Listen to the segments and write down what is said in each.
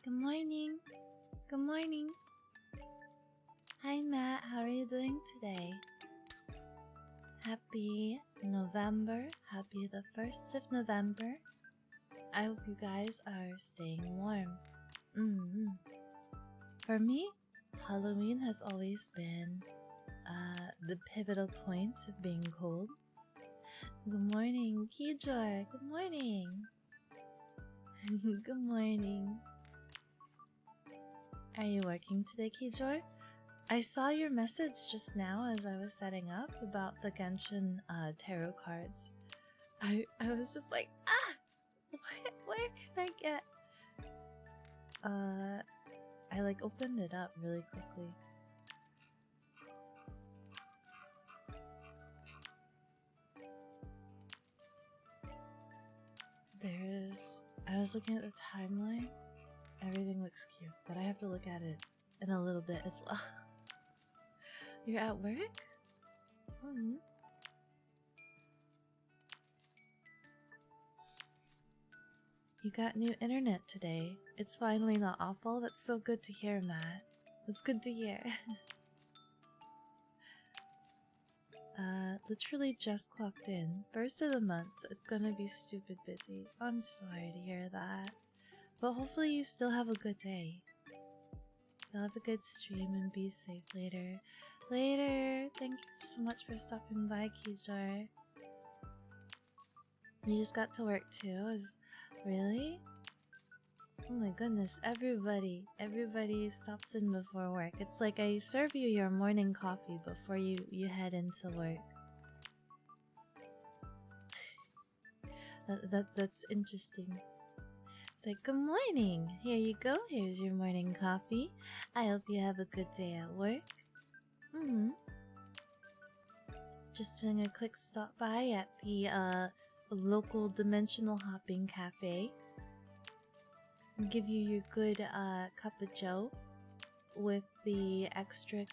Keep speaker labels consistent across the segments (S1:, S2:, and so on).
S1: Good morning. Good morning. Hi Matt, how are you doing today? Happy November. Happy the 1st of November. I hope you guys are staying warm. For me, Halloween has always been the pivotal point of being cold. Good morning, Kijor. Good morning. Good morning. Are you working today, Kijor? I saw your message just now as I was setting up about the Genshin tarot cards. I was just like, where can I get? I like opened it up really quickly. I was looking at the timeline. Everything looks cute, but I have to look at it in a little bit as well. You're at work? You got new internet today. It's finally not awful. That's so good to hear, Matt. That's good to hear. Literally just clocked in. First of the month, it's gonna be stupid busy. I'm sorry to hear that. But hopefully you still have a good day. You'll have a good stream and be safe later. Later! Thank you so much for stopping by, Kijor. You just got to work too? Really? Oh my goodness, everybody stops in before work. It's like I serve you your morning coffee before you head into work. That's interesting. It's like, good morning! Here you go, here's your morning coffee. I hope you have a good day at work. Just doing a quick stop by at the local dimensional hopping cafe. Give you your good cup of joe with the extra,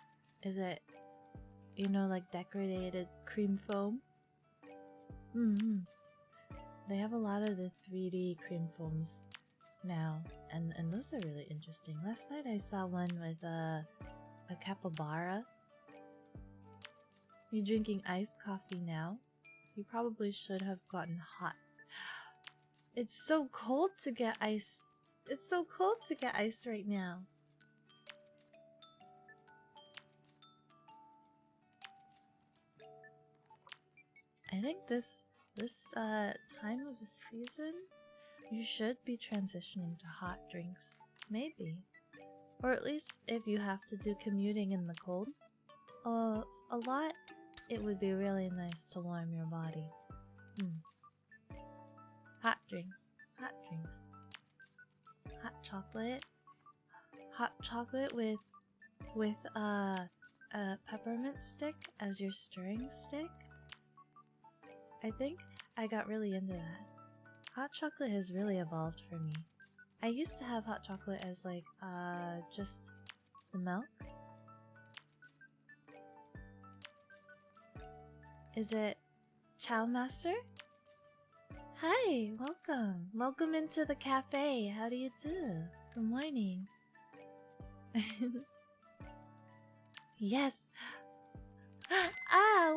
S1: is it, you know, like decorated cream foam? They have a lot of the 3D cream foams now, and those are really interesting. Last night I saw one with a capybara. You're drinking iced coffee now? You probably should have gotten hot. It's so cold to get ice. It's so cold to get ice right now. I think this time of the season, you should be transitioning to hot drinks. Maybe. Or at least if you have to do commuting in the cold. A lot, it would be really nice to warm your body. Hot drinks. Hot drinks. Hot chocolate. Hot chocolate with a peppermint stick as your stirring stick. I think I got really into that. Hot chocolate has really evolved for me. I used to have hot chocolate as like just the milk. Is it Chow Master? Hi, welcome. Welcome into the cafe. How do you do? Good morning. Yes.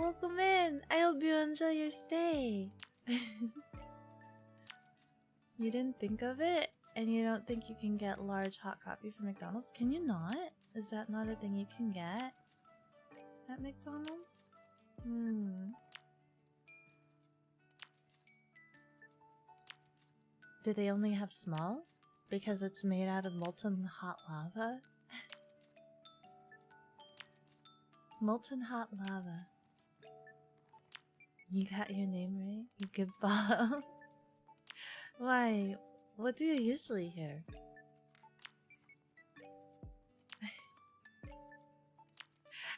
S1: Welcome in. I hope you enjoy your stay. You didn't think of it? And you don't think you can get large hot coffee from McDonald's? Can you not? Is that not a thing you can get at McDonald's? Do they only have small? Because it's made out of molten hot lava? Molten hot lava. You got your name right? You good Bob? Why? What do you usually hear?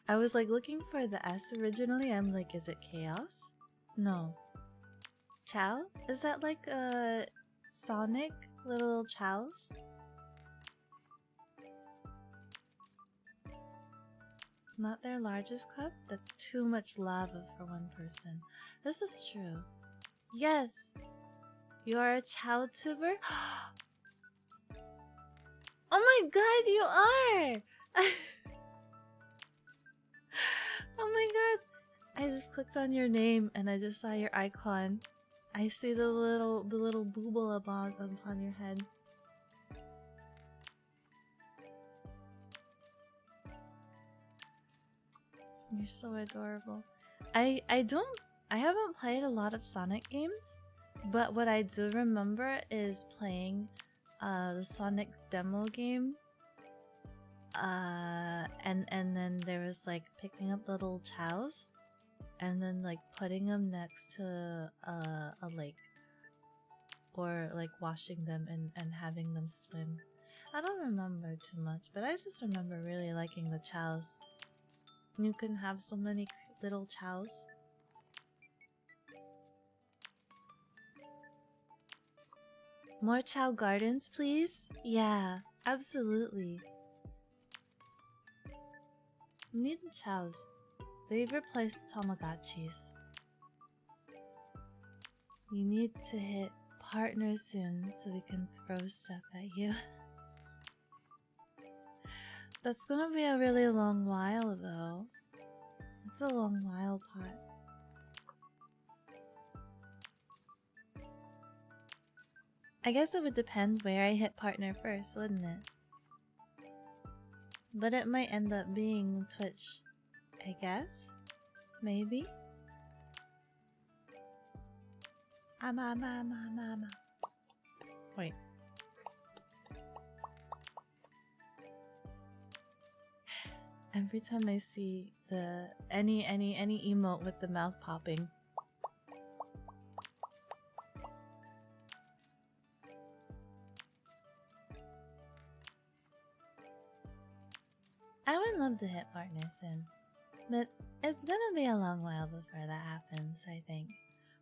S1: I was like looking for the S originally. I'm like, is it chaos? No. Chow? Is that like a Sonic little chows? Not their largest cup? That's too much lava for one person. This is true. Yes! You are a chow tuber? Oh my god, you are! Oh my god! I just clicked on your name and I just saw your icon. I see the little booble upon your head. You're so adorable. I haven't played a lot of Sonic games, but what I do remember is playing the Sonic demo game. And then there was like picking up little chows and then like putting them next to a lake, or like washing them and having them swim. I don't remember too much, but I just remember really liking the chows. You can have so many little chows. More chow gardens, please? Yeah, absolutely. We need chows. They've replaced Tamagotchis. You need to hit partner soon so we can throw stuff at you. That's gonna be a really long while though. It's a long while, Pot. I guess it would depend where I hit partner first, wouldn't it? But it might end up being Twitch, I guess? Maybe? Wait. Every time I see the any emote with the mouth popping, I would love to hit partner soon, but it's gonna be a long while before that happens, I think.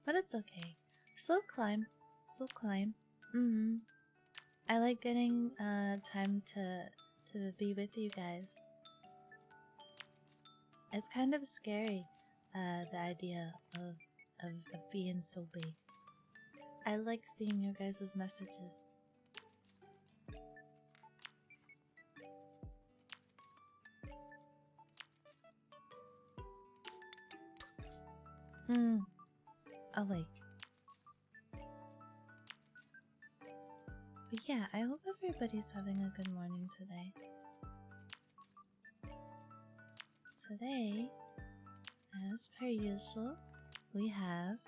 S1: But it's okay. Slow climb. Slow climb. I like getting time to be with you guys. It's kind of scary, the idea of being so big. I like seeing your guys' messages. Awake. But yeah, I hope everybody's having a good morning today. Today, as per usual, we have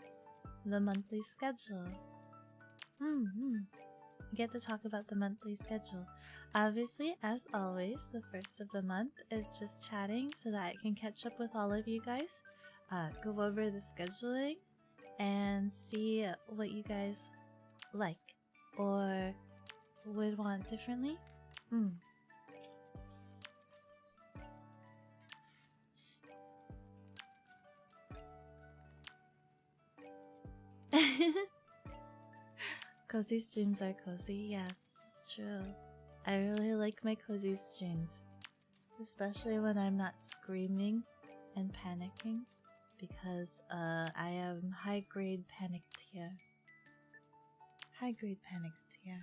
S1: the monthly schedule. We get to talk about the monthly schedule. Obviously, as always, the first of the month is just chatting so that I can catch up with all of you guys, go over the scheduling, and see what you guys like or would want differently. Cozy streams are cozy, yes, it's true. I really like my cozy streams, especially when I'm not screaming and panicking, because I am high-grade panicked here. High-grade panicked here.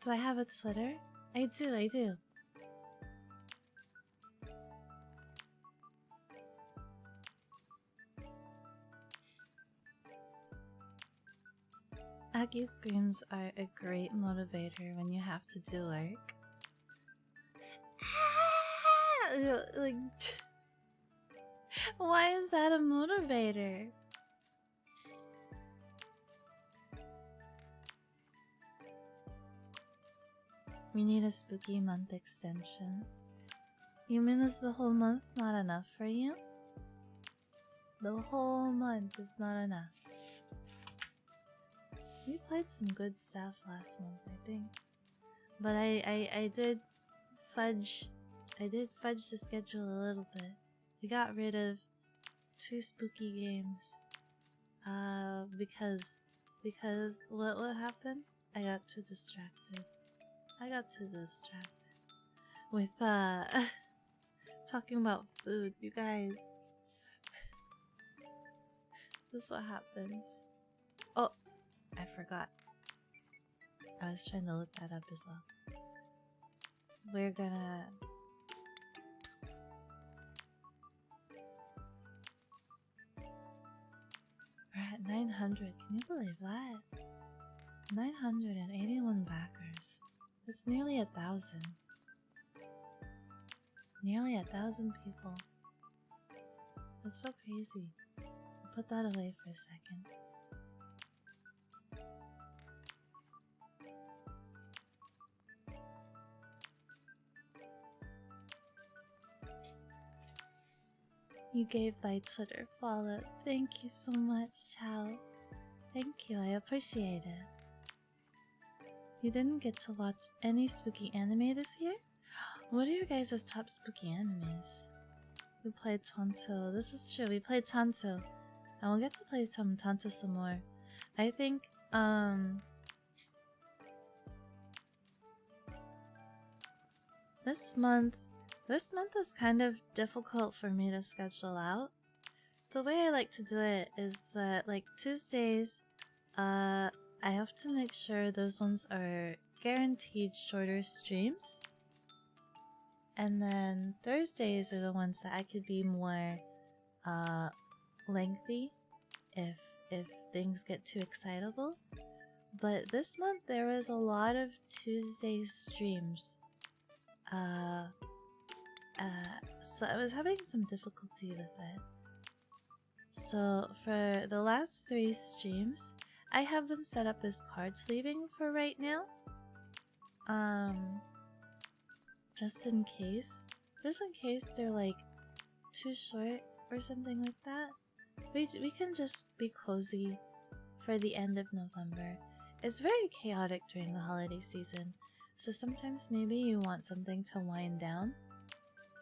S1: Do I have a Twitter? I do. Aki screams are a great motivator when you have to do work. Like, why is that a motivator? We need a spooky month extension. You mean is the whole month not enough for you? The whole month is not enough. We played some good stuff last month, I think. But I did fudge the schedule a little bit. We got rid of 2 spooky games. Because what happened? I got too distracted. With talking about food, you guys. This is what happens. Oh, I forgot. I was trying to look that up as well. We're gonna... We're at 900. Can you believe that? 981 backers. It's nearly 1,000. Nearly 1,000 people. That's so crazy. I'll put that away for a second. You gave thy Twitter follow. Thank you so much, Chow. Thank you, I appreciate it. You didn't get to watch any spooky anime this year? What are your guys' top spooky animes? We played Tonto. This is true, we played Tonto. And we'll get to play some Tonto some more. I think, This month was kind of difficult for me to schedule out. The way I like to do it is that, like, Tuesdays, I have to make sure those ones are guaranteed shorter streams. And then Thursdays are the ones that I could be more, lengthy if things get too excitable. But this month there was a lot of Tuesday streams. So I was having some difficulty with it. So for the last 3 streams, I have them set up as card sleeving for right now. Just in case they're like too short or something like that. We can just be cozy for the end of November. It's very chaotic during the holiday season, so sometimes maybe you want something to wind down.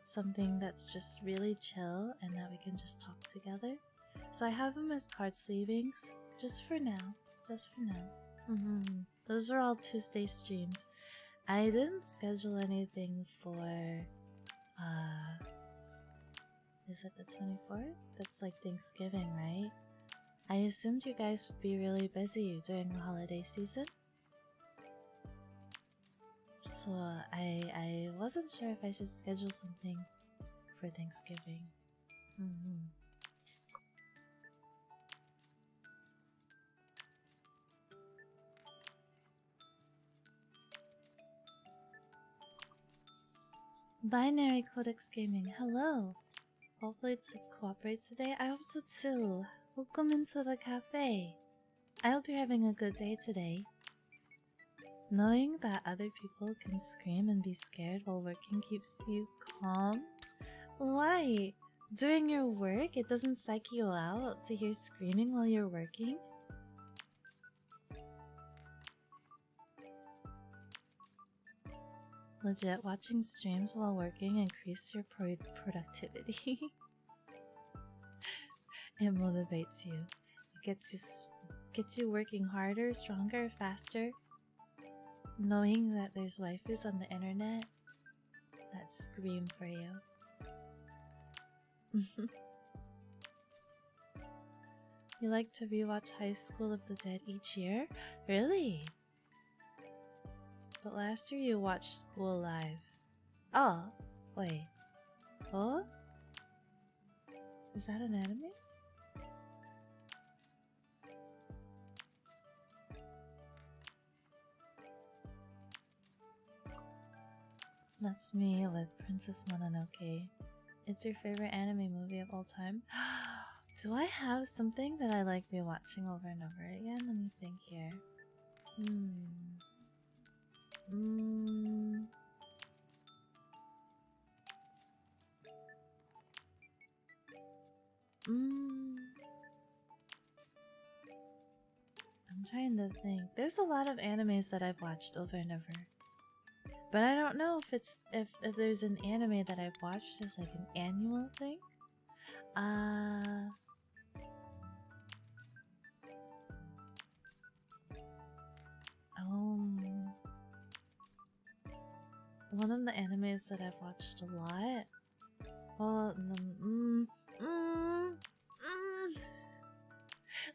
S1: Something that's just really chill and that we can just talk together. So I have them as card sleevings, just for now. Those are all Tuesday streams. I didn't schedule anything for, is it the 24th? That's like Thanksgiving, right? I assumed you guys would be really busy during the holiday season. So I wasn't sure if I should schedule something for Thanksgiving. Binary Codex Gaming, hello! Hopefully it cooperates today. I hope so too. Welcome into the cafe. I hope you're having a good day today. Knowing that other people can scream and be scared while working keeps you calm? Why? During your work, it doesn't psych you out to hear screaming while you're working? Legit, watching streams while working increases your productivity. It motivates you. It gets you working harder, stronger, faster. Knowing that there's waifus on the internet that scream for you. You like to rewatch High School of the Dead each year? Really? But last year you watched School Live. Oh, wait. Oh? Is that an anime? That's me with Princess Mononoke. It's your favorite anime movie of all time? Do I have something that I like rewatching over and over again? Let me think here. I'm trying to think. There's a lot of animes that I've watched over and over. But I don't know if it's if there's an anime that I've watched as like an annual thing. One of the animes that I've watched a lot. Well,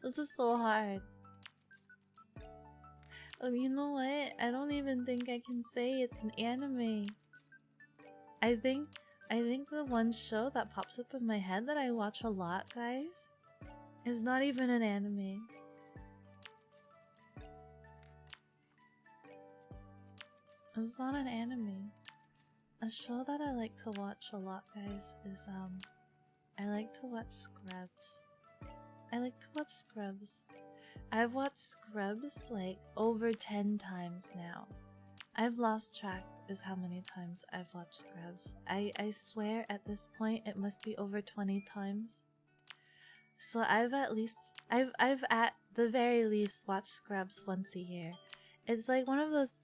S1: this is so hard. Oh, you know what? I don't even think I can say it's an anime. I think the one show that pops up in my head that I watch a lot, guys, is not even an anime. It's not an anime. A show that I like to watch a lot, guys, is I like to watch Scrubs. I've watched Scrubs like over 10 times now. I've lost track as how many times I've watched Scrubs. I swear at this point it must be over 20 times. So I've at the very least watched Scrubs once a year. It's like one of those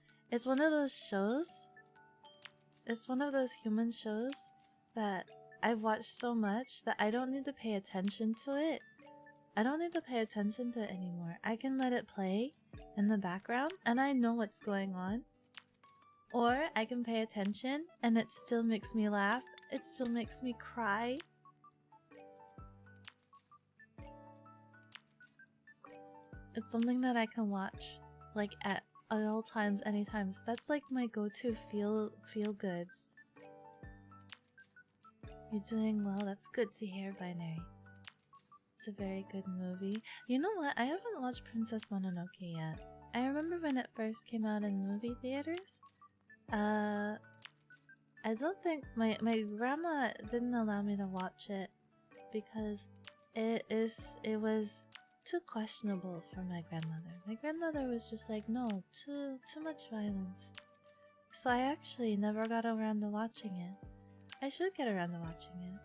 S1: shows. It's one of those human shows that I've watched so much that I don't need to pay attention to it. I don't need to pay attention to it anymore. I can let it play in the background and I know what's going on. Or I can pay attention and it still makes me laugh. It still makes me cry. It's something that I can watch like at all times, anytime. That's like my go-to feel goods. You're doing well. That's good to hear, Binary. It's a very good movie. You know what? I haven't watched Princess Mononoke yet. I remember when it first came out in movie theaters. I don't think my grandma didn't allow me to watch it because it was too questionable for my grandmother. My grandmother was just like, no, too much violence. So I actually never got around to watching it. I should get around to watching it.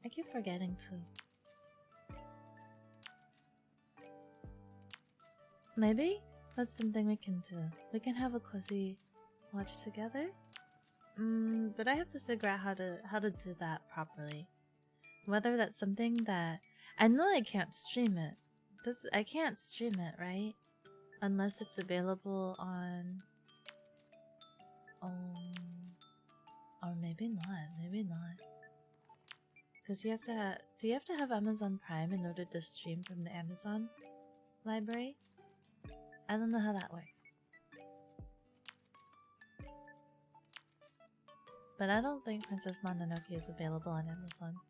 S1: I keep forgetting to. Maybe that's something we can do. We can have a cozy watch together. But I have to figure out how to do that properly. Whether that's something that I know I can't stream it. I can't stream it, right? Unless it's available on or maybe not. Because do you have to have Amazon Prime in order to stream from the Amazon library? I don't know how that works. But I don't think Princess Mononoke is available on Amazon.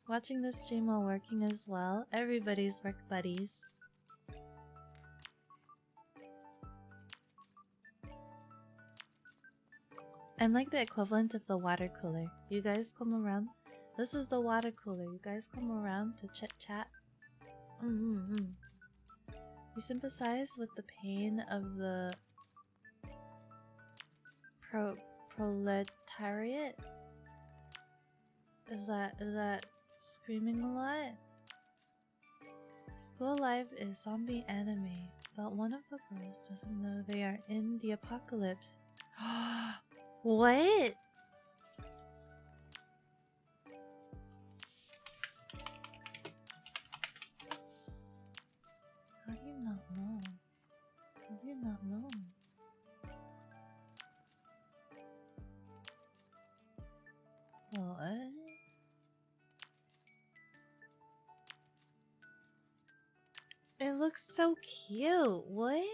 S1: Watching this stream while working as well. Everybody's work buddies. I'm like the equivalent of the water cooler. You guys come around. This is the water cooler. You guys come around to chit chat. You sympathize with the pain of the proletariat? Is that screaming a lot? School Life is zombie anime, but one of the girls doesn't know they are in the apocalypse. What? How do you not know? How do you not know? What? It looks so cute. What?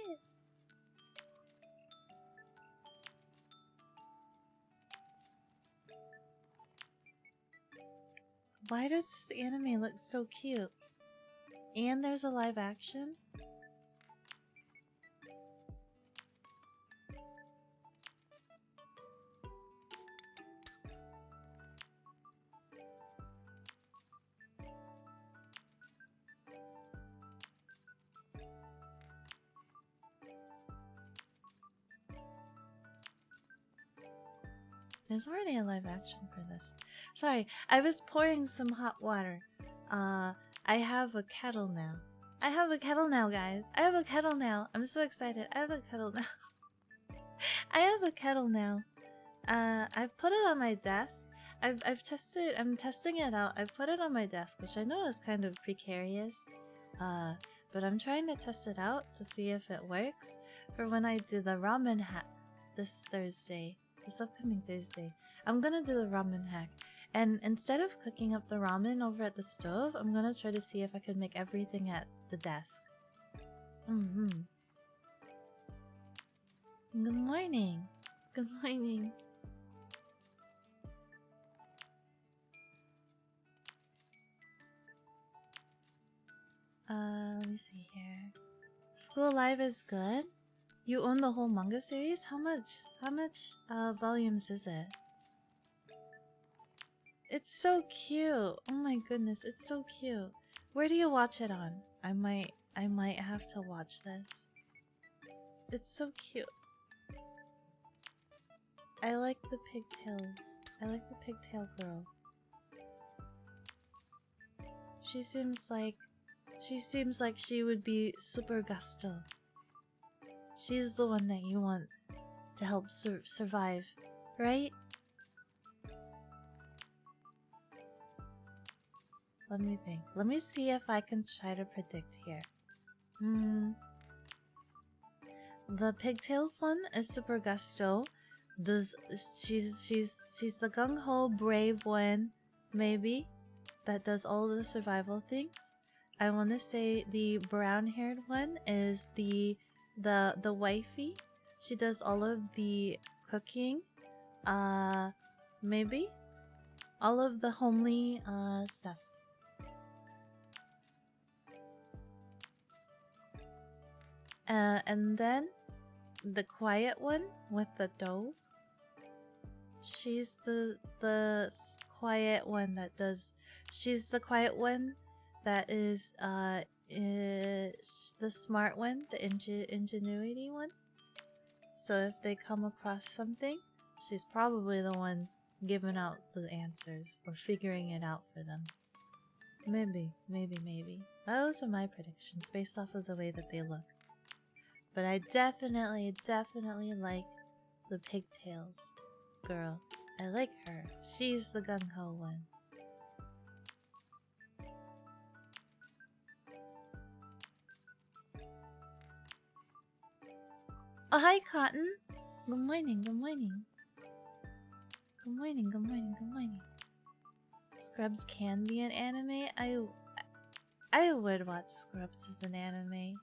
S1: Why does this anime look so cute? And there's a live action? There's already a live action for this. Sorry, I was pouring some hot water. I have a kettle now. I have a kettle now, guys. I have a kettle now. I'm so excited. I have a kettle now. I have a kettle now. I've put it on my desk. I'm testing it out. I put it on my desk, which I know is kind of precarious. But I'm trying to test it out to see if it works for when I do the ramen hack this Thursday. This upcoming Thursday. I'm gonna do the ramen hack. And instead of cooking up the ramen over at the stove, I'm gonna try to see if I can make everything at the desk. Good morning. Good morning. Let me see here. School Live is good. You own the whole manga series? How much volumes is it? It's so cute. Oh my goodness, it's so cute. Where do you watch it on? I might have to watch this. It's so cute. I like the pigtails. I like the pigtail girl. She seems like she would be super gusto. She's the one that you want to help survive, right? Let me think. Let me see if I can try to predict here. The pigtails one is super gusto. She's the gung ho brave one, maybe, that does all the survival things. I want to say the brown haired one is the wifey. She does all of the cooking. Maybe all of the homely stuff. And then the quiet one with the dough. She's the quiet one that does. She's the quiet one that is the smart one, the ingenuity one. So if they come across something, she's probably the one giving out the answers or figuring it out for them. Maybe. Those are my predictions based off of the way that they look. But I definitely like the pigtails girl. I like her. She's the gung-ho one. Oh, hi, Cotton. Good morning. Scrubs can be an anime. I would watch Scrubs as an anime.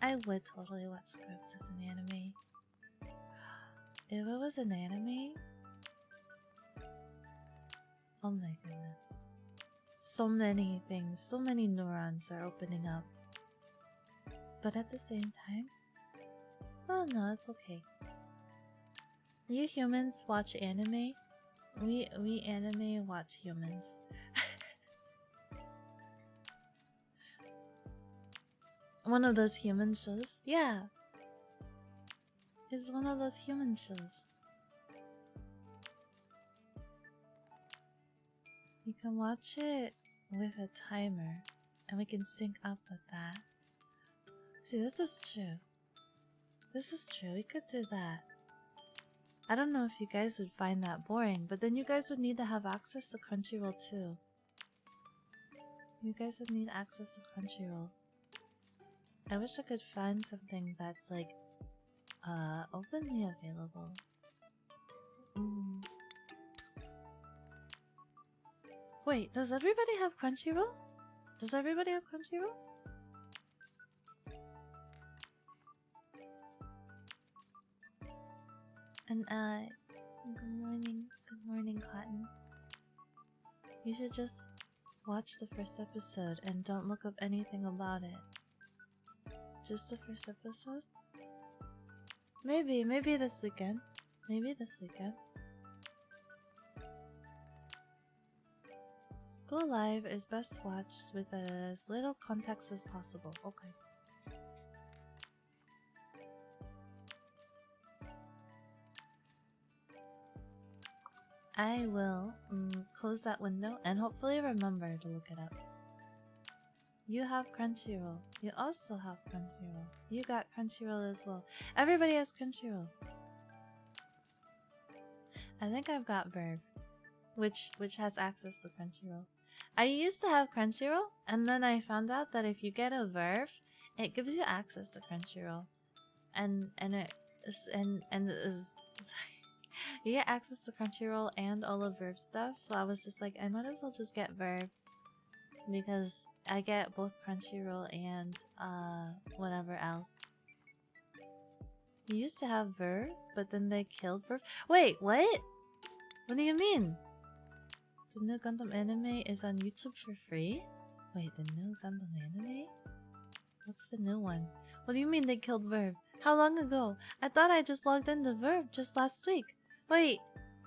S1: I would totally watch Scrubs as an anime. If it was an anime... Oh my goodness. So many things, so many neurons are opening up. But at the same time... Oh no, it's okay. You humans watch anime? We anime watch humans. One of those human shows? Yeah. It's one of those human shows. You can watch it with a timer, and we can sync up with that. See, this is true. We could do that. I don't know if you guys would find that boring, but then you guys would need to have access to Crunchyroll too. You guys would need access to Crunchyroll. I wish I could find something that's like, openly available. Wait, does everybody have Crunchyroll? And good morning, Cotton. You should just watch the first episode and don't look up anything about it. Just the first episode? Maybe this weekend. School Live is best watched with as little context as possible. Okay. I will close that window and hopefully remember to look it up. You have Crunchyroll. You also have Crunchyroll. You got Crunchyroll as well. Everybody has Crunchyroll. I think I've got Verve, which has access to Crunchyroll. I used to have Crunchyroll, and then I found out that if you get a Verve, it gives you access to Crunchyroll, and you get access to Crunchyroll and all of Verve stuff. So I was just like, I might as well just get Verve because I get both Crunchyroll and whatever else. You used to have Verve, but then they killed Verve. Wait, what? What do you mean? The new Gundam anime is on YouTube for free? Wait, the new Gundam anime? What's the new one? What do you mean they killed Verve? How long ago? I thought I just logged into Verve just last week. Wait,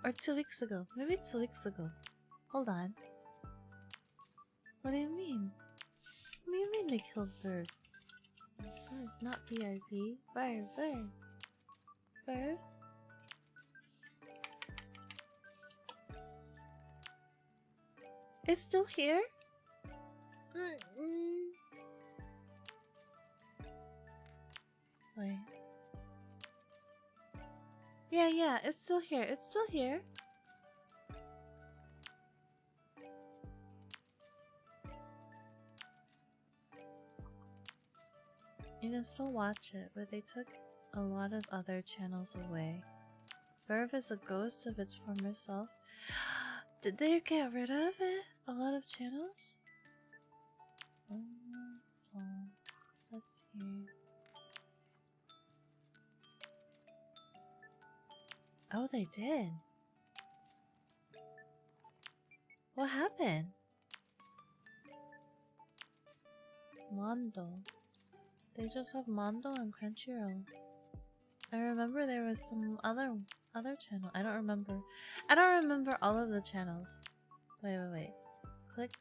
S1: or 2 weeks ago. Maybe 2 weeks ago. Hold on. What do you mean? What do you mean they killed Verve? Verve, not BRB. Verve, Verve. Verve? It's still here? Wait. Yeah, it's still here. It's still here. You can still watch it, but they took a lot of other channels away. Verve is a ghost of its former self. Did they get rid of it? A lot of channels? Oh, let's see. Oh, they did. What happened? Mondo. They just have Mondo and Crunchyroll. I remember there was some other channel. I don't remember all of the channels. Wait. Click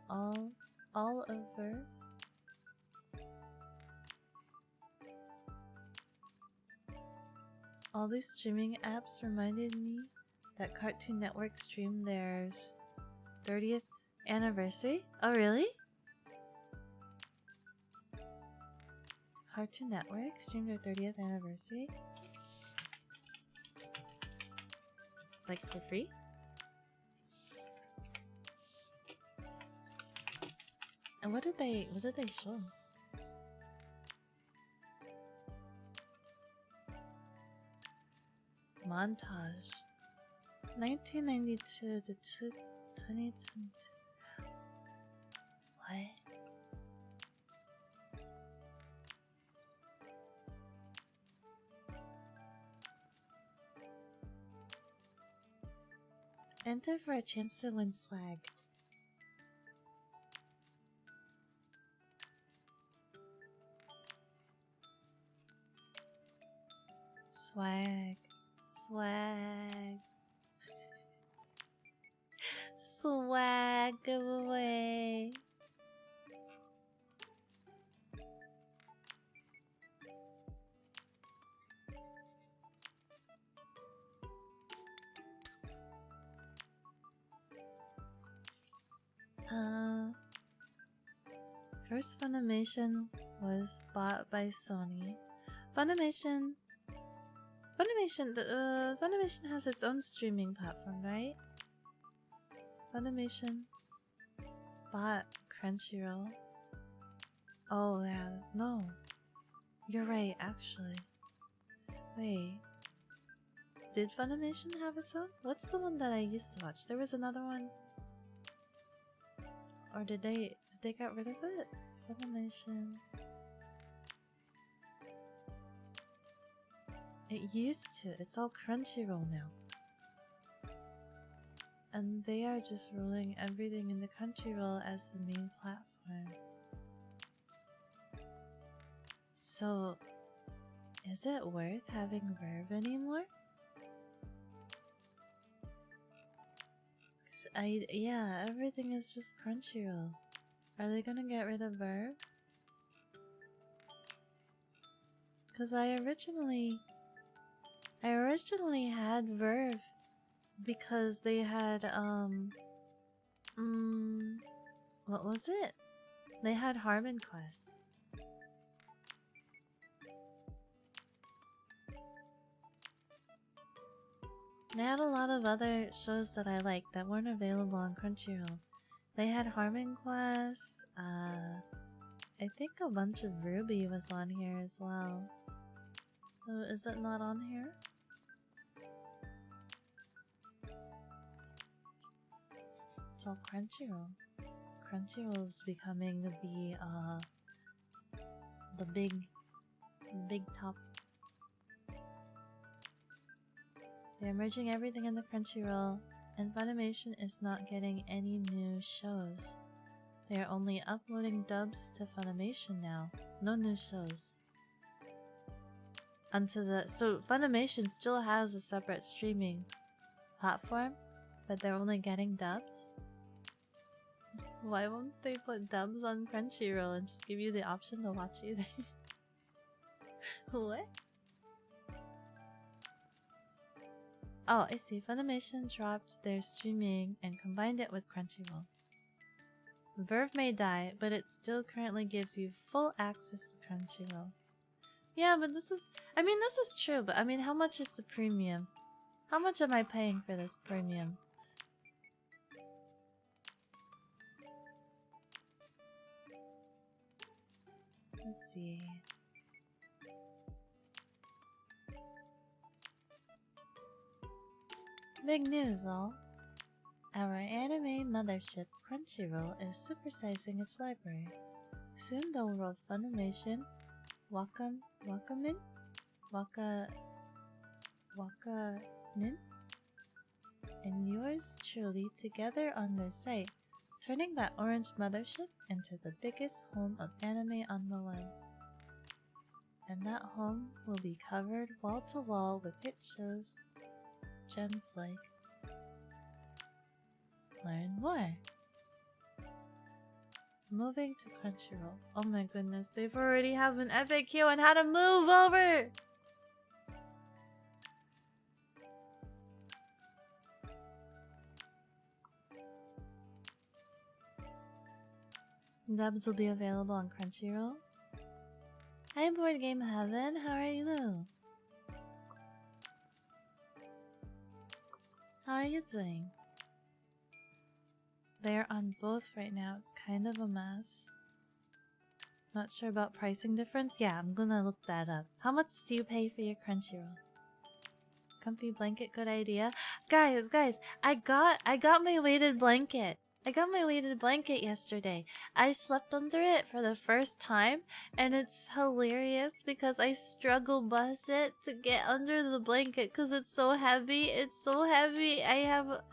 S1: all over. All these streaming apps reminded me that Cartoon Network streamed their 30th anniversary. Oh, really? Cartoon Network streamed their 30th anniversary? Like for free? And what did they show? Montage. 1992 to 2022. What? Enter for a chance to win swag. Swag giveaway. First Funimation was bought by Sony. Funimation has its own streaming platform, right? Funimation bought Crunchyroll. Oh yeah, no. You're right, actually. Wait. Did Funimation have its own? What's the one that I used to watch? There was another one. Or did they get rid of it? Funimation. It used to. It's all Crunchyroll now. And they are just ruling everything in the Crunchyroll as the main platform. So, is it worth having Verve anymore? Yeah, everything is just Crunchyroll. Are they gonna get rid of Verve? Because I originally had Verve because they had what was it? They had Harmon Quest. They had a lot of other shows that I liked that weren't available on Crunchyroll. They had Harmon Quest, I think a bunch of Ruby was on here as well. Oh, is it not on here? It's all Crunchyroll. Crunchyroll is becoming the big top. They're merging everything in the Crunchyroll, and Funimation is not getting any new shows. They are only uploading dubs to Funimation now. No new shows. So Funimation still has a separate streaming platform, but they're only getting dubs. Why won't they put dubs on Crunchyroll and just give you the option to watch either? What? Oh, I see. Funimation dropped their streaming and combined it with Crunchyroll. Verve may die, but it still currently gives you full access to Crunchyroll. Yeah, but this is true, but I mean, how much is the premium? How much am I paying for this premium? Let's see. Big news, all. Our anime mothership, Crunchyroll, is supersizing its library. Soon they'll roll Funimation, Wakanim, and yours truly together on their site, turning that orange mothership into the biggest home of anime on the web. And that home will be covered wall to wall with hit shows, gems like Learn More. Moving to Crunchyroll. Oh my goodness, they've already have an FAQ on how to move over! Dubs will be available on Crunchyroll. Hi Board Game Heaven, how are you? How are you doing? They're on both right now. It's kind of a mess. Not sure about pricing difference? Yeah, I'm gonna look that up. How much do you pay for your Crunchyroll? Comfy blanket, good idea. Guys, I got my weighted blanket. I got my weighted blanket yesterday. I slept under it for the first time, and it's hilarious because I struggle bust it to get under the blanket because it's so heavy. It's so heavy. I have a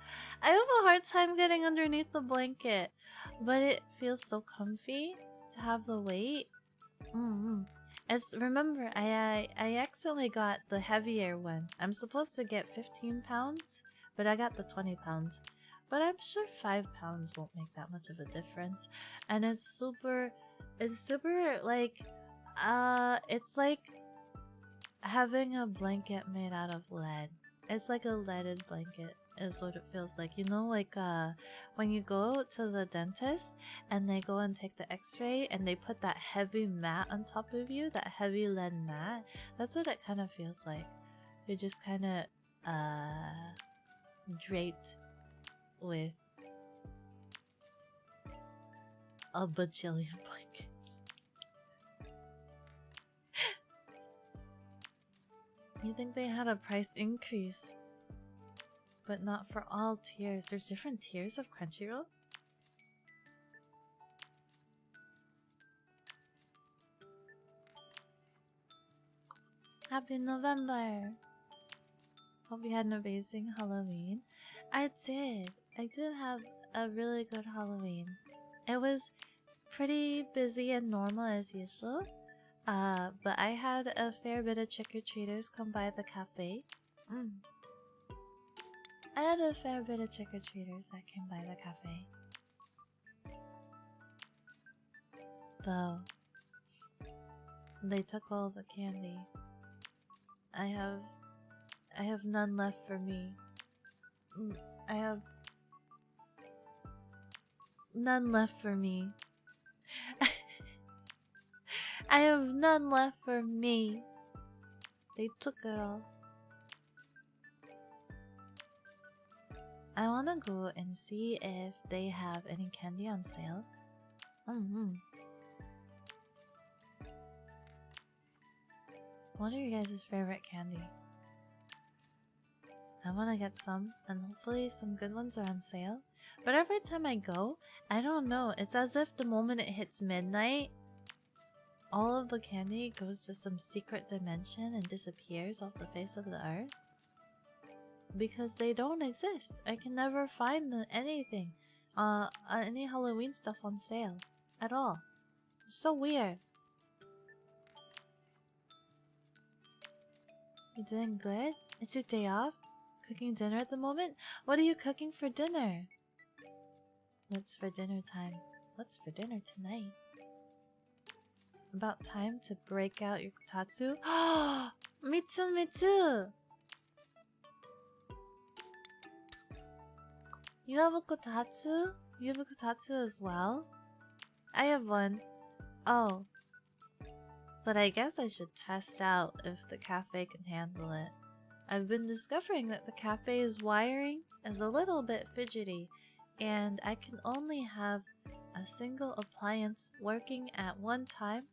S1: hard time getting underneath the blanket, but it feels so comfy to have the weight. Remember, I accidentally got the heavier one. I'm supposed to get 15 pounds, but I got the 20 pounds. But I'm sure 5 pounds won't make that much of a difference. And it's super like, it's like having a blanket made out of lead. It's like a leaded blanket is what it feels like. You know, like when you go to the dentist and they go and take the x-ray and they put that heavy mat on top of you, that heavy lead mat, that's what it kind of feels like. You're just kind of draped with a bajillion blankets. You think they had a price increase, but not for all tiers. There's different tiers of Crunchyroll? Happy November! Hope you had an amazing Halloween. I did have a really good Halloween. It was pretty busy and normal as usual. But I had a fair bit of trick-or-treaters come by the cafe. I had a fair bit of trick-or-treaters that came by the cafe. Though, they took all the candy. I have none left for me. I have none left for me. I have none left for me. They took it all. I wanna go and see if they have any candy on sale. What are your guys' favorite candy? I wanna get some, and hopefully some good ones are on sale. But every time I go, I don't know, it's as if the moment it hits midnight, all of the candy goes to some secret dimension and disappears off the face of the earth. Because they don't exist. I can never find anything, any Halloween stuff on sale at all. It's so weird. You doing good? It's your day off? Cooking dinner at the moment? What are you cooking for dinner? What's for dinner time? What's for dinner tonight? About time to break out your kotatsu? Mitsu! You have a kotatsu? You have a kotatsu as well? I have one. Oh. But I guess I should test out if the cafe can handle it. I've been discovering that the cafe's wiring is a little bit fidgety, and I can only have a single appliance working at one time.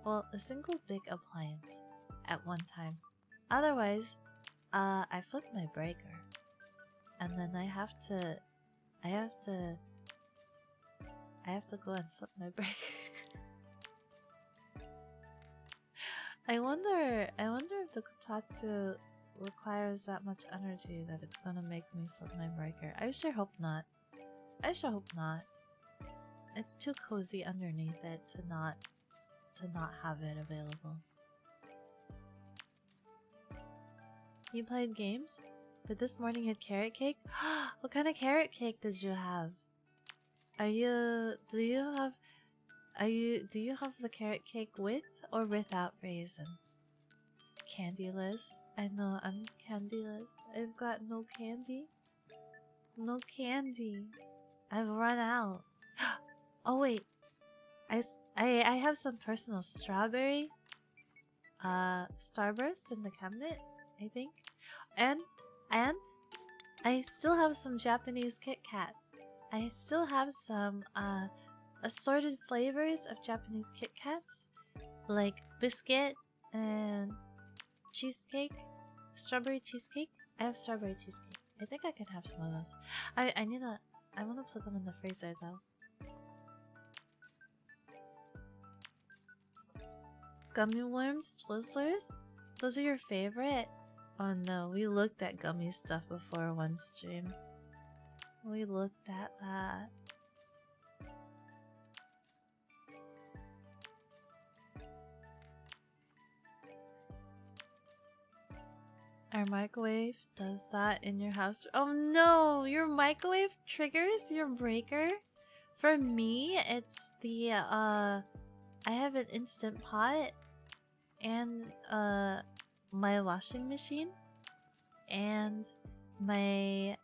S1: Well, a single big appliance at one time. Otherwise, I flip my breaker. And then I have to go and flip my breaker. I wonder if the kotatsu requires that much energy that it's gonna make me flip my breaker. I sure hope not. It's too cozy underneath it to not have it available. You played games? But this morning you had carrot cake? What kind of carrot cake did you have? Do you have the carrot cake with or without raisins? Candyless? I know, I'm candyless. I've got no candy. No candy. I've run out. Oh wait. I have some personal strawberry Starburst in the cabinet, I think. And I still have some Japanese Kit Kat. I still have some assorted flavors of Japanese Kit Kats, like biscuit and cheesecake, strawberry cheesecake. I have strawberry cheesecake. I think I can have some of those. I want to put them in the freezer though. Gummy worms, Twizzlers? Those are your favorite? Oh no, we looked at gummy stuff before one stream. We looked at that. Our microwave does that in your house. Oh no, your microwave triggers your breaker? For me, it's the I have an Instant Pot and my washing machine and my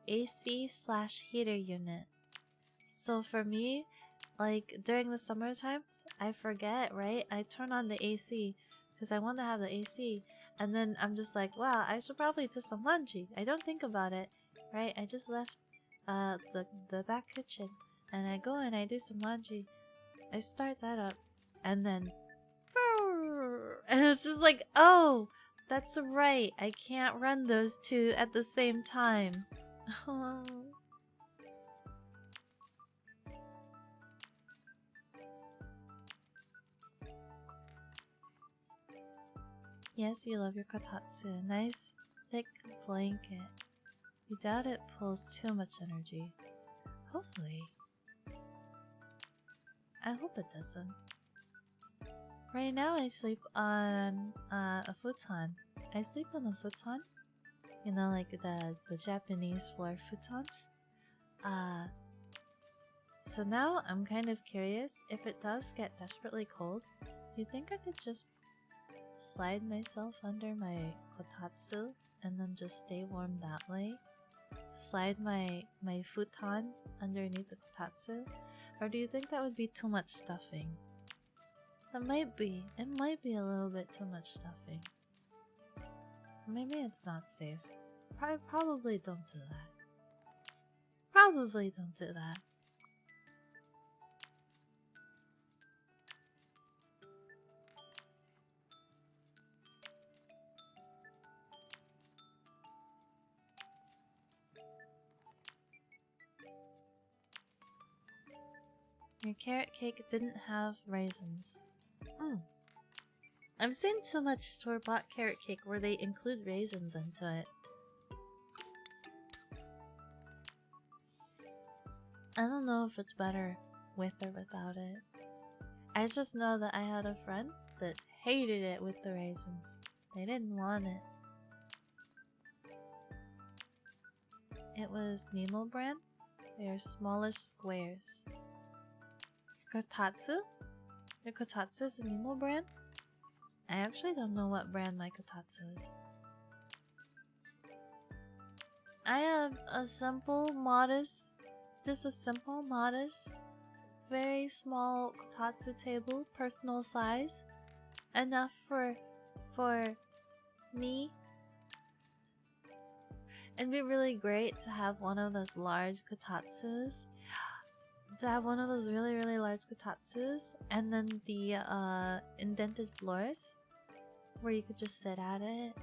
S1: AC/heater unit. So for me, like during the summer times, I forget, right? I turn on the AC because I want to have the AC, and then I'm just like, wow, I should probably do some laundry. I don't think about it, right? I just left the back kitchen, and I go and I do some laundry. I start that up, and then and it's just like, oh, that's right, I can't run those two at the same time. Yes, you love your kotatsu. Nice, thick blanket. You doubt it pulls too much energy. Hopefully. I hope it doesn't. Right now I sleep on a futon. I sleep on a futon. You know, like the Japanese floor futons. So now I'm kind of curious, if it does get desperately cold, do you think I could just slide myself under my kotatsu and then just stay warm that way? Slide my futon underneath the kotatsu? Or do you think that would be too much stuffing? That might be. It might be a little bit too much stuffing. Maybe it's not safe. Probably don't do that. Probably don't do that. Your carrot cake didn't have raisins. I've seen too much store-bought carrot cake where they include raisins into it. I don't know if it's better with or without it. I just know that I had a friend that hated it with the raisins. They didn't want it. It was Nemo brand. They are smallish squares. Kotatsu? Your Kotatsu is a Nemo brand? I actually don't know what brand my Kotatsu is. I have a simple, modest, very small Kotatsu table, personal size, enough for me. It'd be really great to have one of those large Kotatsus. To have one of those really large Kotatsus, and then the indented floors where you could just sit at it.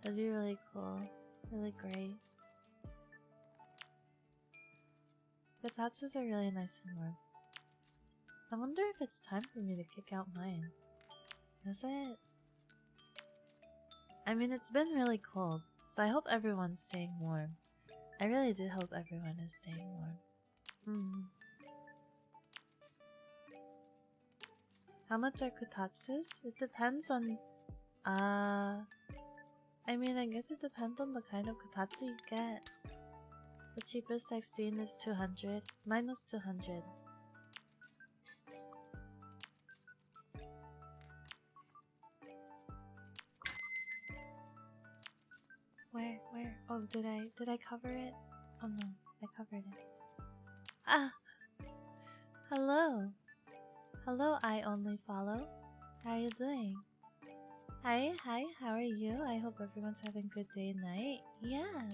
S1: That'd be really cool. Really great. Kotatsus are really nice and warm. I wonder if it's time for me to kick out mine. Is it? I mean, it's been really cold, so I hope everyone's staying warm. I really do hope everyone is staying warm. How much are Kotatsus? It depends on... I mean, I guess it depends on the kind of Kotatsu you get. The cheapest I've seen is 200. Mine was 200. Where? Oh, did I cover it? Oh no, I covered it. Ah! Hello! Hello, I only follow. How are you doing? Hi, how are you? I hope everyone's having a good day and night. Yeah!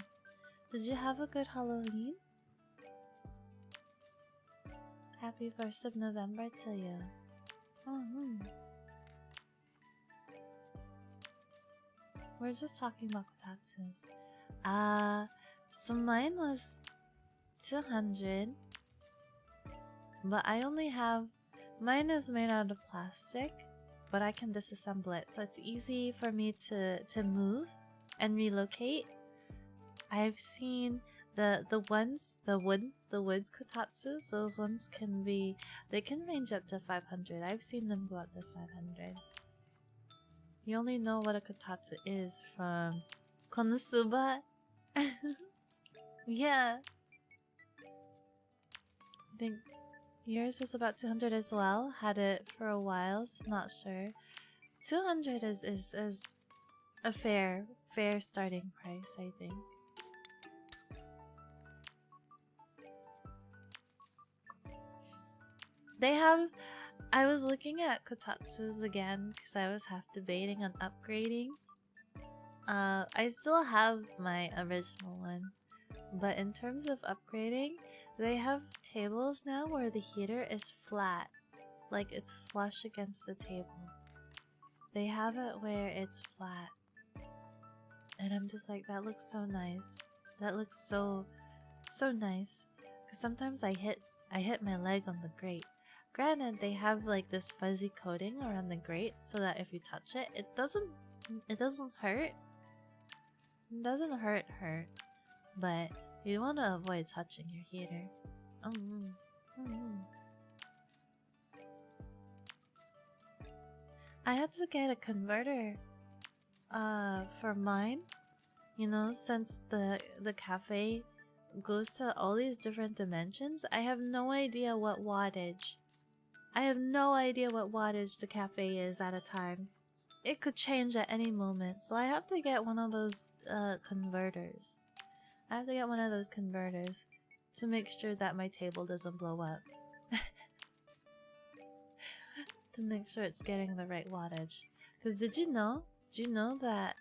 S1: Did you have a good Halloween? Happy 1st of November to you. We're just talking about Kotatsus. So mine was 200. But I only have... Mine is made out of plastic, but I can disassemble it, so it's easy for me to move and relocate. I've seen the wood Kotatsus, those ones they can range up to 500. I've seen them go up to 500. You only know what a Kotatsu is from Konosuba. Yeah. I think yours is about 200 as well. Had it for a while, so not sure. 200 is a fair starting price, I think. They have... I was looking at Kotatsus again because I was half debating on upgrading. I still have my original one, but in terms of upgrading, they have tables now where the heater is flat, like it's flush against the table. They have it where it's flat, and I'm just like, that looks so nice. That looks so nice. Because sometimes I hit my leg on the grate. Granted, they have like this fuzzy coating around the grate so that if you touch it, it doesn't hurt. It doesn't hurt, but you want to avoid touching your heater. I had to get a converter for mine, you know, since the cafe goes to all these different dimensions. I have no idea what wattage. The cafe is at a time. It could change at any moment, so I have to get one of those converters. I have to get one of those converters to make sure that my table doesn't blow up. to make sure it's getting the right wattage. Because did you know that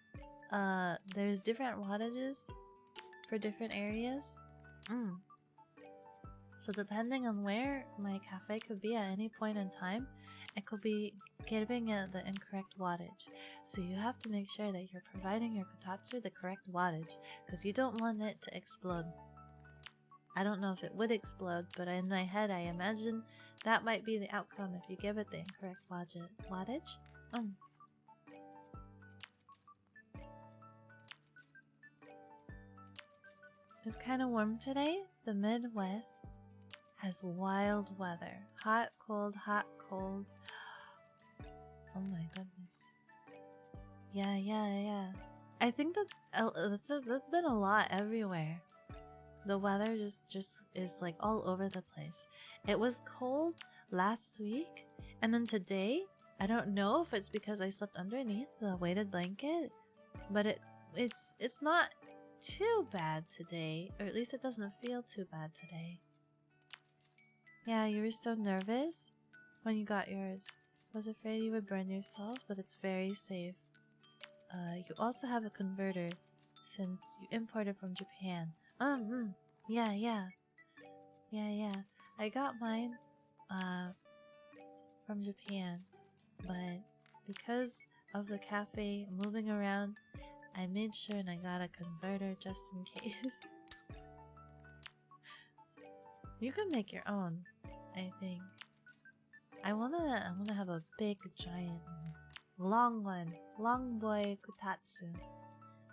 S1: there's different wattages for different areas? So depending on where my cafe could be at any point in time, it could be giving it the incorrect wattage. So you have to make sure that you're providing your kotatsu the correct wattage, because you don't want it to explode. I don't know if it would explode, but in my head I imagine that might be the outcome if you give it the incorrect wattage. It's kind of warm today. The Midwest has wild weather. Hot, cold, hot, cold. Oh my goodness. Yeah. I think that's been a lot everywhere. The weather just is like all over the place. It was cold last week, and then today, I don't know if it's because I slept underneath the weighted blanket, but it's not too bad today, or at least it doesn't feel too bad today. Yeah, you were so nervous when you got yours. Was afraid you would burn yourself, but it's very safe. You also have a converter since you imported from Japan. Yeah. I got mine from Japan, but because of the cafe moving around, I made sure and I got a converter just in case. You can make your own, I think. I wanna have a big giant long one. Long boy kotatsu.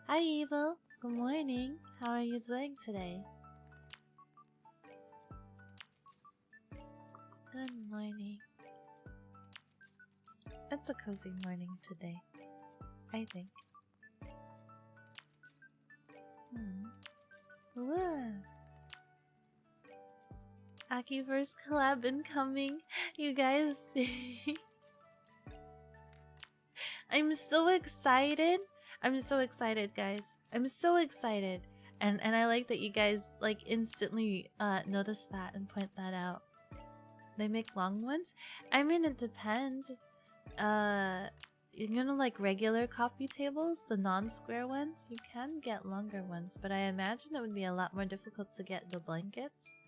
S1: Hi Evil! Good morning! How are you doing today? Good morning. It's a cozy morning today, I think. Akiverse collab incoming, you guys. I'm so excited. I'm so excited, guys. I'm so excited. And I like that you guys like instantly notice that and point that out. They make long ones? I mean, it depends. You're gonna like regular coffee tables, the non-square ones, you can get longer ones, but I imagine it would be a lot more difficult to get the blankets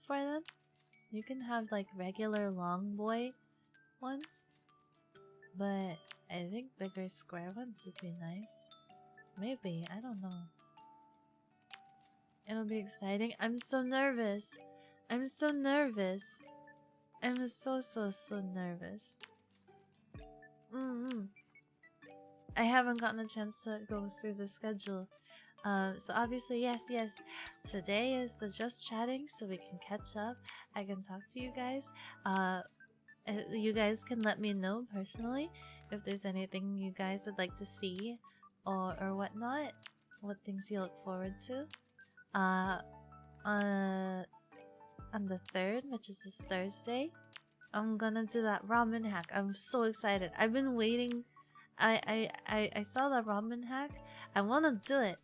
S1: for them. You can have like regular long boy ones, but I think bigger square ones would be nice. Maybe, I don't know. It'll be exciting. I'm so nervous. I'm so nervous. I'm so nervous. I haven't gotten a chance to go through the schedule. So obviously, yes. Today is the just chatting, so we can catch up. I can talk to you guys. You guys can let me know personally if there's anything you guys would like to see or whatnot. What things you look forward to. On the 3rd, which is this Thursday, I'm gonna do that ramen hack. I'm so excited. I've been waiting. I saw that ramen hack. I wanna do it.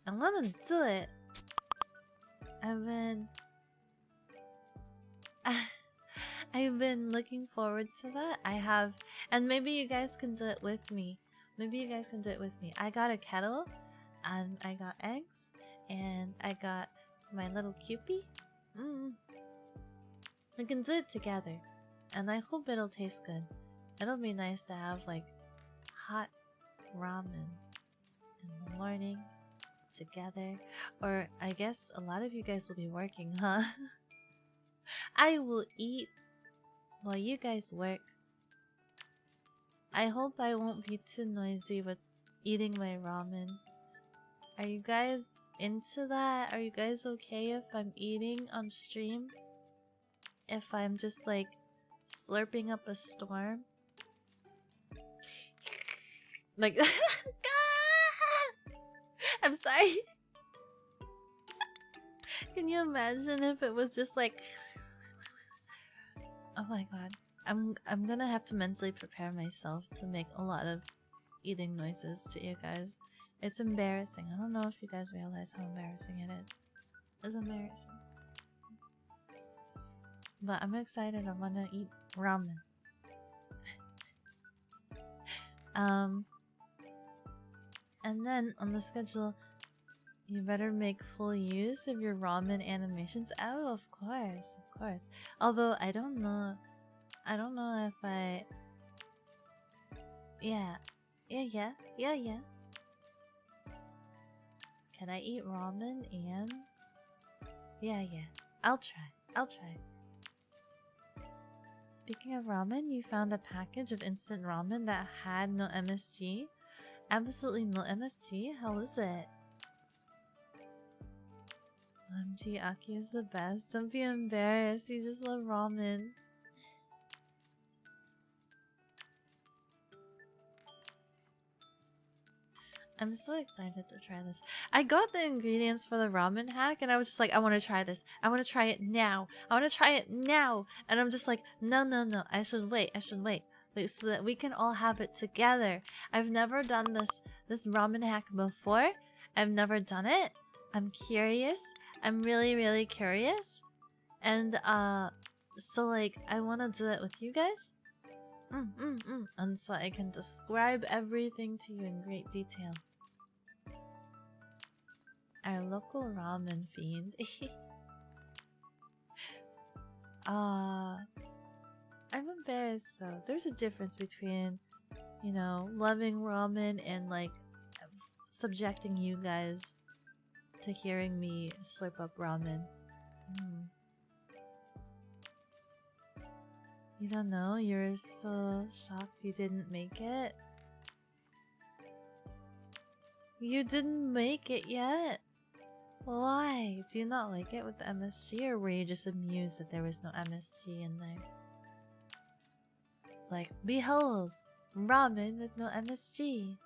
S1: I've been looking forward to that. I have, and maybe you guys can do it with me. I got a kettle, and I got eggs, and I got my little Kewpie. We can do it together, and I hope it'll taste good. It'll be nice to have like hot ramen in the morning together. Or I guess a lot of you guys will be working, huh? I will eat while you guys work. I hope I won't be too noisy with eating my ramen. Are you guys into that? Are you guys okay if I'm eating on stream? If I'm just like slurping up a storm? Like I'm sorry. Can you imagine if it was just like oh my god. I'm gonna have to mentally prepare myself to make a lot of eating noises to you guys. It's embarrassing. I don't know if you guys realize how embarrassing it is. It's embarrassing. But I'm excited. I wanna eat ramen. And then on the schedule, you better make full use of your ramen animations. Oh, of course, of course. Although I don't know if I. Yeah. Can I eat ramen and? Yeah. I'll try. Speaking of ramen, you found a package of instant ramen that had no MSG? Absolutely no MSG? How is it? OMG, Aki is the best. Don't be embarrassed. You just love ramen. I'm so excited to try this. I got the ingredients for the ramen hack and I was just like, I want to try this. I want to try it now. And I'm just like, no. I should wait. Like, so that we can all have it together. I've never done this ramen hack before. I've never done it. I'm curious. I'm really curious. And so like I want to do it with you guys. And so I can describe everything to you in great detail. Our local ramen fiend. I'm embarrassed though. There's a difference between, you know, loving ramen and like subjecting you guys to hearing me slurp up ramen. You don't know? You're so shocked you didn't make it? You didn't make it yet? Why? Do you not like it with the MSG, or were you just amused that there was no MSG in there? Like, behold! Ramen with no MSG!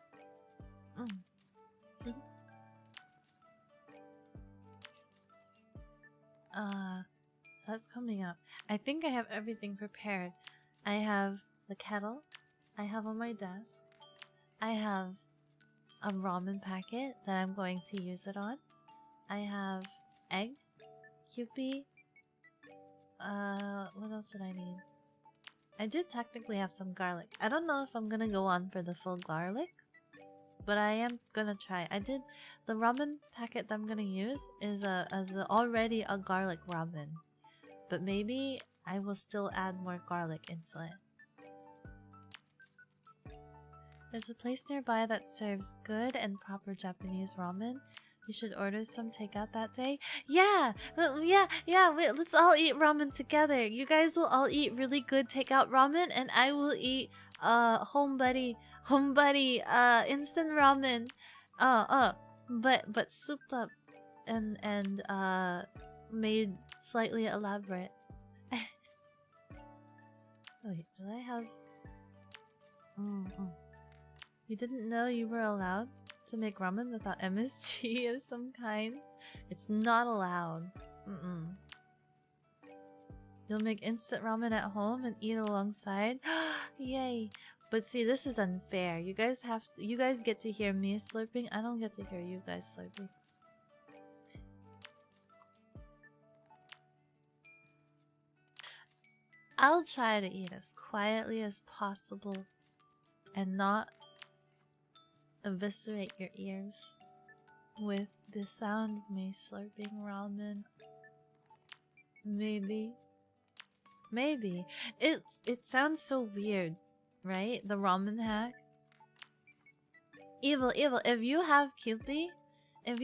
S1: That's coming up. I think I have everything prepared. I have the kettle. I have on my desk. I have a ramen packet that I'm going to use it on. I have egg, Kewpie. What else did I need? I did technically have some garlic. I don't know if I'm gonna go on for the full garlic, but I am gonna try. The ramen packet that I'm gonna use is already a garlic ramen, but maybe I will still add more garlic into it. There's a place nearby that serves good and proper Japanese ramen. You should order some takeout that day. Yeah! Wait, let's all eat ramen together. You guys will all eat really good takeout ramen, and I will eat homebody instant ramen. But souped up and made slightly elaborate. Wait, did I have? You didn't know you were allowed to make ramen without MSG of some kind? It's not allowed. You'll make instant ramen at home and eat alongside? Yay! But see, this is unfair. You guys get to hear me slurping. I don't get to hear you guys slurping. I'll try to eat as quietly as possible and not eviscerate your ears with the sound of me slurping ramen. Maybe. It sounds so weird, right? The ramen hack. Evil. If you have Kewpie and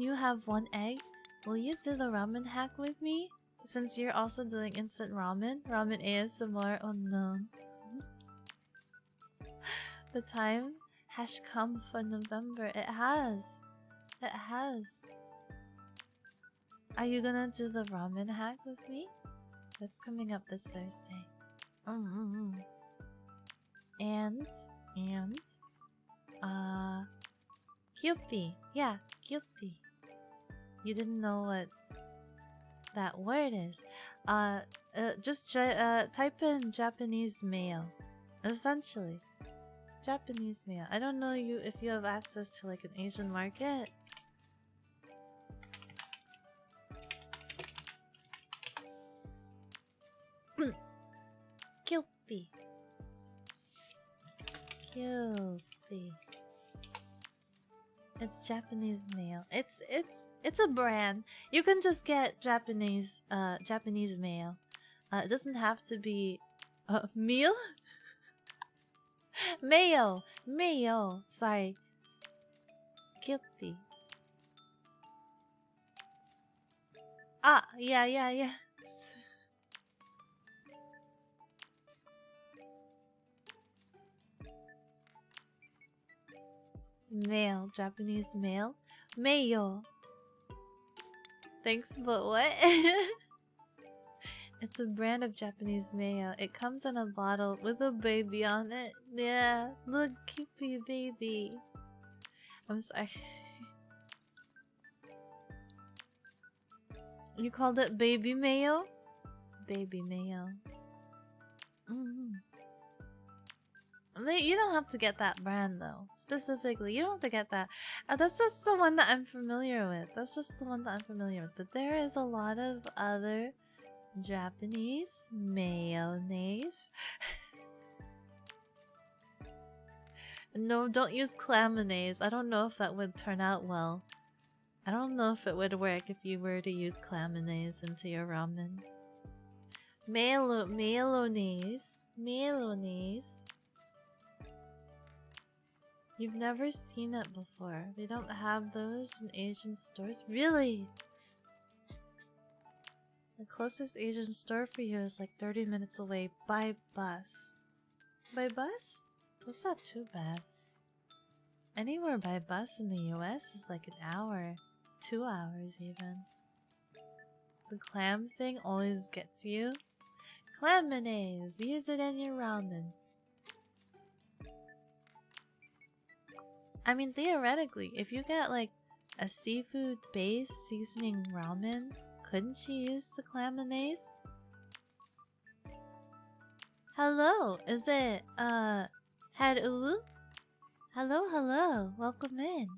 S1: you have one egg, will you do the ramen hack with me? Since you're also doing instant ramen ASMR. Oh no. The time has come for November. It has. Are you gonna do the ramen hack with me? That's coming up this Thursday. And Kewpie. Yeah, Kewpie. You didn't know what that word is. Just type in Japanese mail. Essentially. Japanese mail. I don't know if you have access to like an Asian market. Kewpie. Kewpie. It's Japanese mail. It's a brand. You can just get Japanese mail. It doesn't have to be meal? Mayo. Mayo. Sorry. Kewpie. Ah, yeah. Mail. Japanese mail. Mayo. Thanks, but what? It's a brand of Japanese mayo. It comes in a bottle with a baby on it. Yeah, look, cute baby. I'm sorry. You called it baby mayo? Baby mayo. You don't have to get that brand though. Specifically, you don't have to get that. That's just the one that I'm familiar with. That's just the one that I'm familiar with. But there is a lot of other Japanese mayonnaise. No, don't use claminaise. I don't know if that would turn out well. I don't know if it would work if you were to use claminaise into your ramen. Mayonnaise. You've never seen it before. They don't have those in Asian stores? Really? The closest Asian store for you is like 30 minutes away by bus. By bus? That's not too bad. Anywhere by bus in the US is like an hour. 2 hours even. The clam thing always gets you. Clam mayonnaise! Use it in your ramen. I mean, theoretically, if you get like a seafood-based seasoning ramen, couldn't you use the clam mayonnaise? Hello, is it, Haru? Hello, welcome in.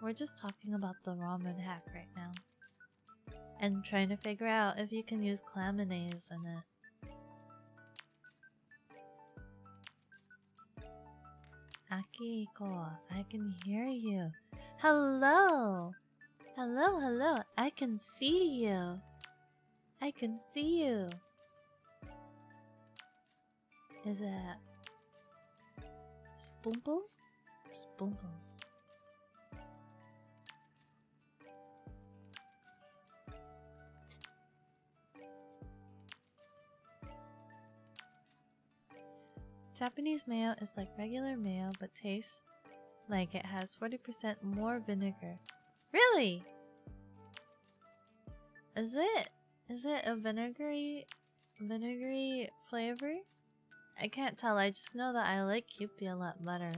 S1: We're just talking about the ramen hack right now. And trying to figure out if you can use clam mayonnaise in it. Akiko, I can hear you. Hello! Hello, I can see you. I can see you. Is it Spoomples? Spoomples. Japanese mayo is like regular mayo but tastes like it has 40% more vinegar. Really? Is it a vinegary flavor? I can't tell. I just know that I like Kewpie a lot better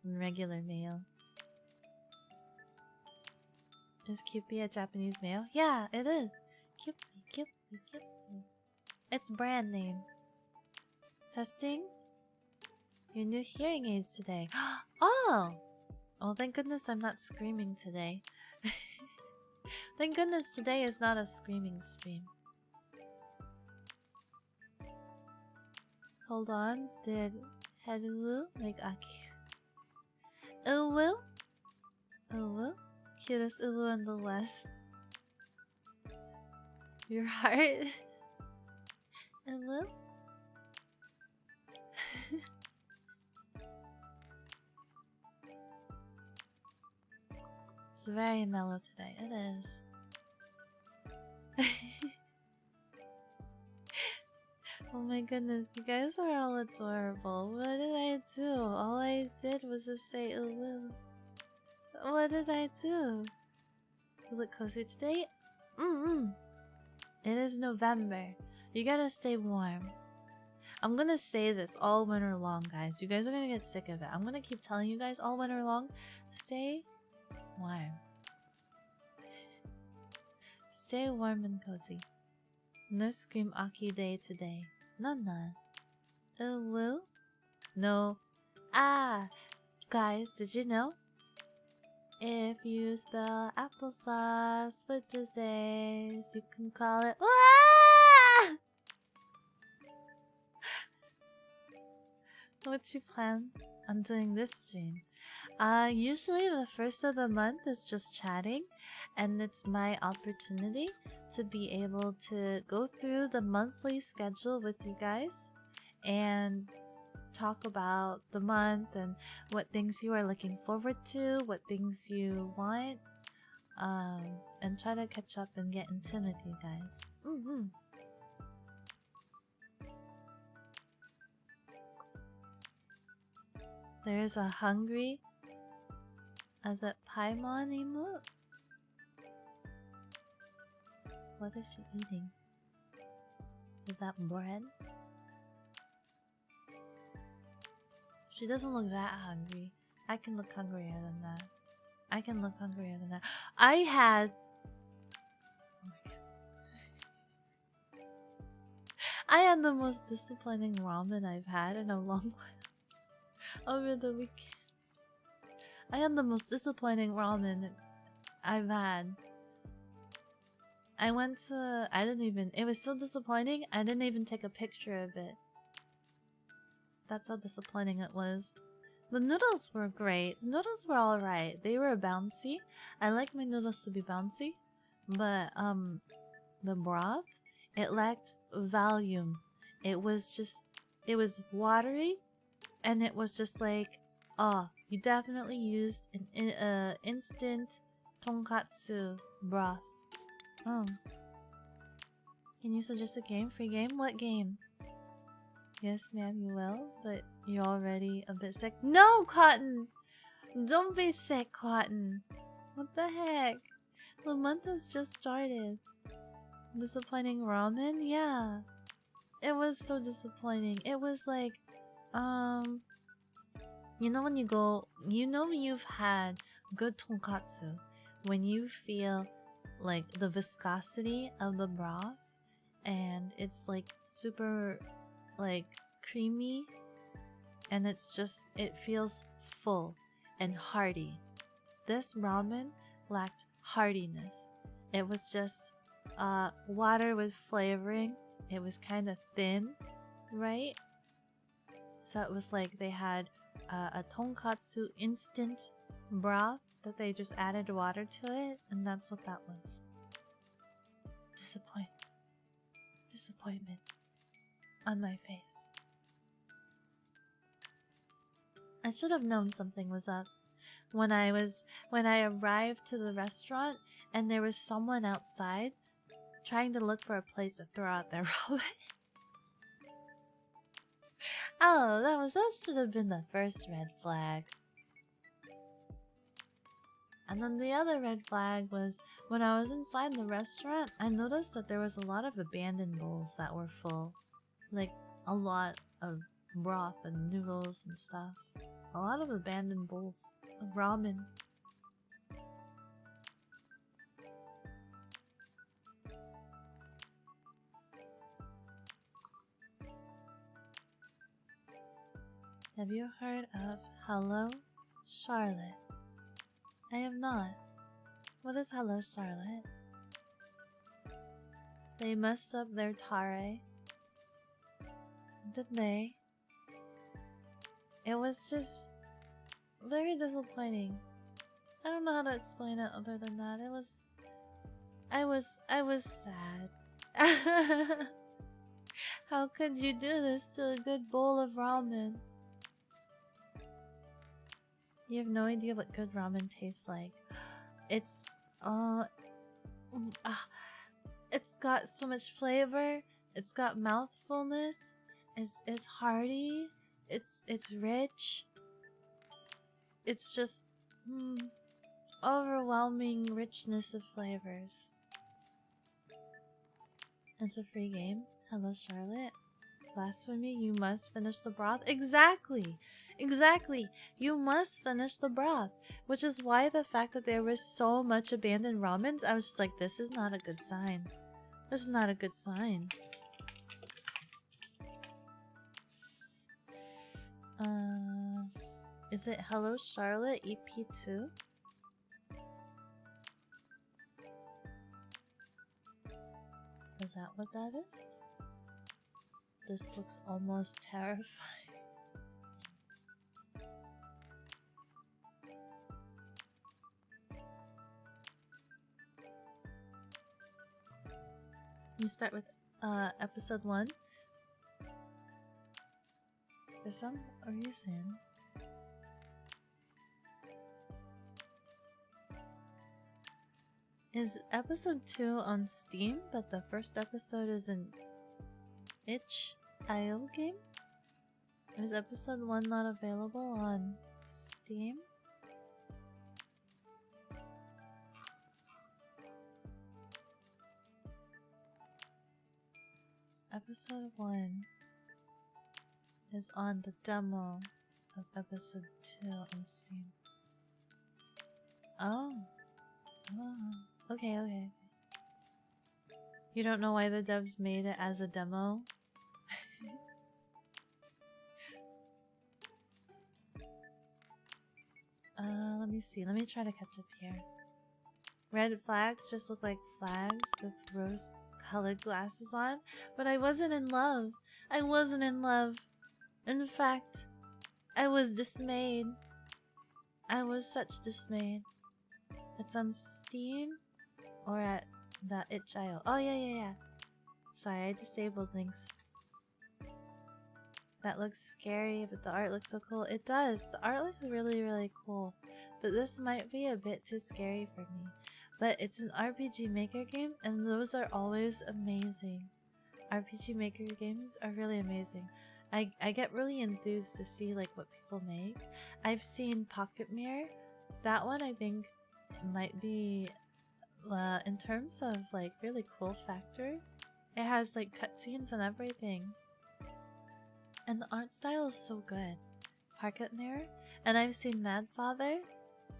S1: than regular mayo. Is Kewpie a Japanese mayo? Yeah, it is. Kewpie. It's brand name. Testing? Your new hearing aids today. Oh! Oh, thank goodness I'm not screaming today. Thank goodness today is not a screaming stream. Hold on, did Haru make Aki? Uwu? Uwu? Cutest Uwu in the West. Your heart? Uwu? It's very mellow today. It is. Oh my goodness, you guys are all adorable. What did I do? All I did was just say ooh. What did I do? You look cozy today? It is November. You gotta stay warm. I'm gonna say this all winter long, guys. You guys are gonna get sick of it. I'm gonna keep telling you guys all winter long. Stay warm. Stay warm and cozy. No Scream Aki Day today. Nana. Will? No. Ah! Guys, did you know? If you spell applesauce with just A's, you can call it. Ah! What you plan on doing this stream? Usually the first of the month is just chatting, and it's my opportunity to be able to go through the monthly schedule with you guys and talk about the month and what things you are looking forward to, what things you want, and try to catch up and get in tune with you guys. There is a hungry as a Paimon emote. What is she eating? Is that bread? She doesn't look that hungry. I can look hungrier than that. I had... I had the most disappointing ramen I've had in a long while. Over the weekend. I had the most disappointing ramen I've had. It was so disappointing, I didn't even take a picture of it. That's how disappointing it was. The noodles were great. The noodles were alright. They were bouncy. I like my noodles to be bouncy. But, the broth, it lacked volume. It was watery, and it was just like, you definitely used an instant tonkatsu broth. Can you suggest a game? Free game? What game? Yes, ma'am, you will, but you're already a bit sick. No, Cotton! Don't be sick, Cotton! What the heck? The month has just started. Disappointing ramen? Yeah. It was so disappointing. It was like, you know when you've had good tonkatsu when you feel like the viscosity of the broth and it's like super like creamy and it feels full and hearty. This ramen lacked heartiness. It was just water with flavoring. It was kind of thin, right? So it was like they had a tonkatsu instant broth that they just added water to it, and that's what that was. Disappointment on my face. I should have known something was up when I arrived to the restaurant and there was someone outside trying to look for a place to throw out their ramen. Oh, that should have been the first red flag. And then the other red flag was when I was inside the restaurant, I noticed that there was a lot of abandoned bowls that were full. Like, a lot of broth and noodles and stuff. A lot of abandoned bowls of ramen. Have you heard of Hello Charlotte? I have not. What is Hello Charlotte? They messed up their tare. Did they? It was just very disappointing. I don't know how to explain it other than that. I was sad. How could you do this to a good bowl of ramen? You have no idea what good ramen tastes like. It's got so much flavor. It's got mouthfulness. It's hearty. It's rich. It's just overwhelming richness of flavors. It's a free game. Hello, Charlotte. Blasphemy, you must finish the broth. Exactly! You must finish the broth. Which is why the fact that there was so much abandoned ramens, I was just like, this is not a good sign. This is not a good sign. Is it Hello Charlotte EP2? Is that what that is? This looks almost terrifying. You start with episode 1. For some reason. Is episode 2 on Steam, but the first episode is an itch.io game? Is episode 1 not available on Steam? Episode 1 is on the demo of episode 2 on Steam. Oh. Okay. You don't know why the devs made it as a demo? Let me see. Let me try to catch up here. Red flags just look like flags with rose-colored glasses on, but I wasn't in love. I wasn't in love. In fact, I was dismayed. I was such dismayed. It's on Steam or at the itch.io. Oh yeah. Sorry, I disabled links. That looks scary, but the art looks so cool. It does. The art looks really, really cool. But this might be a bit too scary for me. But it's an RPG Maker game, and those are always amazing. RPG Maker games are really amazing. I get really enthused to see like what people make. I've seen Pocket Mirror. That one I think might be in terms of like really cool factor. It has like cutscenes and everything. And the art style is so good. Pocket Mirror. And I've seen Mad Father.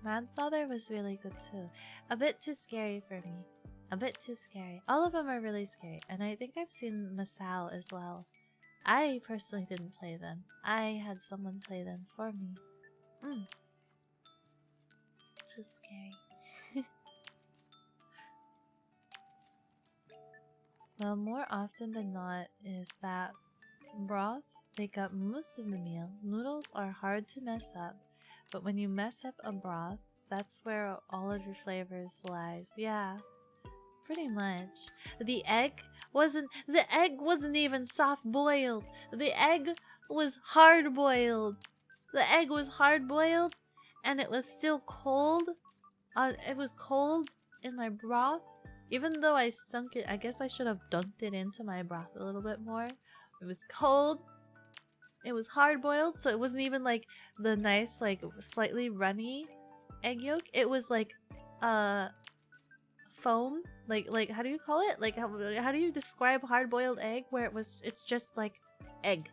S1: Mad Father was really good too. A bit too scary for me. A bit too scary. All of them are really scary. And I think I've seen Masao as well. I personally didn't play them. I had someone play them for me. Too scary. Well, more often than not is that broth make up most of the meal. Noodles are hard to mess up, but when you mess up a broth, that's where all of your flavors lies. Yeah, pretty much. The egg wasn't even soft boiled. The egg was hard boiled. The egg was hard boiled, and it was still cold. It was cold in my broth. Even though I sunk it, I guess I should have dunked it into my broth a little bit more. It was cold. It was hard boiled, so it wasn't even like the nice, like slightly runny egg yolk. It was like foam. Like how do you call it? Like how do you describe hard boiled egg where it's just like egg.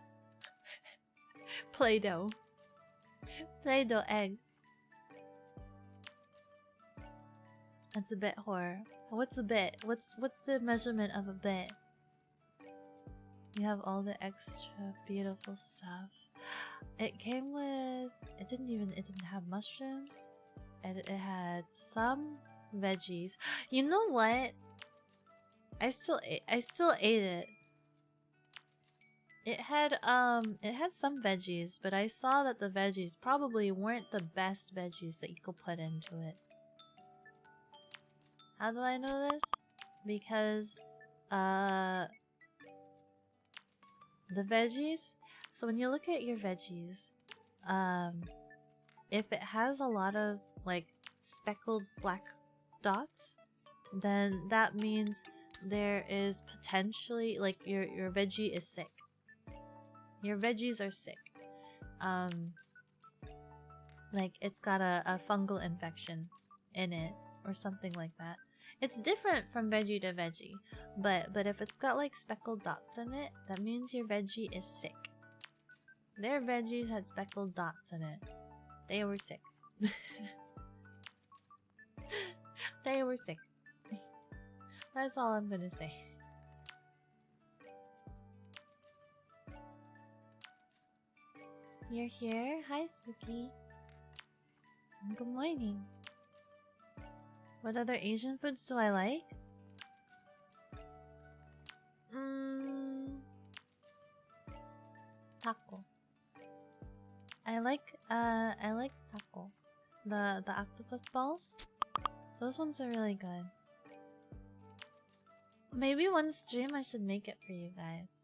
S1: Play-doh. Play-doh egg. That's a bit horror. What's a bit? What's the measurement of a bit? You have all the extra beautiful stuff. It came with. It didn't have mushrooms. It had some veggies. You know what? I still ate it. It had some veggies, but I saw that the veggies probably weren't the best veggies that you could put into it. How do I know this? Because the veggies, so when you look at your veggies, if it has a lot of like speckled black dots, then that means there is potentially like your veggie is sick. Your veggies are sick. Like it's got a fungal infection in it or something like that. It's different from veggie to veggie, but if it's got like speckled dots in it, that means your veggie is sick. Their veggies had speckled dots in it. They were sick. They were sick. That's all I'm gonna say. You're here? Hi, Spooky. Good morning. What other Asian foods do I like? Taco. I like taco. The octopus balls. Those ones are really good. Maybe one stream I should make it for you guys.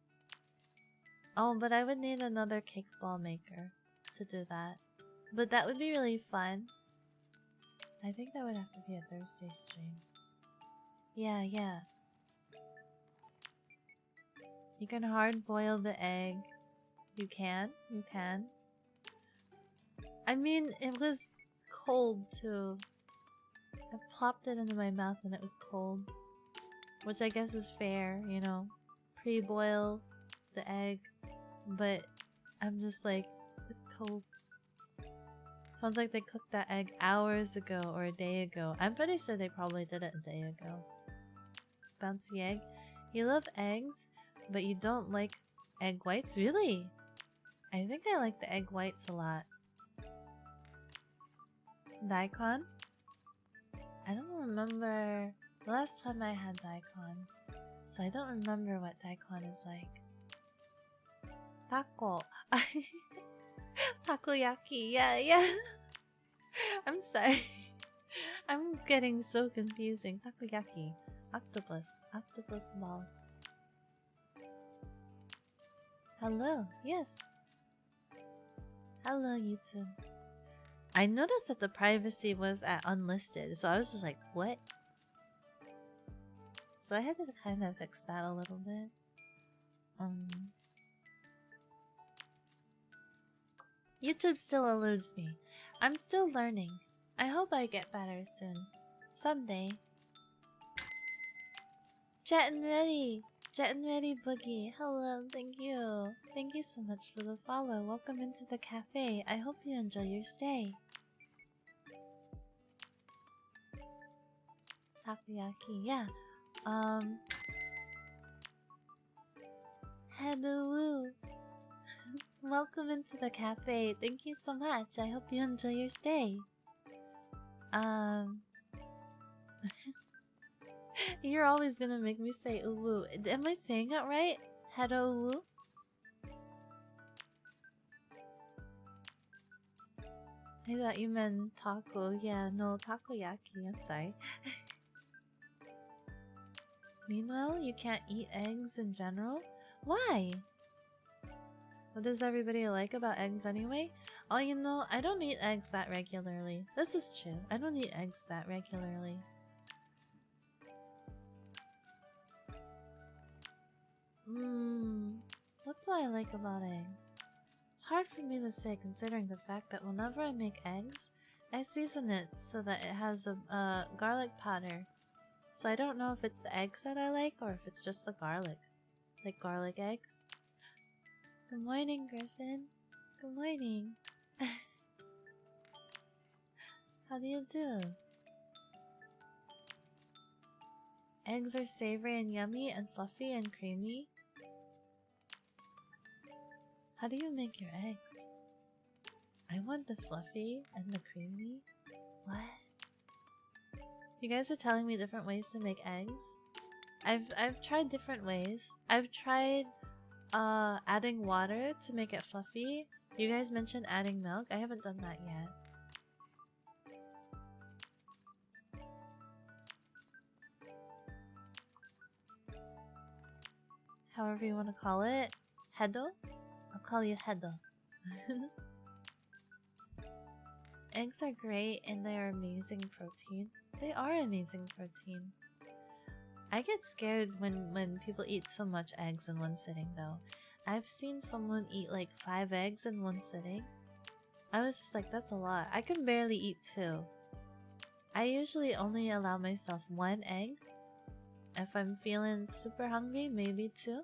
S1: Oh, but I would need another cake ball maker to do that. But that would be really fun. I think that would have to be a Thursday stream. Yeah, yeah. You can hard boil the egg. You can? You can? I mean, it was cold too. I plopped it into my mouth and it was cold. Which I guess is fair, you know. Pre-boil the egg. But I'm just like, it's cold. Sounds like they cooked that egg hours ago or a day ago. I'm pretty sure they probably did it a day ago. Bouncy egg. You love eggs, but you don't like egg whites? Really? I think I like the egg whites a lot. Daikon? I don't remember the last time I had daikon. So I don't remember what daikon is like. Taco. Takoyaki. Yeah, yeah. I'm sorry. I'm getting so confusing. Takoyaki. Octopus. Octopus balls. Hello. Yes. Hello, YouTube. I noticed that the privacy was at unlisted, so I was just like, what? So I had to kind of fix that a little bit. YouTube still eludes me. I'm still learning. I hope I get better soon. Someday. Jet and Ready! Jet and Ready Boogie. Hello, thank you. Thank you so much for the follow. Welcome into the cafe. I hope you enjoy your stay. Takoyaki, yeah. Hello. Welcome into the cafe. Thank you so much. I hope you enjoy your stay. You're always gonna make me say uwu. Am I saying it right? Hello. I thought you meant taco. Yeah, no, takoyaki. I'm sorry. Meanwhile, you can't eat eggs in general? Why? What does everybody like about eggs anyway? Oh, you know, I don't eat eggs that regularly. This is true. I don't eat eggs that regularly. What do I like about eggs? It's hard for me to say considering the fact that whenever I make eggs, I season it so that it has a garlic powder. So I don't know if it's the eggs that I like or if it's just the garlic. Like garlic eggs. Good morning, Griffin. Good morning. How do you do? Eggs are savory and yummy and fluffy and creamy. How do you make your eggs? I want the fluffy and the creamy. What? You guys are telling me different ways to make eggs? I've tried different ways. I've tried adding water to make it fluffy. You guys mentioned adding milk. I haven't done that yet. However you want to call it. Hedo? I'll call you Hedo. Eggs are great and they are amazing protein. They are amazing protein. I get scared when people eat so much eggs in one sitting though. I've seen someone eat like 5 eggs in one sitting. I was just like, that's a lot. I can barely eat 2. I usually only allow myself 1 egg. If I'm feeling super hungry, maybe 2.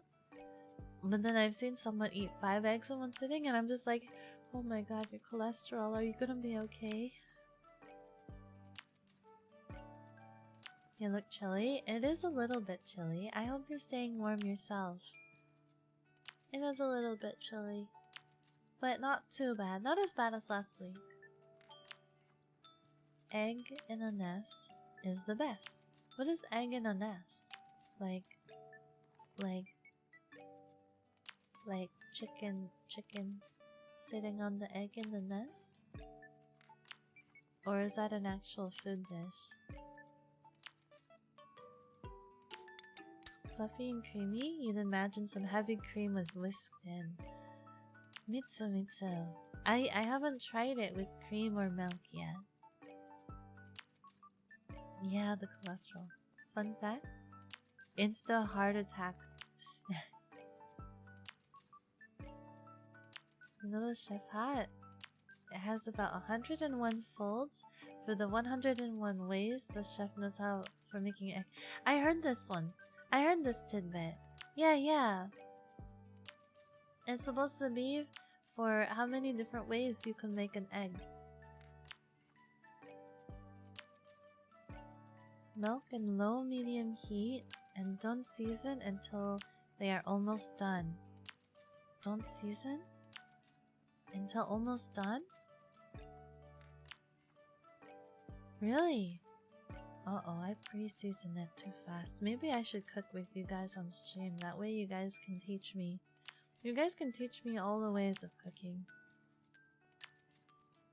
S1: But then I've seen someone eat 5 eggs in one sitting and I'm just like, oh my god, your cholesterol, are you gonna be okay? You look chilly? It is a little bit chilly. I hope you're staying warm yourself. It is a little bit chilly. But not too bad. Not as bad as last week. Egg in a nest is the best. What is egg in a nest? Like chicken sitting on the egg in the nest? Or is that an actual food dish? Fluffy and creamy? You'd imagine some heavy cream was whisked in. Mitsu. I haven't tried it with cream or milk yet. Yeah, the cholesterol. Fun fact? Insta heart attack snack. You know the chef hat? It has about 101 folds for the 101 ways the chef knows how for making egg. I heard this one. I heard this tidbit. Yeah. It's supposed to be for how many different ways you can make an egg. Milk in low-medium heat and don't season until they are almost done. Don't season? Until almost done? Really? Uh-oh, I pre-seasoned it too fast. Maybe I should cook with you guys on stream. That way you guys can teach me. You guys can teach me all the ways of cooking.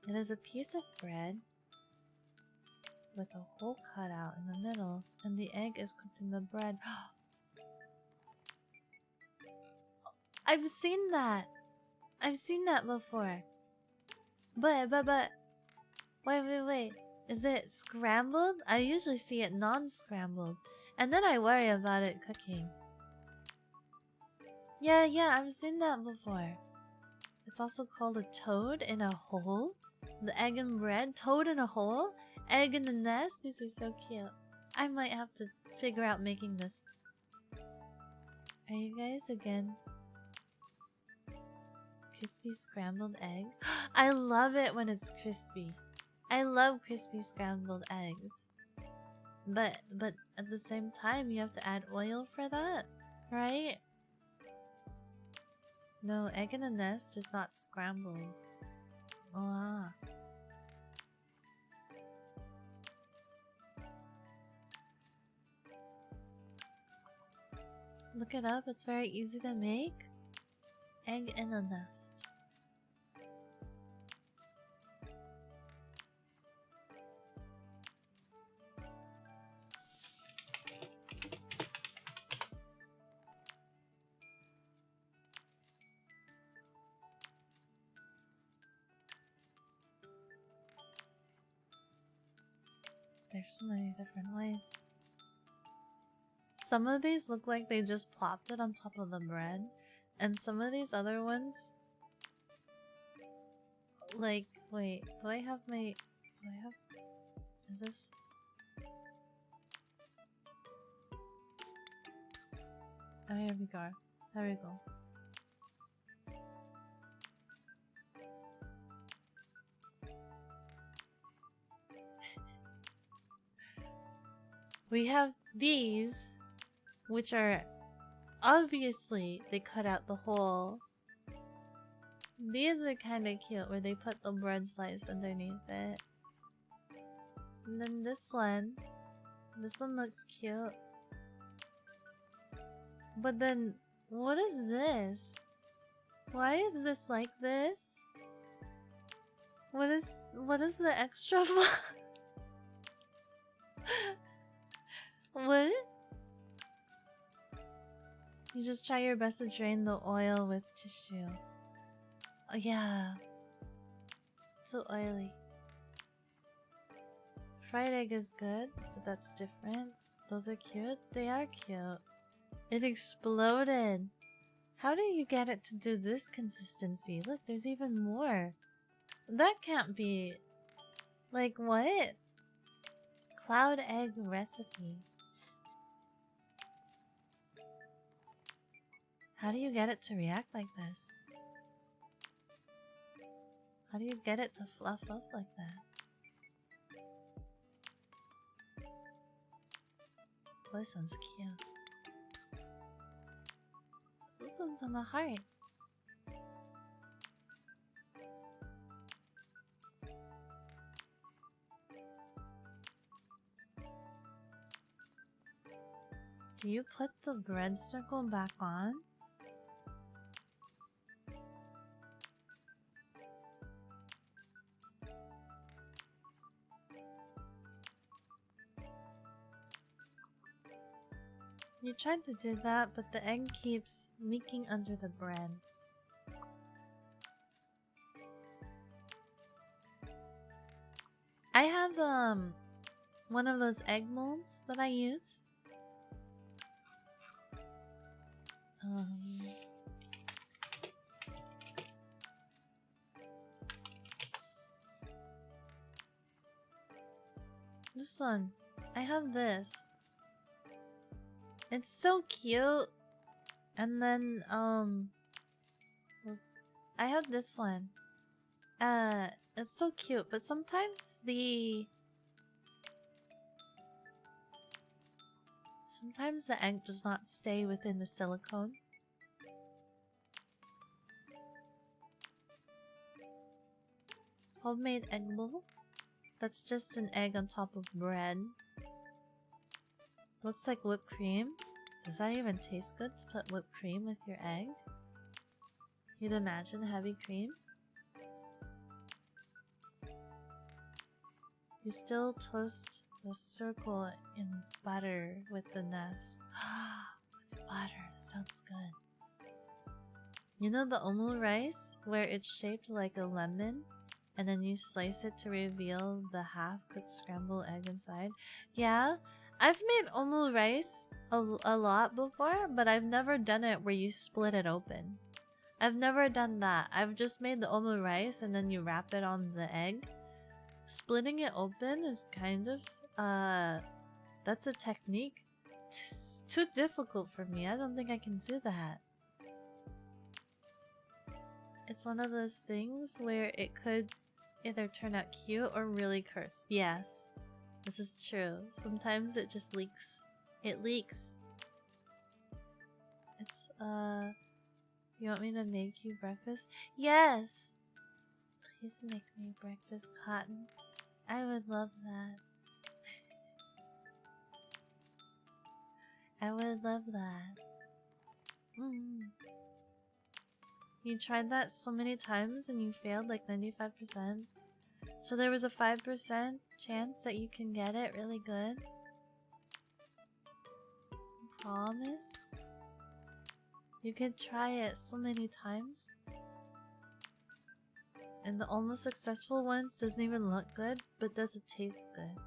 S1: It is a piece of bread with a hole cut out in the middle, and the egg is cooked in the bread. I've seen that! I've seen that before. But, wait. Is it scrambled? I usually see it non-scrambled. And then I worry about it cooking. Yeah, I've seen that before. It's also called a toad in a hole. The egg and bread, toad in a hole, egg in the nest. These are so cute. I might have to figure out making this. Are you guys again? Crispy scrambled egg. I love it when it's crispy. I love crispy scrambled eggs. But at the same time, you have to add oil for that, right? No, egg in the nest is not scrambled. Ah. Look it up, it's very easy to make. Egg in the nest. There's so many different ways. Some of these look like they just plopped it on top of the bread. And some of these other ones... Like, wait, do I have... Is this... Oh, here we go. There we go. We have these, which are obviously they cut out the hole. These are kind of cute where they put the bread slice underneath it. And then this one looks cute. But then, what is this? Why is this like this? What is the extra What? You just try your best to drain the oil with tissue. Oh, yeah. So oily. Fried egg is good, but that's different. Those are cute. They are cute. It exploded. How do you get it to do this consistency? Look, there's even more. That can't be... Like, what? Cloud egg recipe. How do you get it to react like this? How do you get it to fluff up like that? This one's cute. This one's on the heart. Do you put the bread circle back on? You tried to do that, but the egg keeps leaking under the bread. I have one of those egg molds that I use. This one. I have this. It's so cute. And then I have this one. It's so cute, but sometimes the egg does not stay within the silicone. Homemade egg bowl? That's just an egg on top of bread. Looks like whipped cream. Does that even taste good to put whipped cream with your egg? You'd imagine heavy cream? You still toast the circle in butter with the nest. With butter, that sounds good. You know the omu rice? Where it's shaped like a lemon? And then you slice it to reveal the half-cooked scrambled egg inside? Yeah, I've made omu rice a lot before, but I've never done it where you split it open. I've never done that. I've just made the omu rice and then you wrap it on the egg. Splitting it open is kind of, that's a technique. Too difficult for me. I don't think I can do that. It's one of those things where it could either turn out cute or really cursed. Yes, this is true. Sometimes it just leaks. It leaks. It's, you want me to make you breakfast? Yes! Please make me breakfast, Cotton. I would love that. I would love that. You tried that so many times and you failed like 95%. So there was a 5% chance that you can get it really good. Promise? You could try it so many times. And the almost successful ones doesn't even look good, but does it taste good?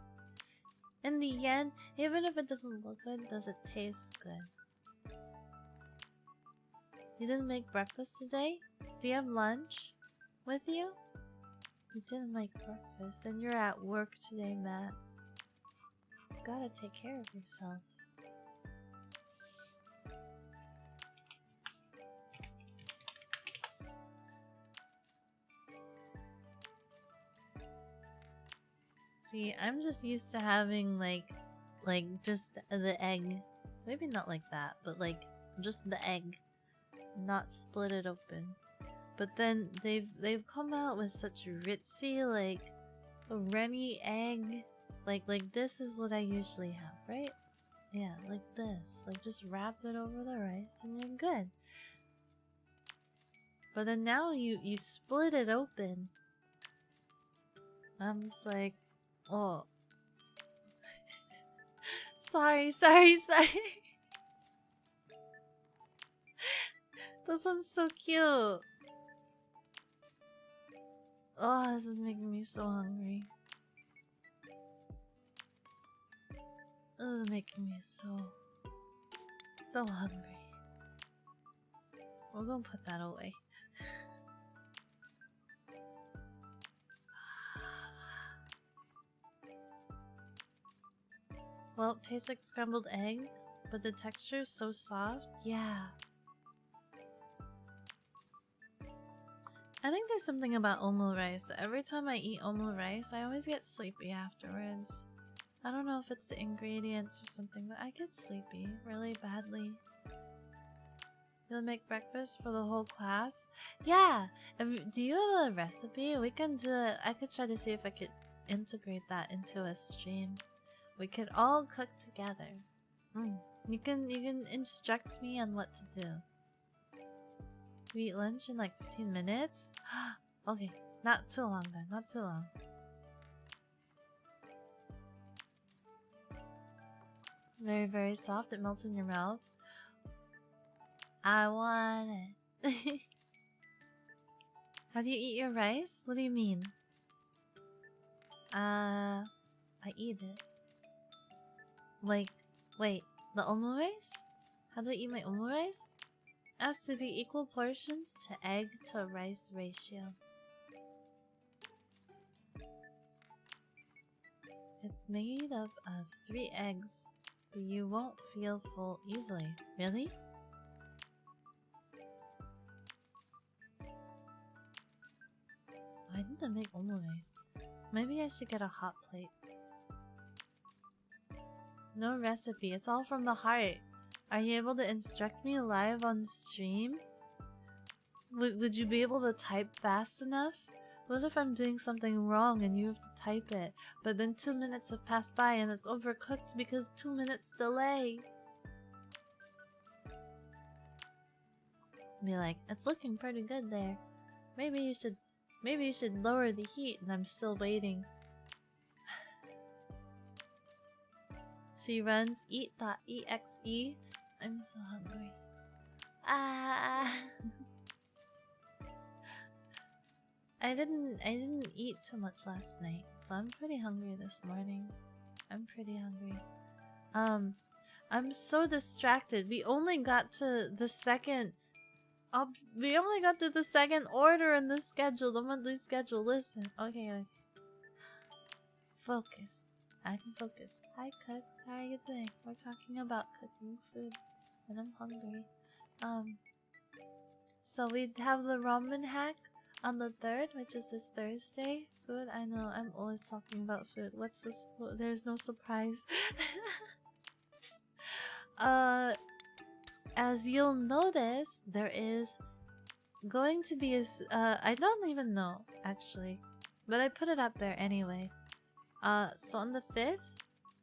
S1: In the end, even if it doesn't look good, does it taste good? You didn't make breakfast today? Do you have lunch with you? You didn't make breakfast, and you're at work today, Matt. You gotta take care of yourself. See, I'm just used to having like just the egg. Maybe not like that, but like just the egg, not split it open. But then they've come out with such ritzy like a runny egg. Like this is what I usually have, right? Yeah, like this. Like just wrap it over the rice and you're good. But then now you split it open. I'm just like, oh. Sorry. This one's so cute. Oh, this is making me so hungry. This is making me so hungry. We're gonna put that away. Well, it tastes like scrambled egg, but the texture is so soft. Yeah. I think there's something about omu rice. Every time I eat omu rice, I always get sleepy afterwards. I don't know if it's the ingredients or something, but I get sleepy really badly. You'll make breakfast for the whole class? Yeah! Do you have a recipe? We can do it. I could try to see if I could integrate that into a stream. We could all cook together. You can instruct me on what to do. We eat lunch in like 15 minutes? Okay, not too long then, not too long. Very, very soft. It melts in your mouth. I want it. How do you eat your rice? What do you mean? I eat it. Like, wait, the omu rice? How do I eat my omu rice? It has to be equal portions to egg to rice ratio. It's made up of 3 eggs, but you won't feel full easily. Really? I need to make omu rice. Maybe I should get a hot plate. No recipe, it's all from the heart. Are you able to instruct me live on stream? Would you be able to type fast enough? What if I'm doing something wrong and you have to type it, but then 2 minutes have passed by and it's overcooked because 2 minutes delay? Be like, it's looking pretty good there. Maybe you should lower the heat, and I'm still waiting. She runs eat.exe. I'm so hungry. Ah. I didn't eat too much last night, so I'm pretty hungry this morning. I'm pretty hungry. I'm so distracted. We only got to the second order in the schedule, the monthly schedule. Listen, okay. Focus. I can focus. Hi, Cooks. How are you doing? We're talking about cooking food, and I'm hungry. So we have the ramen hack on the 3rd, which is this Thursday. Food. I know. I'm always talking about food. What's this? There's no surprise. As you'll notice, there is going to be I don't even know actually, but I put it up there anyway. So on the 5th,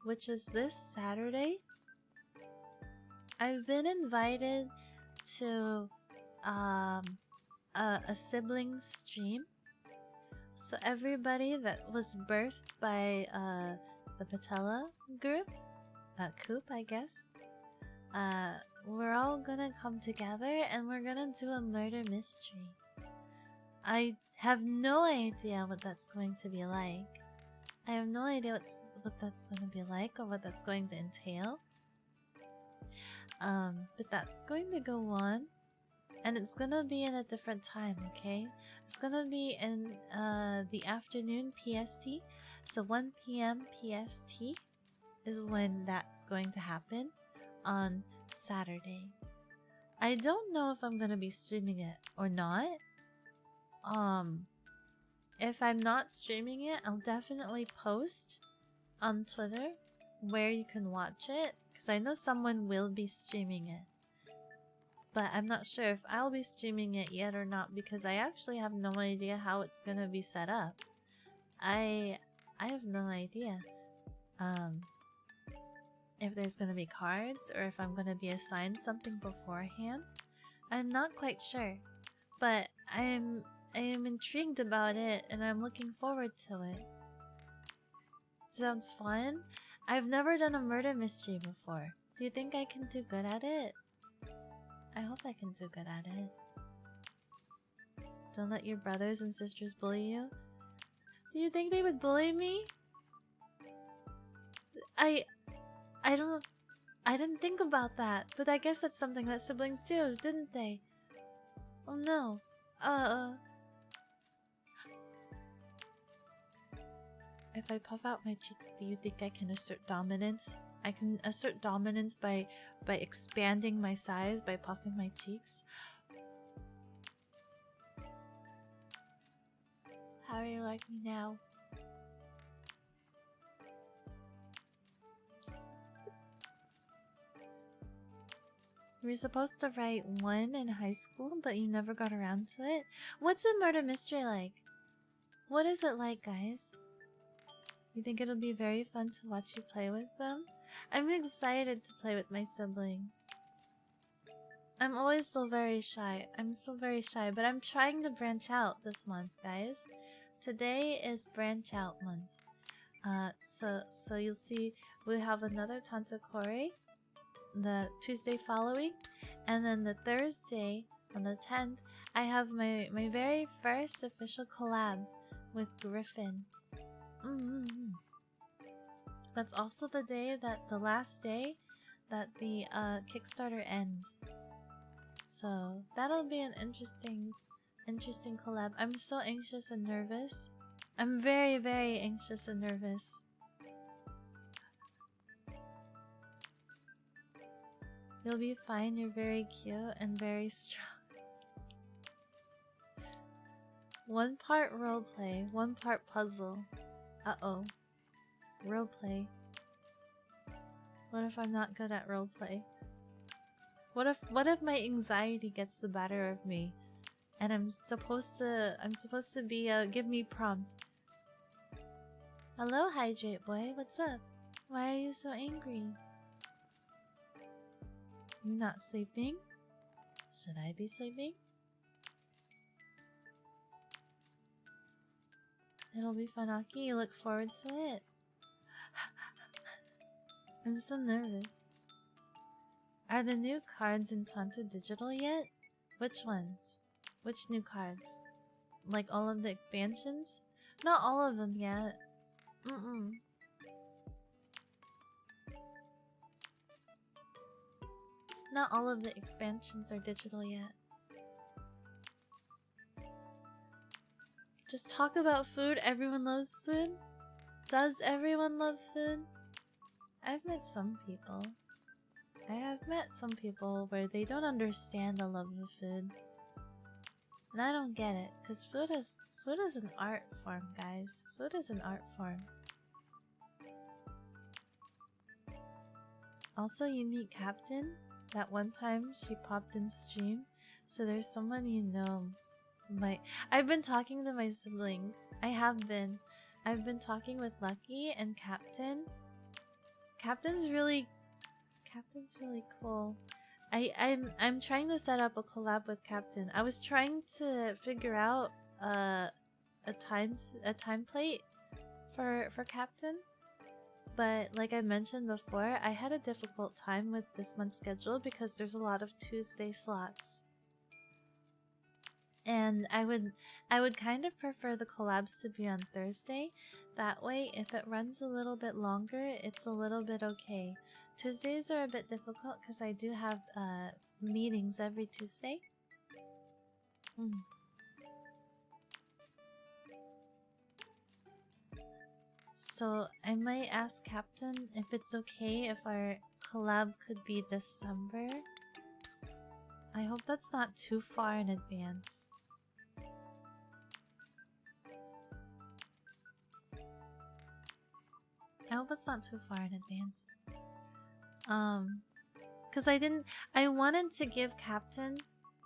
S1: which is this Saturday, I've been invited to a sibling stream. So everybody that was birthed by the Patella group, Coop, I guess, we're all gonna come together and we're gonna do a murder mystery. I have no idea what that's going to be like. I have no idea what that's going to be like or what that's going to entail. But that's going to go on, and it's gonna be in a different time, okay? It's gonna be in the afternoon PST, so 1 PM PST is when that's going to happen on Saturday. I don't know if I'm gonna be streaming it or not. If I'm not streaming it, I'll definitely post on Twitter where you can watch it, because I know someone will be streaming it. But I'm not sure if I'll be streaming it yet or not, because I actually have no idea how it's gonna be set up. I have no idea. If there's gonna be cards or if I'm gonna be assigned something beforehand. I'm not quite sure. But I am intrigued about it and I'm looking forward to it. Sounds fun. I've never done a murder mystery before. Do you think I can do good at it? I hope I can do good at it. Don't let your brothers and sisters bully you. Do you think they would bully me? I didn't think about that, but I guess that's something that siblings do, didn't they? Oh no. If I puff out my cheeks, do you think I can assert dominance? I can assert dominance by expanding my size, by puffing my cheeks. How do you like me now? You were supposed to write 1 in high school, but you never got around to it? What's a murder mystery like? What is it like, guys? You think it'll be very fun to watch you play with them? I'm excited to play with my siblings. I'm always so very shy. I'm so very shy, but I'm trying to branch out this month, guys. Today is branch out month. So you'll see we have another Tantakore the Tuesday following, and then the Thursday on the 10th, I have my very first official collab with Griffin. That's also the last day that the Kickstarter ends. So that'll be an interesting collab. I'm so anxious and nervous. I'm very, very anxious and nervous. You'll be fine, you're very cute and very strong. One part roleplay, one part puzzle. Uh-oh. Roleplay. What if I'm not good at roleplay? What if my anxiety gets the better of me? And I'm supposed to be give me prompt. Hello, Hydrate Boy, what's up? Why are you so angry? You're not sleeping? Should I be sleeping? It'll be fun, Aki. You look forward to it. I'm so nervous. Are the new cards in Tanto digital yet? Which ones? Which new cards? Like all of the expansions? Not all of them yet. Not all of the expansions are digital yet. Just talk about food. Everyone loves food? Does everyone love food? I've met some people. I have met some people where they don't understand the love of food. And I don't get it, because food is an art form, guys. Food is an art form. Also, you meet Captain. That one time she popped in stream. So there's someone you know. I've been talking to my siblings. I've been talking with Lucky and Captain. Captain's really cool. I'm trying to set up a collab with Captain. I was trying to figure out a template for Captain, but like I mentioned before, I had a difficult time with this month's schedule because there's a lot of Tuesday slots. And I would kind of prefer the collabs to be on Thursday. That way, if it runs a little bit longer, it's a little bit okay. Tuesdays are a bit difficult because I do have meetings every Tuesday. So I might ask Captain if it's okay if our collab could be December. I hope that's not too far in advance. I hope it's not too far in advance. Cause I wanted to give Captain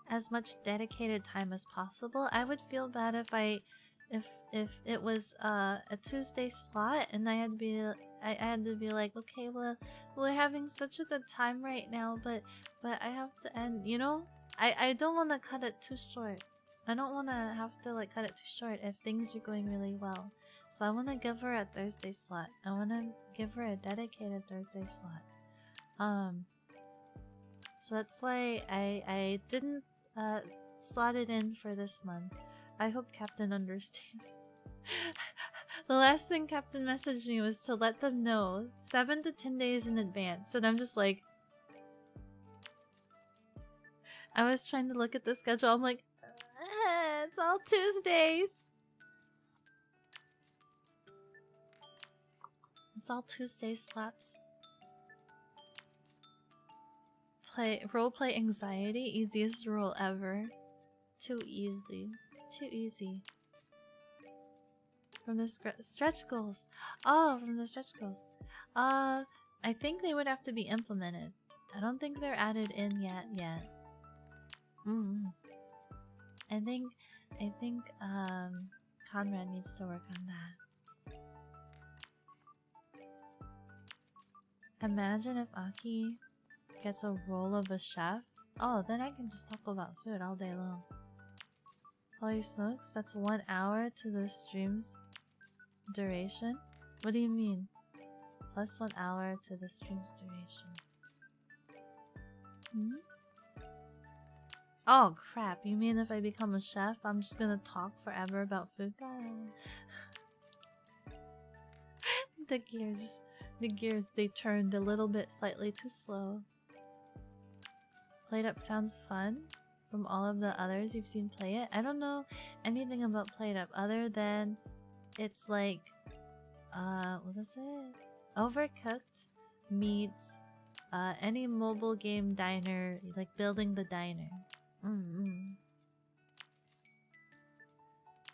S1: as much dedicated time as possible. I would feel bad if it was a Tuesday slot and I had to be like, okay, well, we're having such a good time right now, but I have to end, you know? I don't want to cut it too short. I don't want to have to like cut it too short if things are going really well. So I want to give her a Thursday slot. I want to give her a dedicated Thursday slot. So that's why I didn't slot it in for this month. I hope Captain understands. The last thing Captain messaged me was to let them know 7 to 10 days in advance. And I'm just like... I was trying to look at the schedule. I'm like, it's all Tuesdays. It's all Tuesday slots. Roleplay anxiety, easiest role ever. Too easy. Too easy. From the stretch goals. Oh, from the stretch goals. I think they would have to be implemented. I don't think they're added in yet. I think Conrad needs to work on that. Imagine if Aki gets a role of a chef. Oh, then I can just talk about food all day long. Holy smokes, that's 1 hour to the stream's duration. What do you mean? Plus 1 hour to the stream's duration. Hmm? Oh crap, you mean if I become a chef, I'm just gonna talk forever about food? The gears, they turned a little bit slightly too slow. Played Up sounds fun. From all of the others you've seen play it, I don't know anything about Played Up other than it's like, what is it? Overcooked meets any mobile game diner, like building the diner.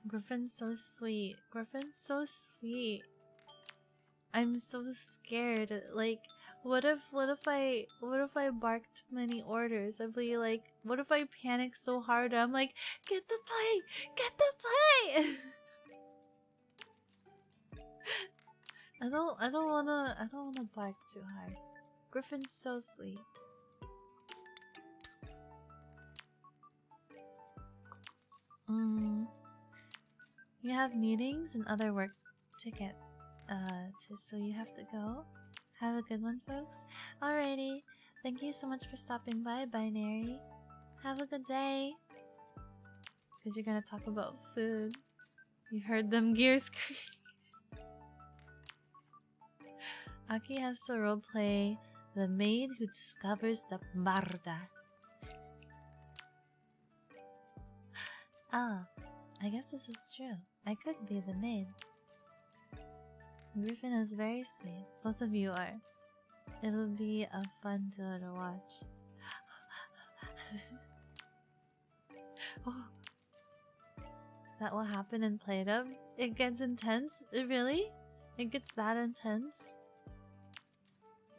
S1: Griffin's so sweet. Griffin's so sweet. I'm so scared. Like, what if I bark too many orders? I'd be like, what if I panic so hard? I'm like, get the plate, get the plate. I don't wanna bark too hard. Griffin's so sweet. You have meetings and other work to get so you have to go. Have a good one, folks. Alrighty. Thank you so much for stopping by, Binary. Have a good day. Because you're gonna talk about food. You heard them gears creak. Aki has to roleplay the maid who discovers the barda. Ah, I guess this is true. I could be the maid. Griffin is very sweet. Both of you are. It'll be a fun duo to watch. Oh. That will happen in Play-Doh? It gets intense? Really? It gets that intense?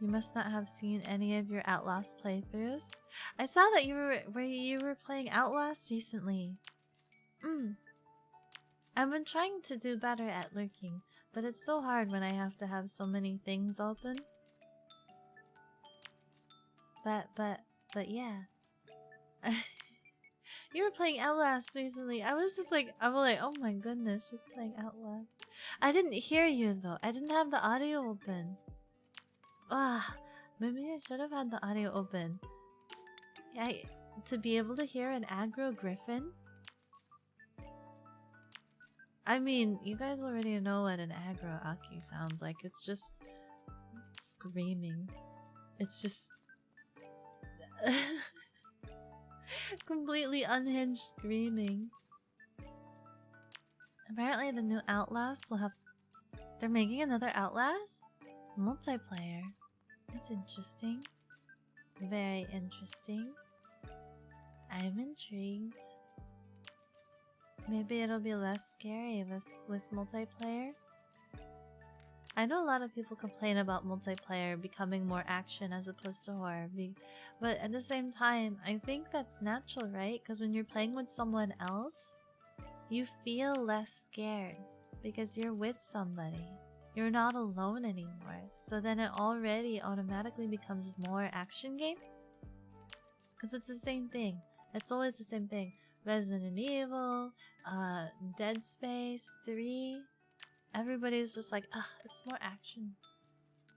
S1: You must not have seen any of your Outlast playthroughs. I saw that you were playing Outlast recently. I've been trying to do better at lurking, but it's so hard when I have to have so many things open. But yeah. You were playing Outlast recently. I'm like, oh my goodness, she's playing Outlast. I didn't hear you though. I didn't have the audio open. Ah, maybe I should have had the audio open. To be able to hear an aggro griffin? I mean, you guys already know what an aggro aki sounds like. It's just screaming. It's just completely unhinged screaming. Apparently the new Outlast will have... They're making another Outlast? Multiplayer. That's interesting. Very interesting. I'm intrigued. Maybe it'll be less scary with multiplayer. I know a lot of people complain about multiplayer becoming more action as opposed to horror. But at the same time, I think that's natural, right? Because when you're playing with someone else, you feel less scared because you're with somebody. You're not alone anymore. So then it already automatically becomes more action game. Because it's the same thing. It's always the same thing. Resident Evil, Dead Space 3. Everybody's just like, it's more action.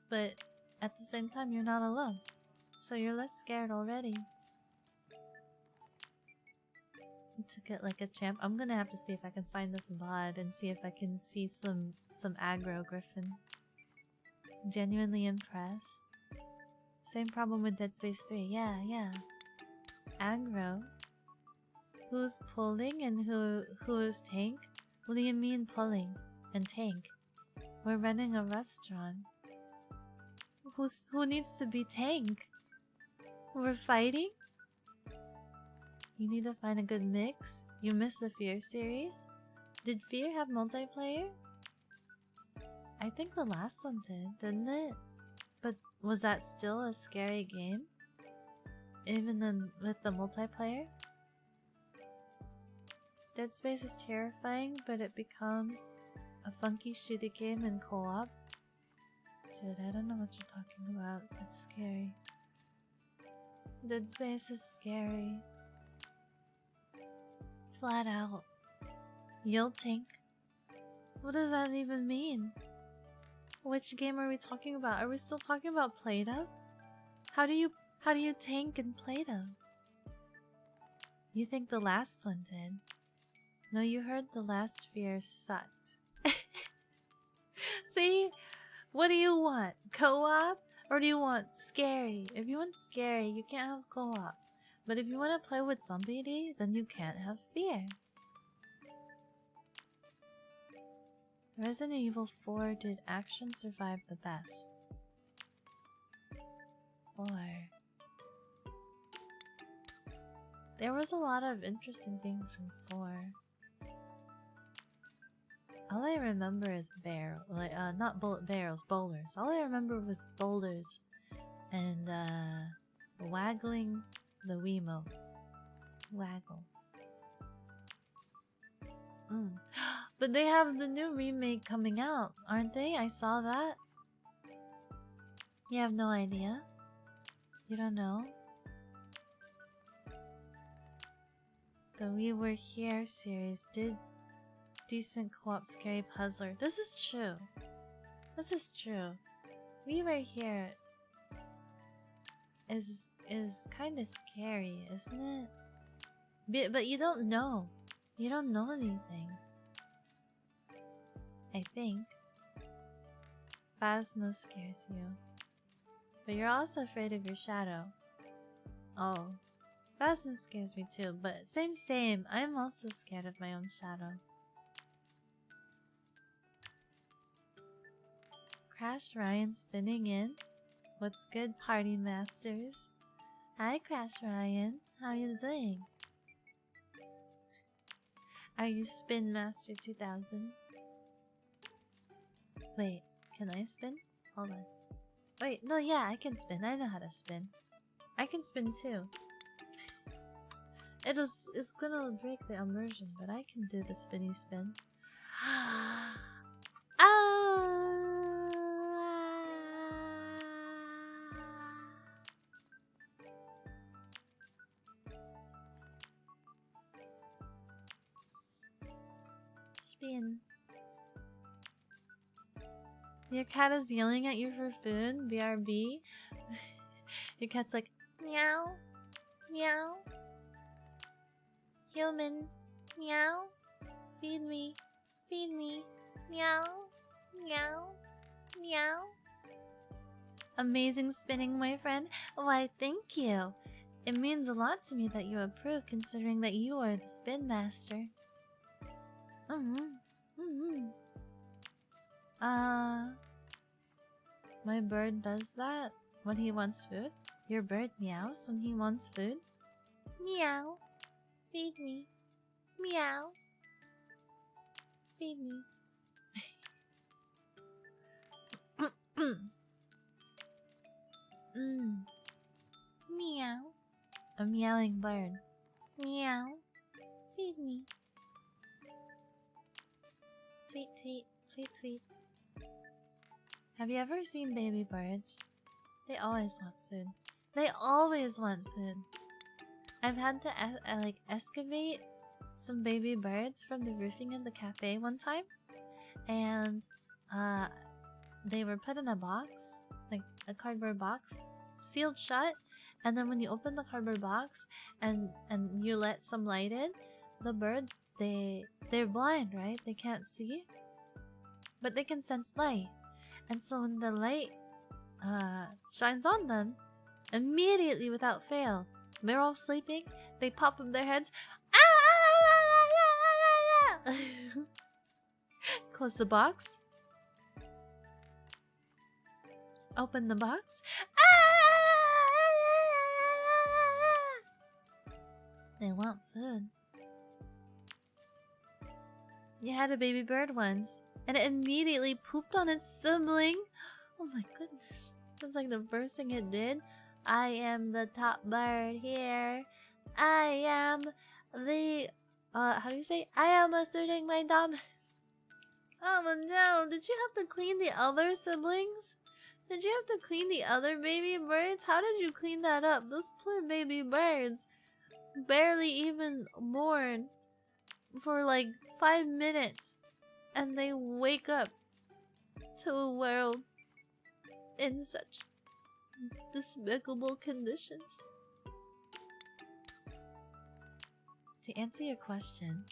S1: But at the same time, you're not alone. So you're less scared already. You took it like a champ. I'm gonna have to see if I can find this VOD and see if I can see some aggro griffin. Genuinely impressed. Same problem with Dead Space 3. Yeah. Aggro. Who's pulling and who is tank? What do you mean pulling and tank? We're running a restaurant. Who needs to be tank? We're fighting? You need to find a good mix. You missed the Fear series? Did Fear have multiplayer? I think the last one did, didn't it? But was that still a scary game? Even then with the multiplayer? Dead Space is terrifying, but it becomes a funky shooty game in co-op. Dude, I don't know what you're talking about. It's scary. Dead Space is scary. Flat out. You'll tank. What does that even mean? Which game are we talking about? Are we still talking about Play-Doh? How do you tank in Play-Doh? You think the last one did? No, you heard the last sphere sucked. See? What do you want? Co-op? Or do you want scary? If you want scary, you can't have co-op. But if you want to play with somebody, then you can't have fear. Resident Evil 4 did action survive the best? 4. There was a lot of interesting things in 4. All I remember is not barrels, boulders. All I remember was boulders and waggling the Wiimote. Waggle. But they have the new remake coming out, aren't they? I saw that. You have no idea? You don't know? The We Were Here series did decent co-op scary puzzler. This is true. This is true. We Were Here is kind of scary, isn't it? But you don't know. You don't know anything. I think. Phasmo scares you. But you're also afraid of your shadow. Oh. Phasmo scares me too, but same. I'm also scared of my own shadow. Crash Ryan spinning in. What's good, party masters? Hi, Crash Ryan. How you doing? Are you Spin Master 2000? Wait, can I spin? Hold on. Wait, no, yeah, I can spin. I know how to spin. I can spin too. It's gonna break the immersion, but I can do the spinny spin. Spin. Your cat is yelling at you for food? BRB? Your cat's like, meow, meow. Human, meow. Feed me, meow, meow, meow. Amazing spinning, my friend. Why, thank you. It means a lot to me that you approve, considering that you are the spin master. My bird does that when he wants food. Your bird meows when he wants food. Meow. Feed me. Meow. Feed me. Meow. A meowing bird. Meow. Feed me. Tweet, tweet, tweet, tweet. Have you ever seen baby birds? They always want food. They always want food. I've had to excavate some baby birds from the roofing of the cafe one time, and they were put in a box, like a cardboard box, sealed shut. And then when you open the cardboard box and you let some light in, the birds they're blind, right? They can't see, but they can sense light. And so when the light shines on them, immediately without fail, they're all sleeping, they pop up their heads. Close the box. Open the box. They want food. You had a baby bird once, and it immediately pooped on its sibling. Oh my goodness. That's like the first thing it did. I am the top bird here. I am the... how do you say? I am asserting my dom... Oh no, did you have to clean the other siblings? Did you have to clean the other baby birds? How did you clean that up? Those poor baby birds barely even born for like 5 minutes, and they wake up to a world in such despicable conditions. To answer your question,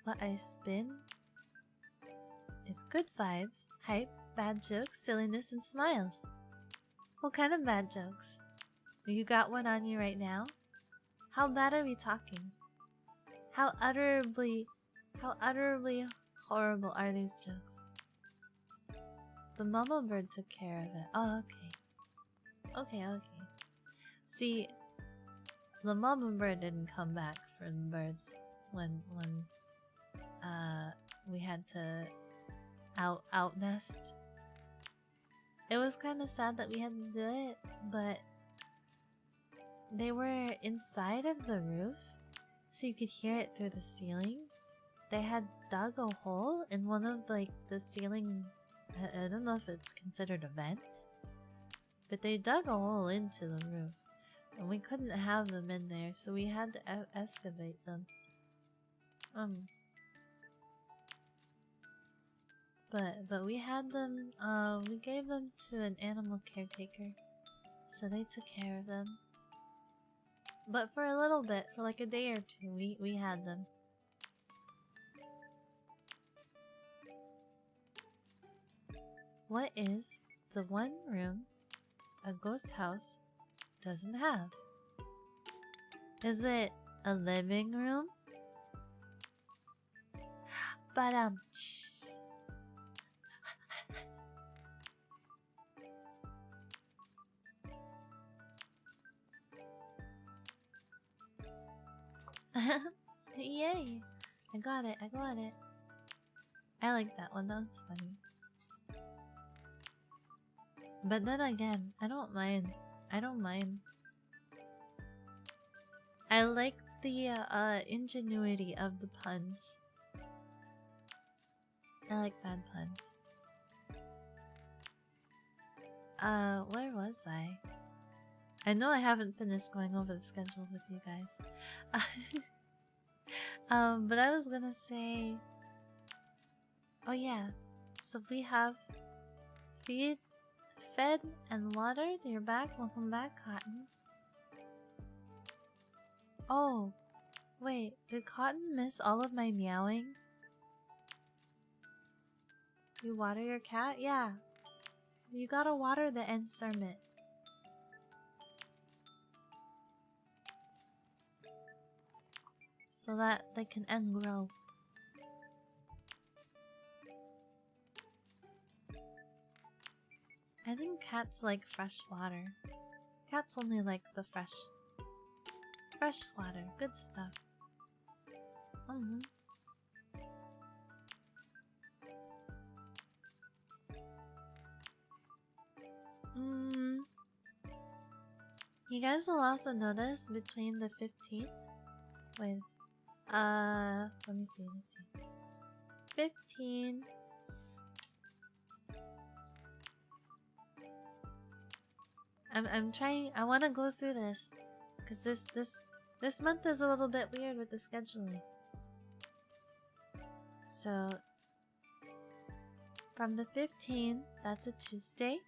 S1: what I spin is good vibes, hype, bad jokes, silliness, and smiles. What kind of bad jokes? You got one on you right now? How bad are we talking? How utterly horrible are these jokes? The mama bird took care of it. Oh, okay. Okay. See, the mama bird didn't come back for the birds when we had to out nest. It was kind of sad that we had to do it, but they were inside of the roof, so you could hear it through the ceiling. They had dug a hole in one of like the ceiling. I don't know if it's considered a vent, but they dug a hole into the roof, and we couldn't have them in there, so we had to excavate them. But we had them. We gave them to an animal caretaker, so they took care of them. But for a little bit, for like a day or two, we had them. What is the one room a ghost house doesn't have? Is it a living room? Yay! I got it. I like that one. That was funny. But then again, I don't mind. I like the ingenuity of the puns. I like bad puns. Where was I? I know I haven't finished going over the schedule with you guys. But I was gonna say... Oh yeah, so we have fed and watered. You're back. Welcome back, Cotton. Oh, wait, did Cotton miss all of my meowing? You water your cat? Yeah. You gotta water the end summit. So that they can end grow. I think cats like fresh water. Cats only like the fresh water. Good stuff. You guys will also notice between the 15th with let me see. 15 I'm trying. I want to go through this because this month is a little bit weird with the scheduling. So from the 15th, that's a Tuesday.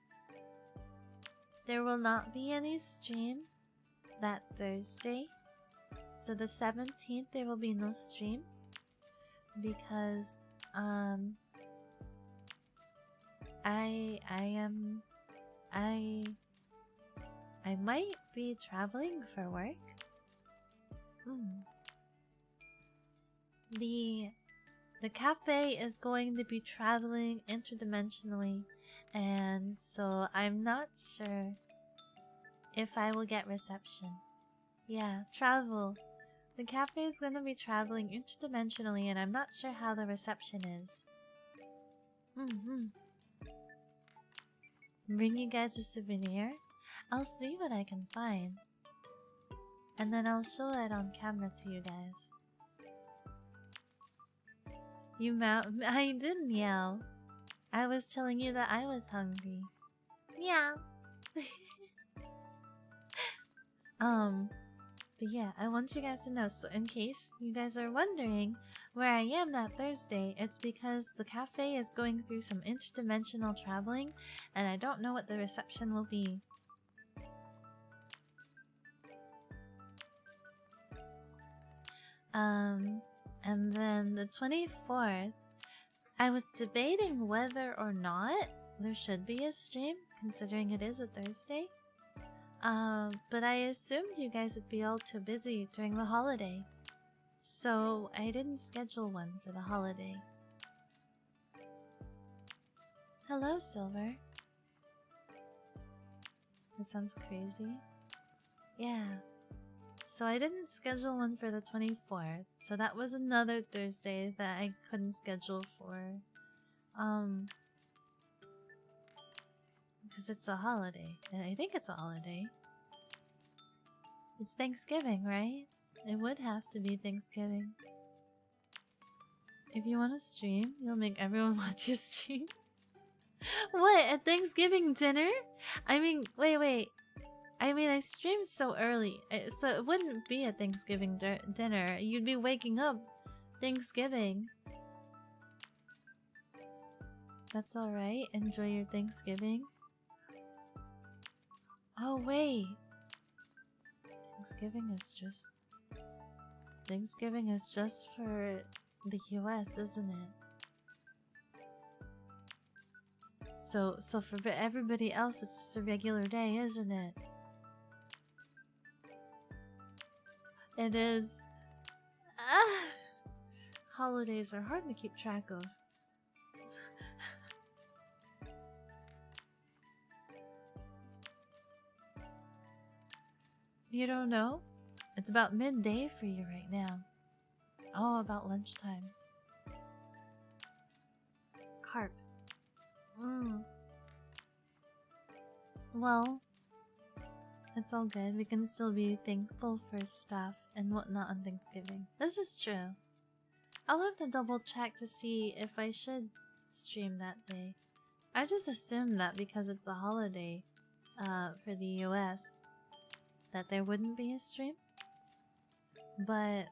S1: There will not be any stream that Thursday. So the 17th there will be no stream because I might be traveling for work. The cafe is going to be traveling interdimensionally, and so I'm not sure if I will get reception. Yeah, travel. The cafe is going to be traveling interdimensionally, and I'm not sure how the reception is. Bring you guys a souvenir? I'll see what I can find. And then I'll show it on camera to you guys. You I did meow. I was telling you that I was hungry. Meow. But yeah, I want you guys to know, so in case you guys are wondering where I am that Thursday, it's because the cafe is going through some interdimensional traveling, and I don't know what the reception will be. And then the 24th, I was debating whether or not there should be a stream, considering it is a Thursday. But I assumed you guys would be all too busy during the holiday, so I didn't schedule one for the holiday. Hello, Silver. That sounds crazy. Yeah. So I didn't schedule one for the 24th, so that was another Thursday that I couldn't schedule for. Because it's a holiday, and I think it's a holiday. It's Thanksgiving, right? It would have to be Thanksgiving. If you want to stream, you'll make everyone watch your stream. What? At Thanksgiving dinner? I mean, wait. I mean, I streamed so early, so it wouldn't be a Thanksgiving dinner. You'd be waking up Thanksgiving. That's alright. Enjoy your Thanksgiving. Oh, wait. Thanksgiving is just for the US, isn't it? So for everybody else, it's just a regular day, isn't it? It is. Holidays are hard to keep track of. You don't know? It's about midday for you right now. Oh, about lunchtime. Carp. Well, it's all good. We can still be thankful for stuff and whatnot on Thanksgiving. This is true. I'll have to double check to see if I should stream that day. I just assumed that because it's a holiday for the US that there wouldn't be a stream. But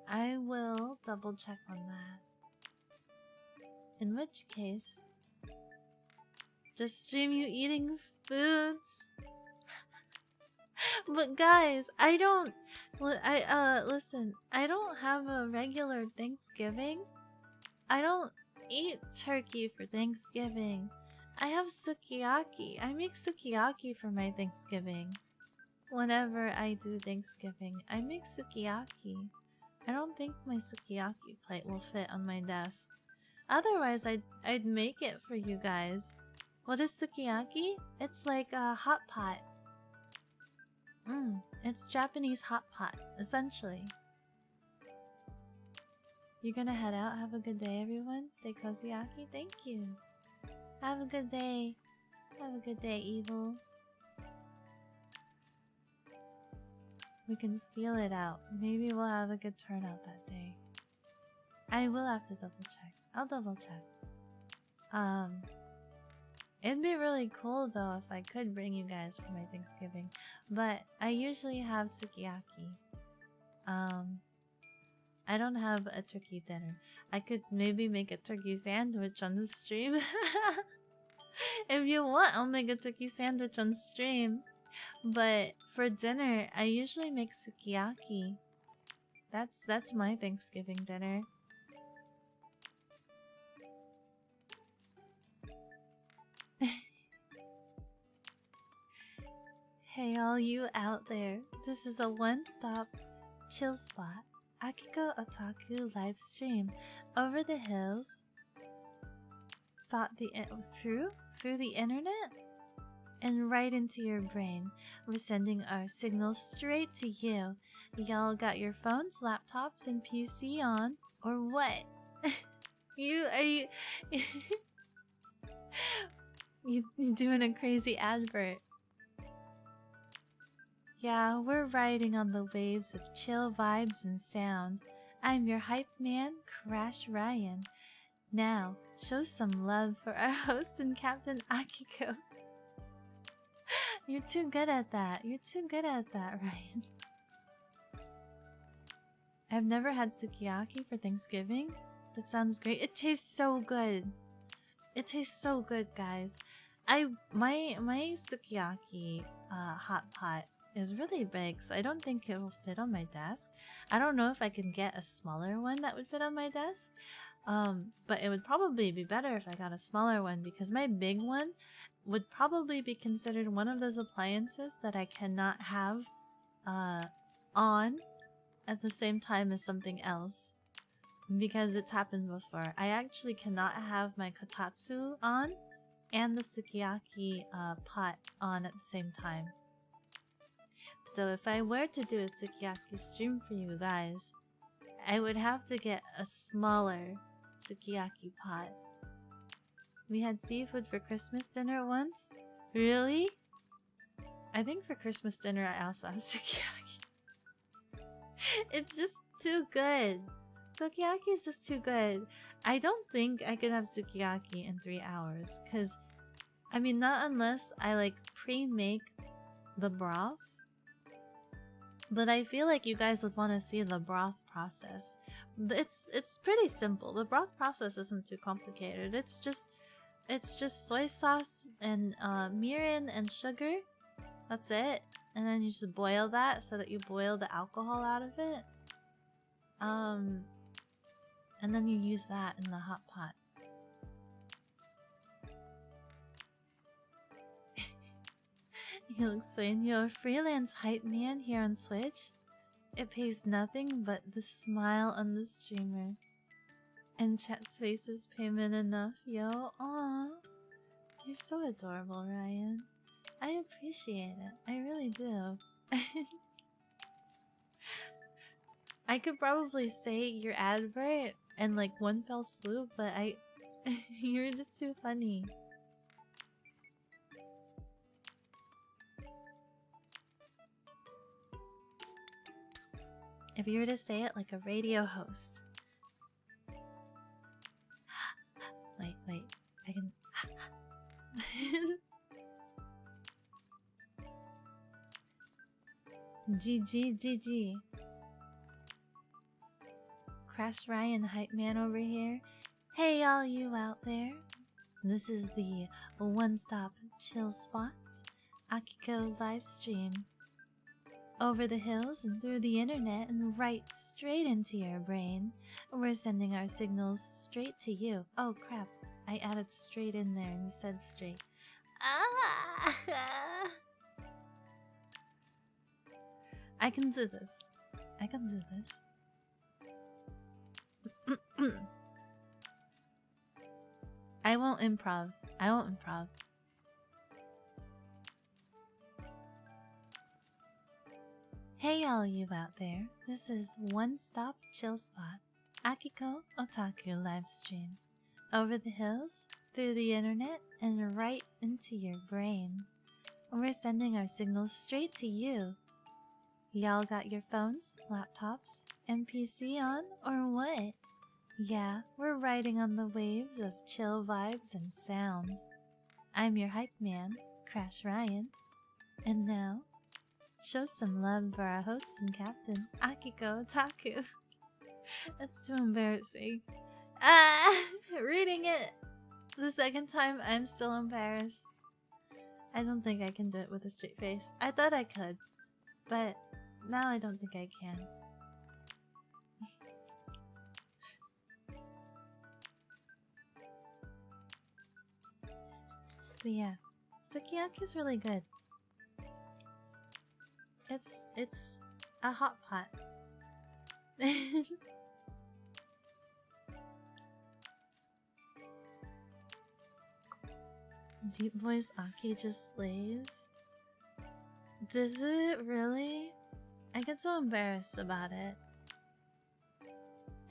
S1: I will double check on that. In which case, just stream you eating foods. But guys, listen, I don't have a regular Thanksgiving. I don't eat turkey for Thanksgiving. I have sukiyaki. I make sukiyaki for my Thanksgiving. Whenever I do Thanksgiving, I make sukiyaki. I don't think my sukiyaki plate will fit on my desk. Otherwise, I'd make it for you guys. What is sukiyaki? It's like a hot pot. It's Japanese hot pot, essentially. You're gonna head out. Have a good day, everyone. Stay cozy, Aki. Thank you. Have a good day. Have a good day, Evil. We can feel it out. Maybe we'll have a good turnout that day. I will have to double check. I'll double check. It'd be really cool though if I could bring you guys for my Thanksgiving. But I usually have sukiyaki. I don't have a turkey dinner. I could maybe make a turkey sandwich on the stream. If you want, I'll make a turkey sandwich on stream. But for dinner, I usually make sukiyaki. That's my Thanksgiving dinner. Hey all you out there, this is a one-stop chill spot. Akiko Otaku live stream over the hills. Through the internet and right into your brain. We're sending our signals straight to you. Y'all got your phones, laptops, and PC on, or what? You doing a crazy advert? Yeah, we're riding on the waves of chill vibes and sound. I'm your hype man, Crash Ryan. Now, show some love for our host and Captain Akiko. You're too good at that. You're too good at that, Ryan. I've never had sukiyaki for Thanksgiving. That sounds great. It tastes so good. It tastes so good, guys. My sukiyaki hot pot is really big, so I don't think it will fit on my desk. I don't know if I can get a smaller one that would fit on my desk. But it would probably be better if I got a smaller one, because my big one would probably be considered one of those appliances that I cannot have on at the same time as something else, because it's happened before. I actually cannot have my kotatsu on and the sukiyaki pot on at the same time. So if I were to do a sukiyaki stream for you guys, I would have to get a smaller sukiyaki pot. We had seafood for Christmas dinner once? Really? I think for Christmas dinner I also had sukiyaki. It's just too good. Sukiyaki is just too good. I don't think I could have sukiyaki in 3 hours, because I mean, not unless I like pre-make the broth. But I feel like you guys would want to see the broth process. It's pretty simple. The broth process isn't too complicated. It's just soy sauce and mirin and sugar. That's it. And then you just boil that so that you boil the alcohol out of it. And then you use that in the hot pot. You explain you're a freelance hype man here on Twitch. It pays nothing but the smile on the streamer. And chat spaces payment enough, yo. Aww. You're so adorable, Ryan. I appreciate it. I really do. I could probably say your advert in like one fell swoop, but you're just too funny. If you were to say it like a radio host. Wait, I can... GG. Crash Ryan hype man over here. Hey all you out there. This is the one-stop chill spot, Akiko livestream. Over the hills and through the internet and right straight into your brain. We're sending our signals straight to you. Oh crap, I added straight in there and you said straight. Ah! I can do this. I can do this. I won't improv. Hey all you out there, this is One Stop Chill Spot, Akiko Otaku livestream. Over the hills, through the internet, and right into your brain. We're sending our signals straight to you. Y'all got your phones, laptops, and PC on, or what? Yeah, we're riding on the waves of chill vibes and sound. I'm your hype man, Crash Ryan. And now, show some love for our host and captain, Akiko Otaku. That's too embarrassing. Reading it the second time, I'm still embarrassed. I don't think I can do it with a straight face. I thought I could, but now I don't think I can. But yeah, sukiyaki's really good. It's a hot pot. Deep voice Aki just slays. Does it really? I get so embarrassed about it.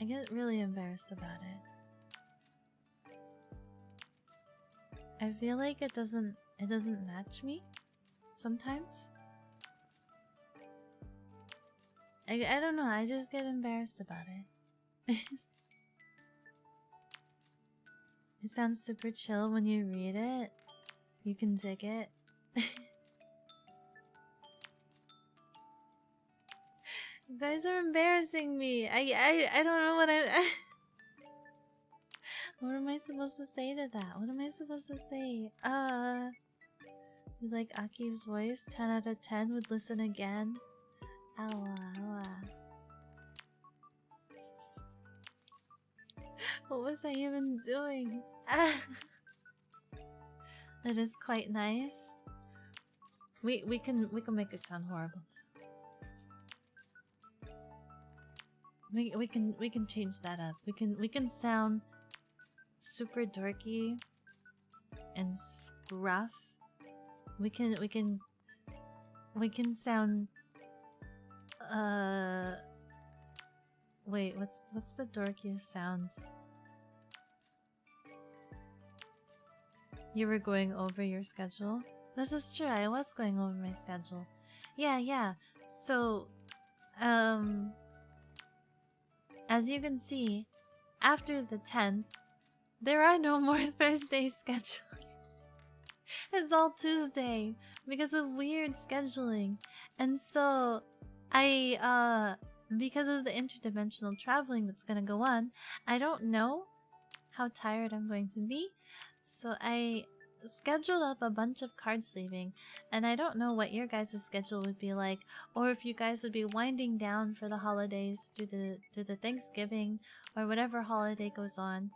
S1: I get really embarrassed about it. I feel like it doesn't match me sometimes. I don't know, I just get embarrassed about it. It sounds super chill when you read it. You can dig it. You guys are embarrassing me. I don't know what I what am I supposed to say to that? What am I supposed to say? You like Aki's voice? 10 out of 10 would listen again. Owa, owa. What was I even doing? It is quite nice. We can make it sound horrible. We can change that up. We can sound super dorky and scruff. We can sound wait, what's the dorkiest sound? You were going over your schedule? This is true, I was going over my schedule. Yeah. So as you can see, after the 10th, there are no more Thursday scheduling. It's all Tuesday because of weird scheduling. And so because of the interdimensional traveling that's gonna go on, I don't know how tired I'm going to be. So I scheduled up a bunch of card sleeving, and I don't know what your guys' schedule would be like, or if you guys would be winding down for the holidays due to Thanksgiving or whatever holiday goes on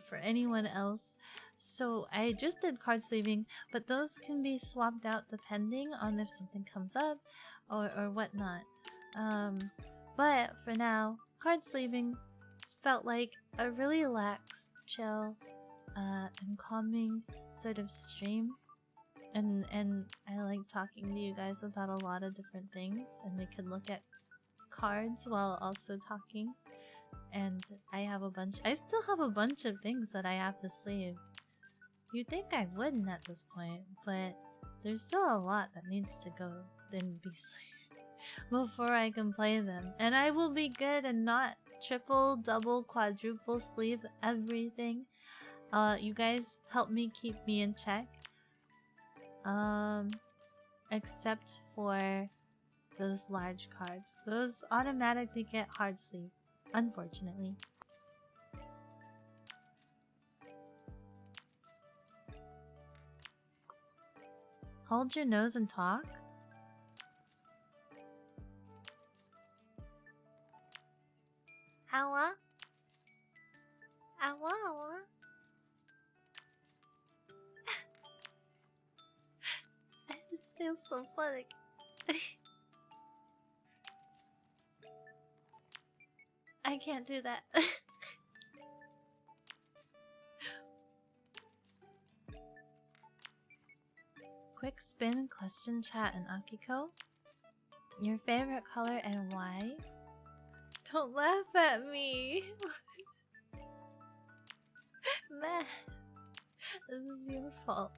S1: for anyone else. So I just did card sleeving, but those can be swapped out depending on if something comes up or whatnot. But for now, card sleeving felt like a really lax, chill, and calming sort of stream. And I like talking to you guys about a lot of different things, and we can look at cards while also talking. And I still have a bunch of things that I have to sleeve. You'd think I wouldn't at this point, but there's still a lot that needs to go and be sleeved before I can play them. And I will be good and not triple, double, quadruple sleeve everything. You guys help me keep me in check. Except for those large cards. Those automatically get hard sleeve, unfortunately. Hold your nose and talk? Awa? Awa, awa? This feels so funny. I can't do that. Quick spin, question, chat, and Akiko. Your favorite color and why? Don't laugh at me. Man, this is your fault.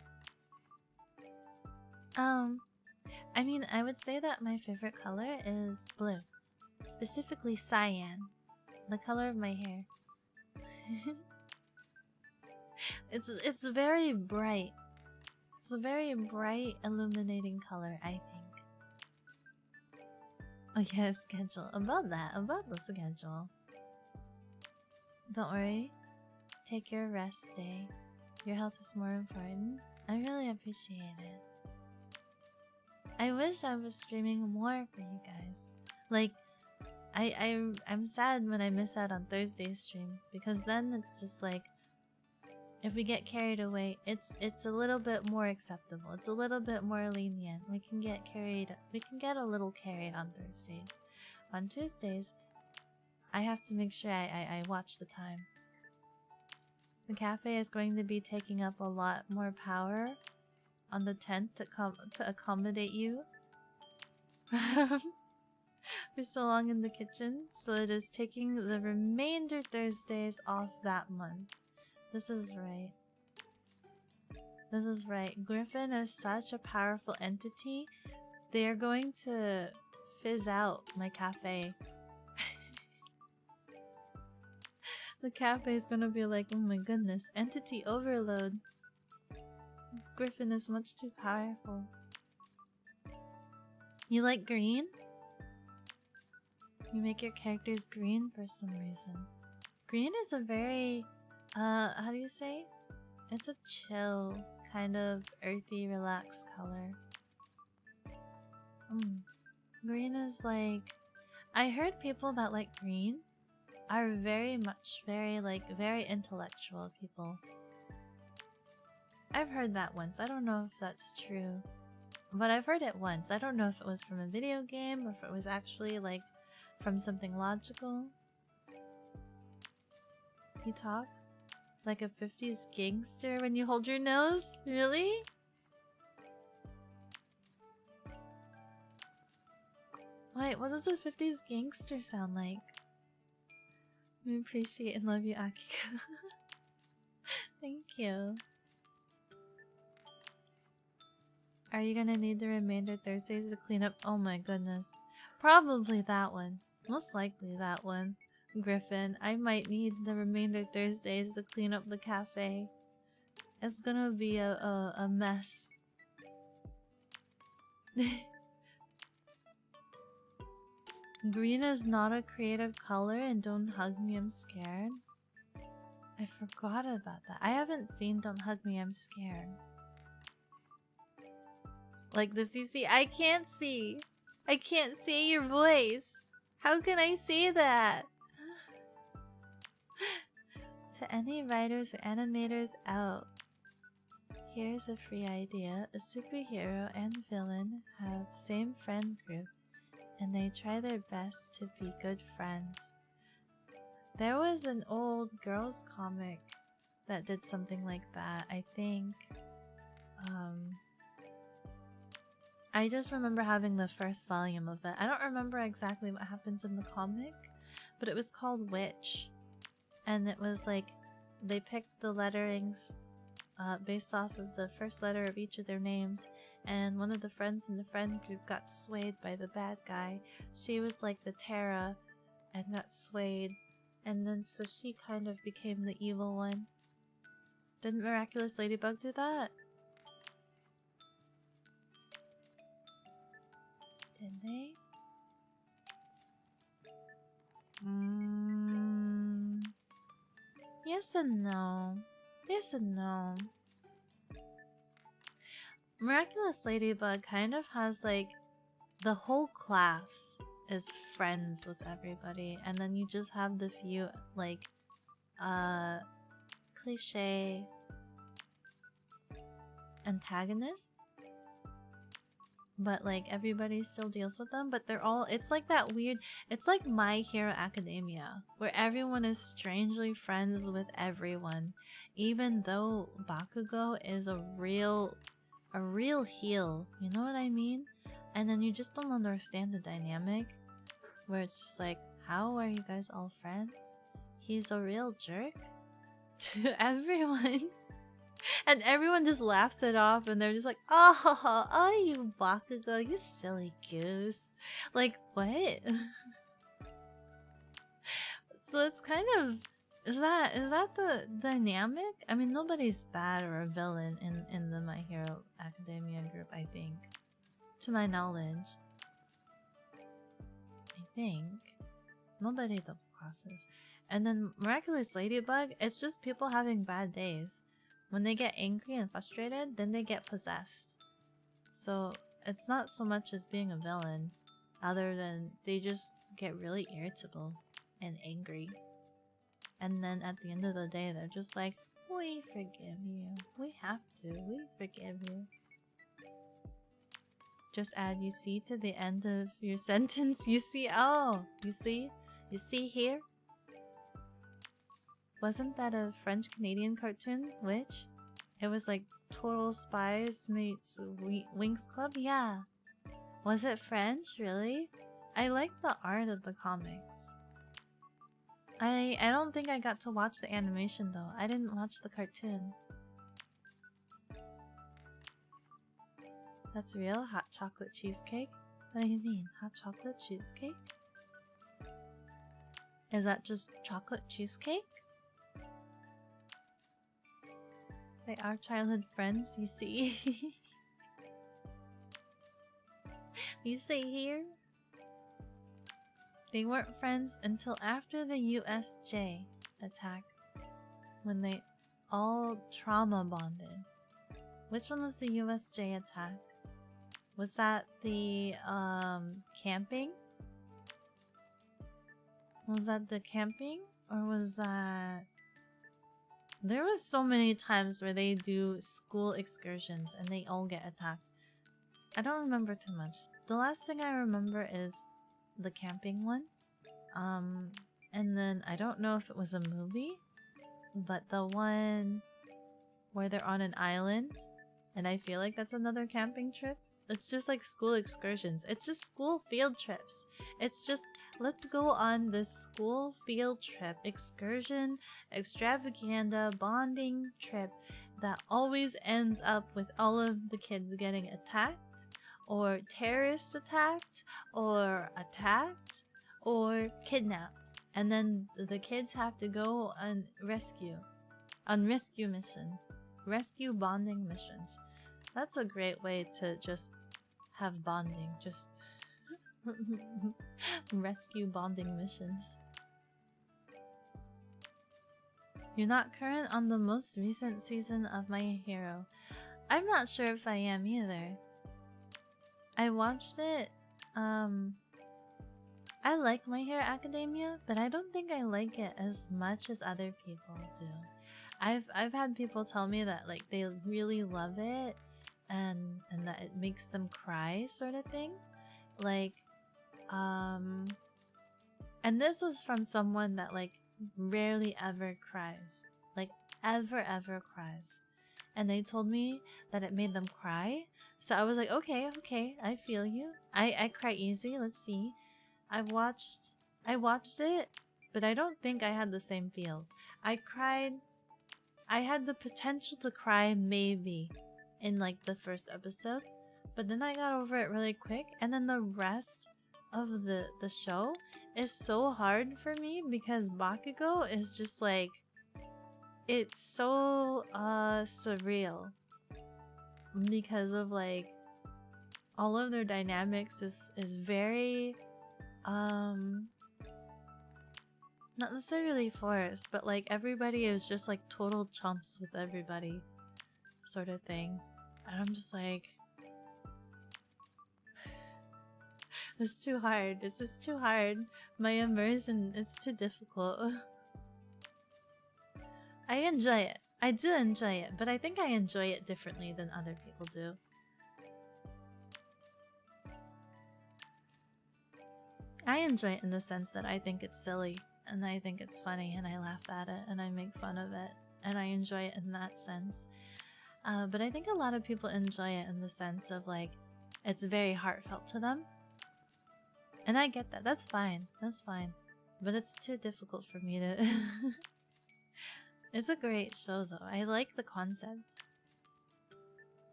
S1: I mean, I would say that my favorite color is blue. Specifically cyan. The color of my hair. It's very bright. It's a very bright, illuminating color, I think. Oh yeah, schedule. About the schedule. Don't worry. Take your rest day. Your health is more important. I really appreciate it. I wish I was streaming more for you guys. Like, I'm sad when I miss out on Thursday streams, because then it's just like, if we get carried away, it's a little bit more acceptable. It's a little bit more lenient. We can get a little carried on Thursdays. On Tuesdays, I have to make sure I watch the time. The cafe is going to be taking up a lot more power on the 10th to accommodate you for so long in the kitchen, so it is taking the remainder Thursdays off that month. This is right. This is right. Griffin is such a powerful entity. They are going to fizz out my cafe. The cafe is gonna be like, oh my goodness, entity overload. Griffin is much too powerful. You like green? You make your characters green for some reason. Green is a very, how do you say? It's a chill, kind of earthy, relaxed color. Green is like... I heard people that like green are very intellectual people. I've heard that once. I don't know if that's true. But I've heard it once. I don't know if it was from a video game or if it was actually like from something logical. You talk like a 50s gangster when you hold your nose? Really? Wait, what does a 50s gangster sound like? I appreciate and love you, Akiko. Thank you. Are you gonna need the remainder Thursdays to clean up? Oh my goodness. Probably that one. Most likely that one. Griffin, I might need the remainder Thursdays to clean up the cafe. It's gonna be a mess. Green is not a creative color and Don't Hug Me, I'm Scared. I forgot about that. I haven't seen Don't Hug Me, I'm Scared. Like the CC, I can't see. I can't see your voice. How can I see that? To any writers or animators out, here's a free idea. A superhero and villain have same friend group and they try their best to be good friends. There was an old girls comic that did something like that, I think. I just remember having the first volume of it. I don't remember exactly what happens in the comic, but it was called Witch. And it was like, they picked the letterings based off of the first letter of each of their names, and one of the friends in the friend group got swayed by the bad guy. She was like the Terra and got swayed, and then so she kind of became the evil one. Didn't Miraculous Ladybug do that? Did they? Yes and no. Yes and no. Miraculous Ladybug kind of has like the whole class is friends with everybody, and then you just have the few like cliche antagonists, but like everybody still deals with them, but they're all, it's like that weird, it's like My Hero Academia where everyone is strangely friends with everyone, even though Bakugo is a real heel, you know what I mean? And then you just don't understand the dynamic where it's just like, how are you guys all friends? He's a real jerk to everyone. And everyone just laughs it off and they're just like, oh, you Bakugo, you silly goose. Like, what? So it's kind of, is that the dynamic? I mean, nobody's bad or a villain in the My Hero Academia group, I think. To my knowledge. I think. Nobody double crosses. And then Miraculous Ladybug, it's just people having bad days. When they get angry and frustrated, then they get possessed. So it's not so much as being a villain, other than they just get really irritable and angry. And then at the end of the day, they're just like, we forgive you. We have to. We forgive you. Just add you see to the end of your sentence. You see? Oh, you see? You see here? Wasn't that a French-Canadian cartoon, Witch? It was like Total Spies meets Winx Club? Yeah. Was it French? Really? I like the art of the comics. I don't think I got to watch the animation though. I didn't watch the cartoon. That's real? Hot chocolate cheesecake? What do you mean? Hot chocolate cheesecake? Is that just chocolate cheesecake? They are childhood friends, you see. You say here? They weren't friends until after the USJ attack, when they all trauma bonded. Which one was the USJ attack? Was that the camping? Was that the camping? Or was that... There was so many times where they do school excursions and they all get attacked. I don't remember too much. The last thing I remember is the camping one. And then I don't know if it was a movie, but the one where they're on an island, and I feel like that's another camping trip. It's just like school excursions. It's just school field trips. It's just, let's go on this school field trip, excursion, extravaganza, bonding trip that always ends up with all of the kids getting attacked, or terrorist attacked, or kidnapped. And then the kids have to go on rescue mission. Rescue bonding missions. That's a great way to just have bonding. Just rescue bonding missions. You're not current on the most recent season of My Hero. I'm not sure if I am either. I watched it, I like My Hero Academia, but I don't think I like it as much as other people do. I've had people tell me that like they really love it and that it makes them cry, sort of thing. Like, and this was from someone that like rarely ever cries. Like ever cries. And they told me that it made them cry. So I was like, okay, I feel you. I cry easy, let's see. I watched it, but I don't think I had the same feels. I cried. I had the potential to cry maybe in like the first episode, but then I got over it really quick, and then the rest of the show is so hard for me because Bakugo is just like, it's so surreal because of like all of their dynamics is very not necessarily forced, but like everybody is just like total chumps with everybody sort of thing. And I'm just like, it's too hard. This is too hard. My immersion is too difficult. I enjoy it. I do enjoy it, but I think I enjoy it differently than other people do. I enjoy it in the sense that I think it's silly, and I think it's funny, and I laugh at it, and I make fun of it, and I enjoy it in that sense. But I think a lot of people enjoy it in the sense of like, it's very heartfelt to them. And I get that. That's fine. That's fine. But it's too difficult for me to... It's a great show though. I like the concept.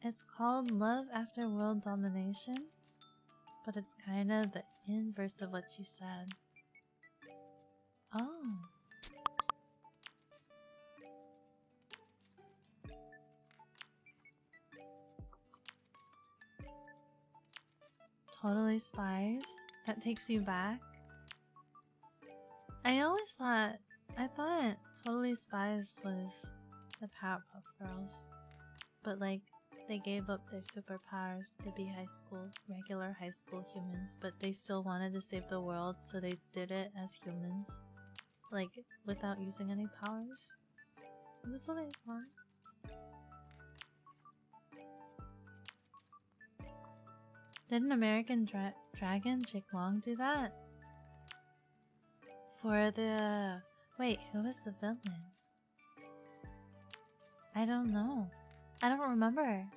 S1: It's called Love After World Domination, but it's kind of the inverse of what you said. Oh. Totally Spies? That takes you back? I thought Totally Spies was the Powerpuff Girls, but like they gave up their superpowers to be regular high school humans, but they still wanted to save the world, so they did it as humans, like without using any powers. That's what I thought. Didn't American Dragon Jake Long do that? For the... Wait, who was the villain? I don't know. I don't remember.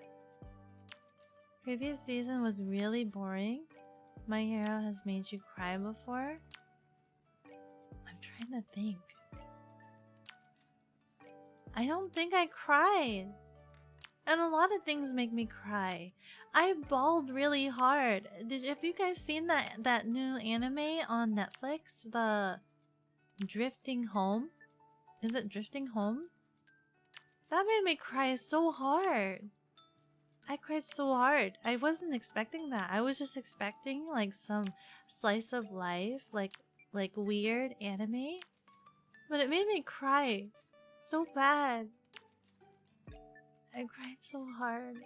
S1: Previous season was really boring. My Hero has made you cry before? I'm trying to think. I don't think I cried. And a lot of things make me cry. I bawled really hard. Have you guys seen that new anime on Netflix? The Drifting Home? Is it Drifting Home? That made me cry so hard. I cried so hard. I wasn't expecting that. I was just expecting like some slice of life, like weird anime. But it made me cry so bad. I cried so hard.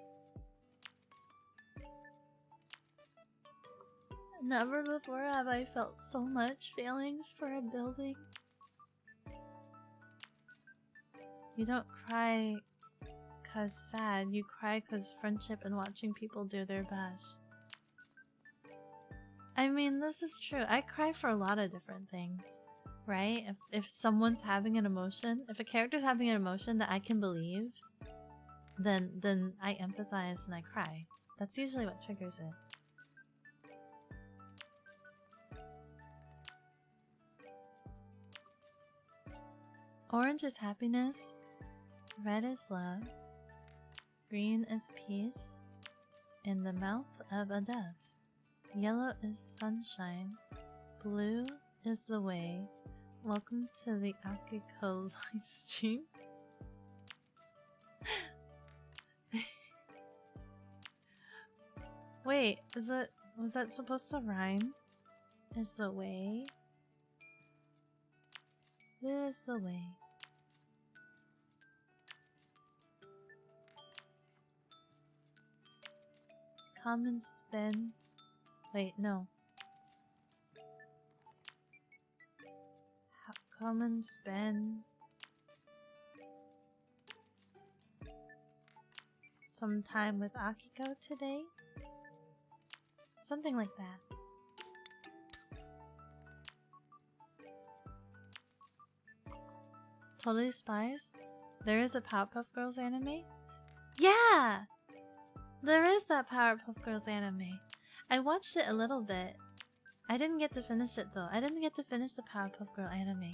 S1: Never before have I felt so much feelings for a building. You don't cry 'cause sad, you cry 'cause friendship and watching people do their best. I mean, this is true. I cry for a lot of different things, right? If someone's having an emotion, if a character's having an emotion that I can believe, then I empathize and I cry. That's usually what triggers it. Orange is happiness, red is love, green is peace, in the mouth of a dove. Yellow is sunshine, blue is the way. Welcome to the aki-chan live stream. Wait, was that supposed to rhyme? Is the way? Blue is the way. Come and spin. Wait, no. Come and spend some time with Akiko today? Something like that. Totally Spies? There is a Powerpuff Girls anime? Yeah! There is that Powerpuff Girls anime. I watched it a little bit. I didn't get to finish it though. I didn't get to finish the Powerpuff Girl anime.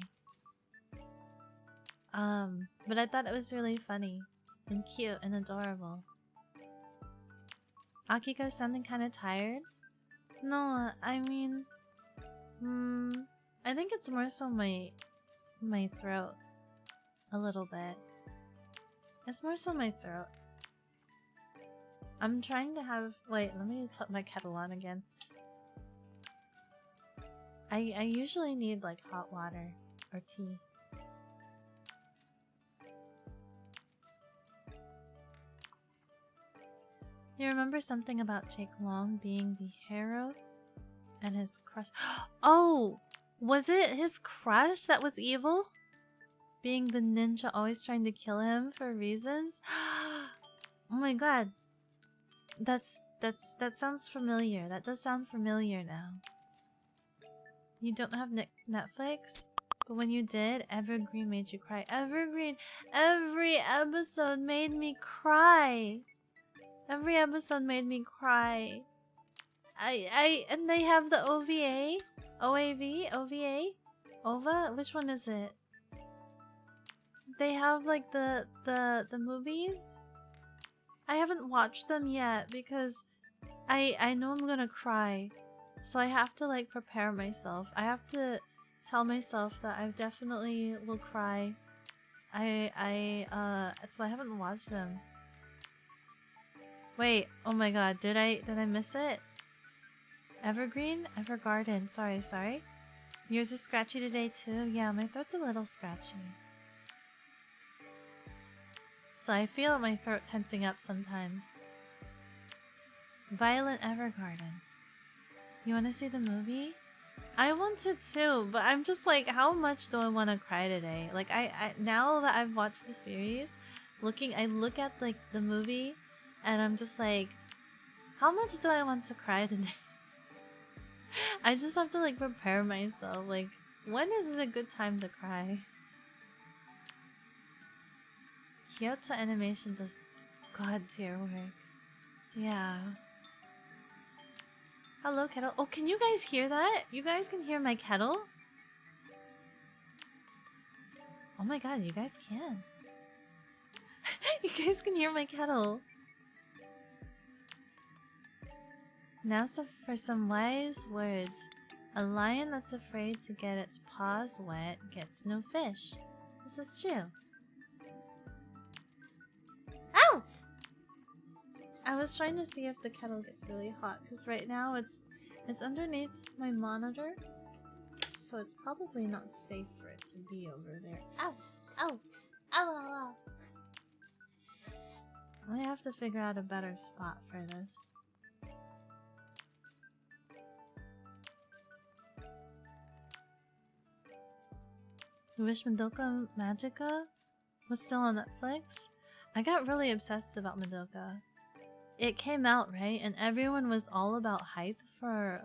S1: But I thought it was really funny and cute and adorable. Akiko's sounding kind of tired? No, I mean, I think it's more so my throat. A little bit. It's more so my throat. I'm trying to have... Wait, let me put my kettle on again. I usually need like hot water or tea. You remember something about Jake Long being the hero and his crush? Oh! Was it his crush that was evil? Being the ninja always trying to kill him for reasons? Oh my god. That sounds familiar. That does sound familiar now. You don't have Netflix? But when you did, Evergreen made you cry. Evergreen! Every episode made me cry! Every episode made me cry. And they have the OVA? OAV? OVA? OVA? Which one is it? They have like the movies? I haven't watched them yet because I know I'm gonna cry. So I have to like prepare myself. I have to tell myself that I definitely will cry. So I haven't watched them. Wait, oh my god, did I miss it? Evergreen? Evergarden, sorry. Yours is scratchy today too? Yeah, my throat's a little scratchy. So I feel my throat tensing up sometimes. Violet Evergarden. You wanna see the movie? I want to too, but I'm just like, how much do I want to cry today? Like, I now that I've watched the series, I look at like the movie, and I'm just like, how much do I want to cry today? I just have to like prepare myself. Like, when is a good time to cry? Kyoto Animation does god tier work. Yeah. Hello, kettle. Oh, can you guys hear that? You guys can hear my kettle? Oh my god, you guys can. You guys can hear my kettle. Now for some wise words. A lion that's afraid to get its paws wet gets no fish. This is true. Ow! I was trying to see if the kettle gets really hot, because right now it's underneath my monitor, so it's probably not safe for it to be over there. Ow! Ow! Ow! Ow! Ow! I have to figure out a better spot for this. You wish Madoka Magica was still on Netflix? I got really obsessed about Madoka. It came out, right? And everyone was all about hype for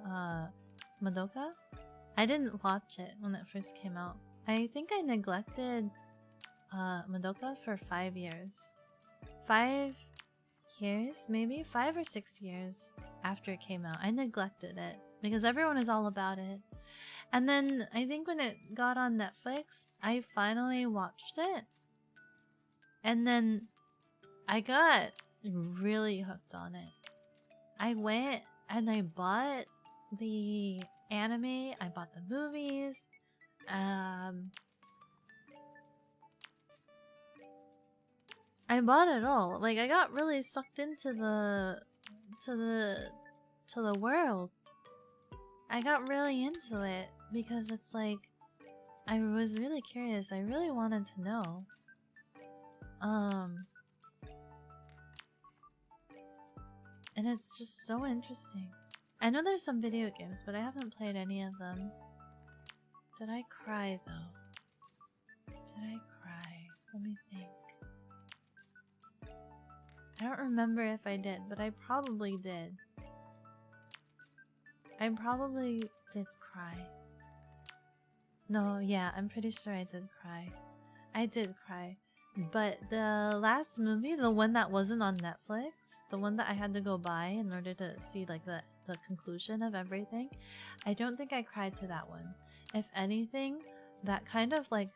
S1: Madoka. I didn't watch it when it first came out. I think I neglected Madoka for 5 years. 5 years? Maybe? 5 or 6 years after it came out. I neglected it because everyone is all about it. And then I think when it got on Netflix, I finally watched it. And then I got really hooked on it. I went and I bought the anime, I bought the movies. I bought it all. Like, I got really sucked into the world. I got really into it because it's like I was really curious. I really wanted to know. And it's just so interesting. I know there's some video games, but I haven't played any of them. Did I cry though? Did I cry? Let me think. I don't remember if I did, but I probably did. I probably did cry. No, yeah, I'm pretty sure I did cry. I did cry. But the last movie, the one that wasn't on Netflix, the one that I had to go buy in order to see like the conclusion of everything, I don't think I cried to that one. If anything, that kind of like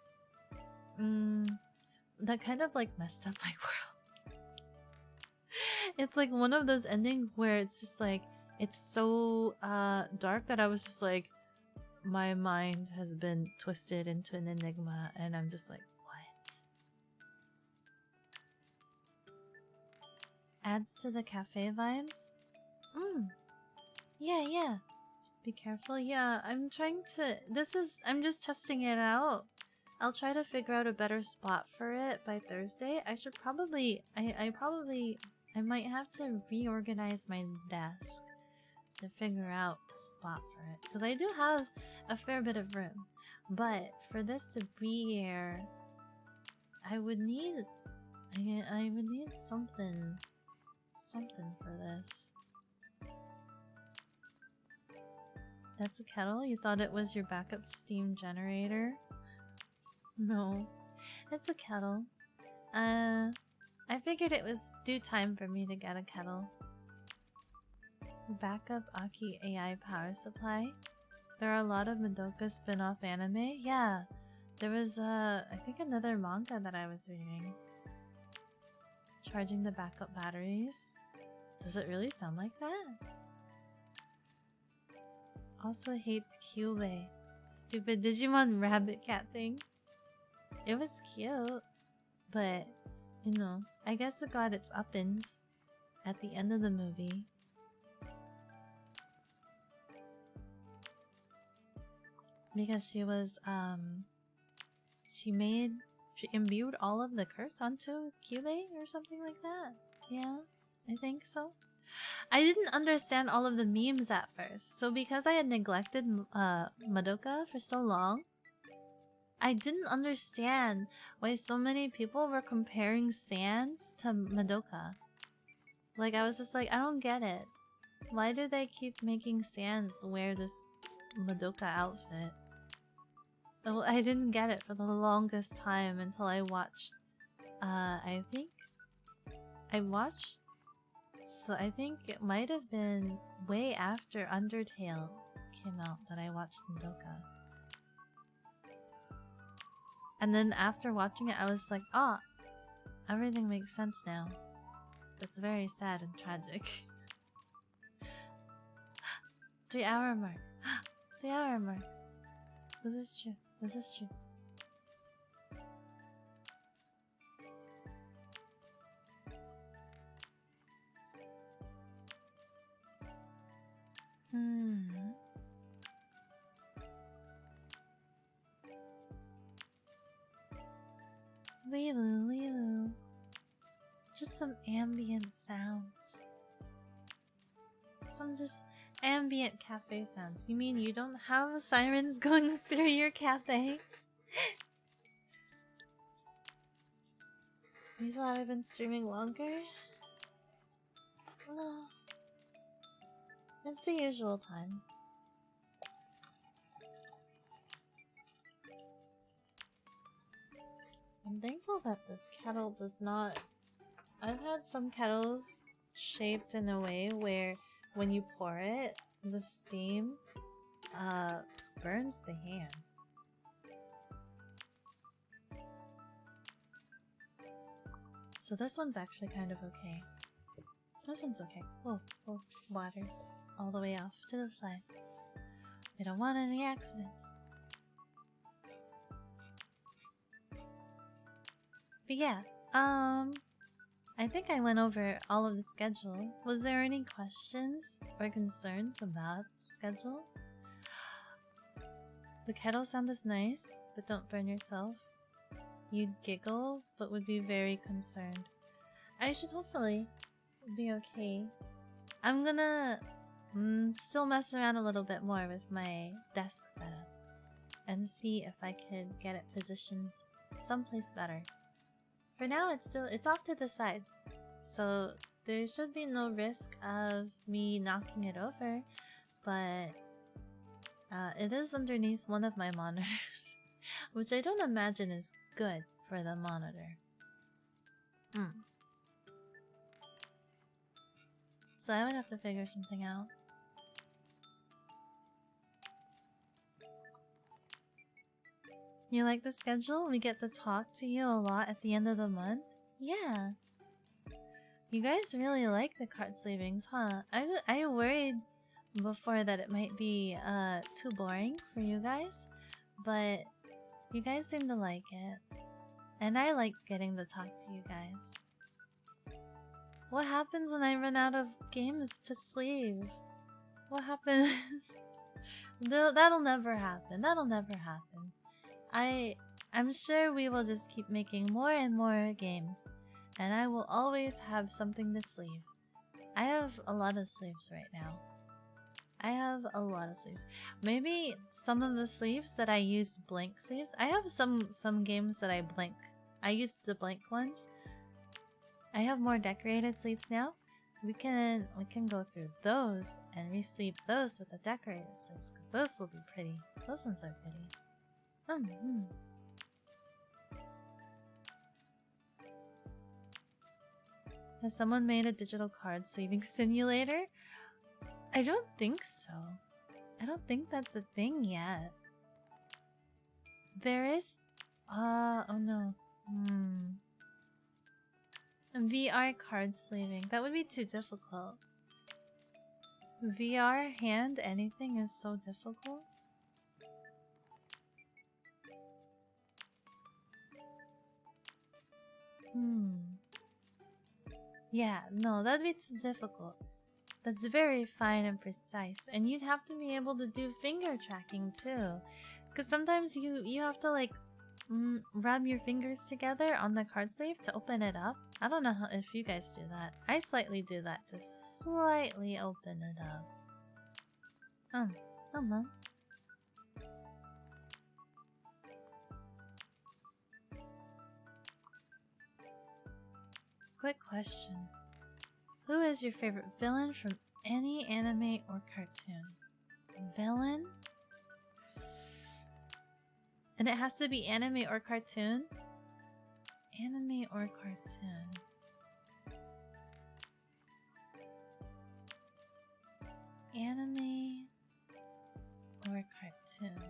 S1: messed up my world. It's like one of those endings where it's just like, it's so dark that I was just like, my mind has been twisted into an enigma, and I'm just like, what? Adds to the cafe vibes? Yeah, yeah. Be careful. Yeah, I'm trying to... I'm just testing it out. I'll try to figure out a better spot for it by Thursday. I should probably... I might have to reorganize my desk to figure out a spot for it. Because I do have a fair bit of room. But for this to be here, I would need... I would need something for this. That's a kettle? You thought it was your backup steam generator? No, it's a kettle. I figured it was due time for me to get a kettle. Backup Aki AI power supply? There are a lot of Madoka spin-off anime? Yeah, there was I think another manga that I was reading. Charging the backup batteries? Does it really sound like that? Also hates Kyubey. Stupid Digimon rabbit cat thing. It was cute, but you know, I guess it got its uppins at the end of the movie. Because she was she imbued all of the curse onto Kyubey or something like that. Yeah, I think so. I didn't understand all of the memes at first, so because I had neglected Madoka for so long, I didn't understand why so many people were comparing Sans to Madoka. Like, I was just like, I don't get it. Why do they keep making Sans wear this Madoka outfit? Well, I didn't get it for the longest time until I watched, I think it might have been way after Undertale came out that I watched Madoka. And then after watching it, I was like, oh, everything makes sense now. That's very sad and tragic. 3-hour mark. 3-hour mark. Was this true? Was this true? Weevoo, weevoo. Just some ambient sounds. Some just ambient cafe sounds. You mean you don't have sirens going through your cafe? You thought I've been streaming longer? No. It's the usual time. I'm thankful that this kettle does not... I've had some kettles shaped in a way where when you pour it, the steam burns the hand. So this one's actually kind of okay. This one's okay. Oh, water all the way off to the side. We don't want any accidents. But yeah, I think I went over all of the schedule. Was there any questions or concerns about the schedule? The kettle sound is nice, but don't burn yourself. You'd giggle, but would be very concerned. I should hopefully be okay. I'm gonna still mess around a little bit more with my desk setup and see if I could get it positioned someplace better. For now, it's off to the side, so there should be no risk of me knocking it over, but it is underneath one of my monitors, which I don't imagine is good for the monitor. So I would have to figure something out. You like the schedule? We get to talk to you a lot at the end of the month? Yeah. You guys really like the card sleevings, huh? I worried before that it might be too boring for you guys, but you guys seem to like it. And I like getting to talk to you guys. What happens when I run out of games to sleeve? What happens? That'll never happen. That'll never happen. I'm sure we will just keep making more and more games, and I will always have something to sleeve. I have a lot of sleeves right now. I have a lot of sleeves. Maybe some of the sleeves that I used blank sleeves. I have some games that I blank. I used the blank ones. I have more decorated sleeves now. We can go through those and re-sleeve those with the decorated sleeves, because those will be pretty. Those ones are pretty. Has someone made a digital card sleeving simulator? I don't think so. I don't think that's a thing yet. There is... oh no. VR card sleeving. That would be too difficult. VR hand anything is so difficult. Yeah, no, that'd be too difficult. That's very fine and precise, and you'd have to be able to do finger tracking too, because sometimes you have to like rub your fingers together on the card sleeve to open it up. I don't know if you guys do that. I slightly do that to slightly open it up. Quick question. Who is your favorite villain from any anime or cartoon? Villain? And it has to be anime or cartoon? Anime or cartoon? Anime or cartoon?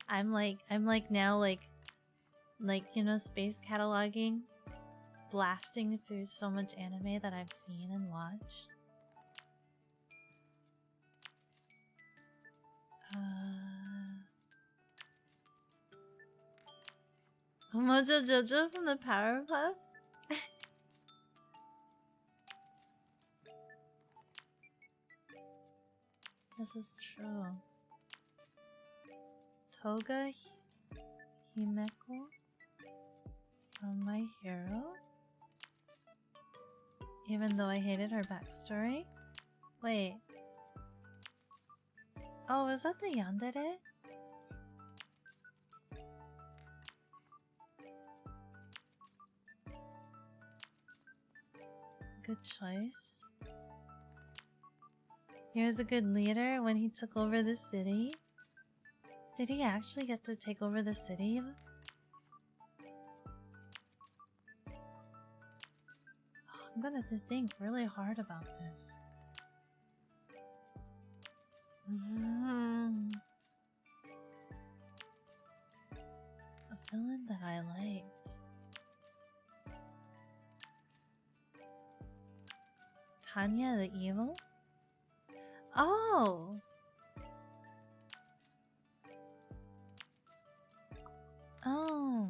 S1: I'm like now like you know, space cataloging, blasting through so much anime that I've seen and watched. Mojo Jojo from the Powerpuffs? This is true. Toga Himeko from My Hero? Even though I hated her backstory? Wait. Oh, is that the yandere? Good choice. He was a good leader when he took over the city. Did he actually get to take over the city? I'm gonna have to think really hard about this. A villain that I liked. Tanya the Evil? Oh! Oh.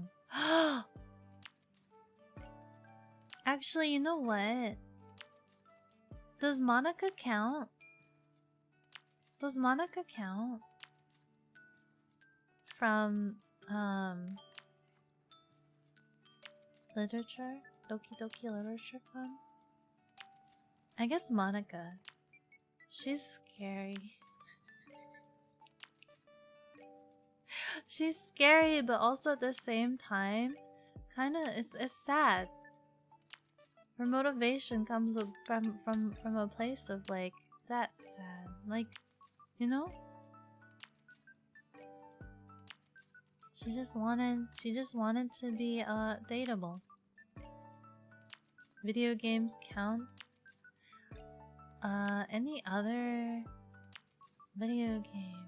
S1: Actually, you know what? Does Monica count? Does Monica count? From, literature? Doki Doki Literature Club? I guess Monica. She's scary. She's scary, but also at the same time, it's sad. Her motivation comes from a place of like, that's sad. Like, you know? She just wanted to be dateable. Video games count. Any other video game?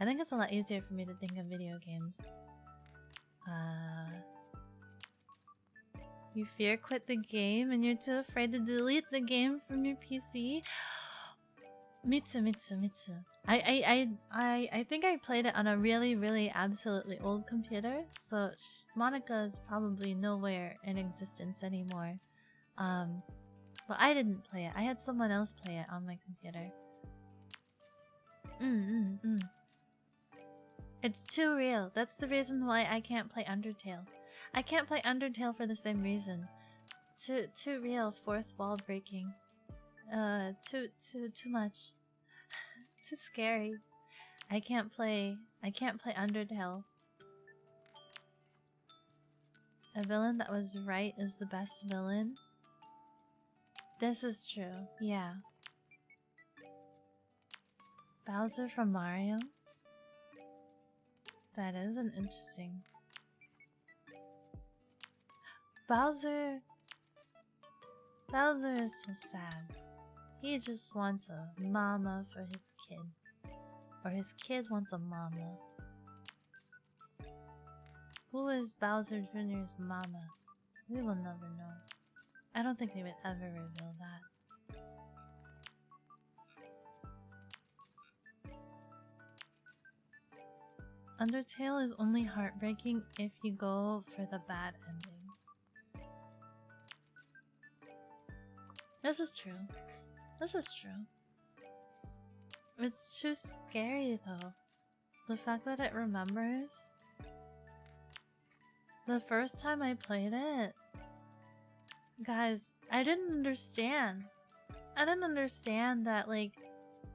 S1: I think it's a lot easier for me to think of video games. You fear quit the game and you're too afraid to delete the game from your PC? Mitsu. I think I played it on a really absolutely old computer, so Monica is probably nowhere in existence anymore. But I didn't play it. I had someone else play it on my computer. It's too real. That's the reason why I can't play Undertale. I can't play Undertale for the same reason. Too real. Fourth wall breaking. Too much. Too scary. I can't play Undertale. A villain that was right is the best villain. This is true. Yeah. Bowser from Mario? That is an interesting... Bowser is so sad. He just wants a mama for his kid. Or his kid wants a mama. Who is Bowser Jr.'s mama? We will never know. I don't think they would ever reveal that. Undertale is only heartbreaking if you go for the bad ending. This is true. This is true. It's too scary though. The fact that it remembers. The first time I played it, guys, I didn't understand. I didn't understand that like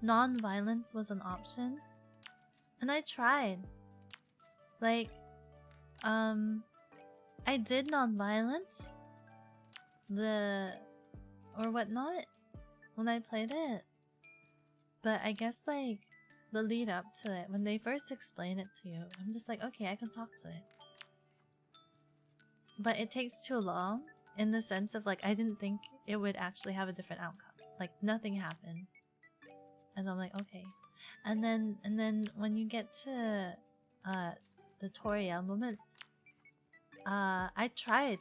S1: non-violence was an option. And I tried. Like, I did non-violence. Or whatnot when I played it. But I guess like the lead up to it, when they first explain it to you, I'm just like, okay, I can talk to it. But it takes too long in the sense of like, I didn't think it would actually have a different outcome. Like nothing happened. And so I'm like, okay. And then when you get to the Toriel moment, I tried.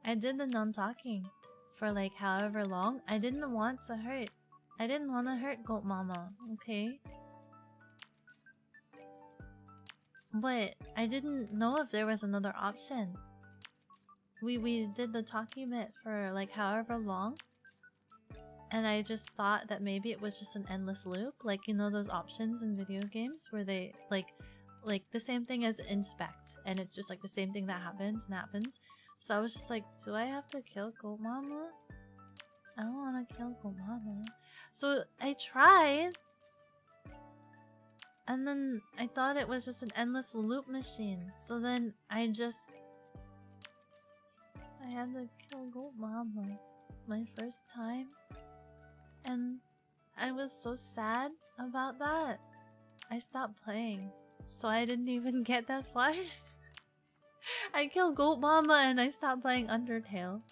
S1: I did the non-talking for like however long. I didn't want to hurt. I didn't want to hurt Goat Mama, okay? But I didn't know if there was another option. We did the talking bit for like however long. And I just thought that maybe it was just an endless loop. Like, you know those options in video games where they like like the same thing as inspect, and it's just like the same thing that happens and happens. So I was just like, do I have to kill Goat Mama? I don't want to kill Goat Mama. So I tried, and then I thought it was just an endless loop machine. So then I had to kill Goat Mama my first time, and I was so sad about that. I stopped playing, so I didn't even get that far. I killed Goat Mama and I stopped playing Undertale.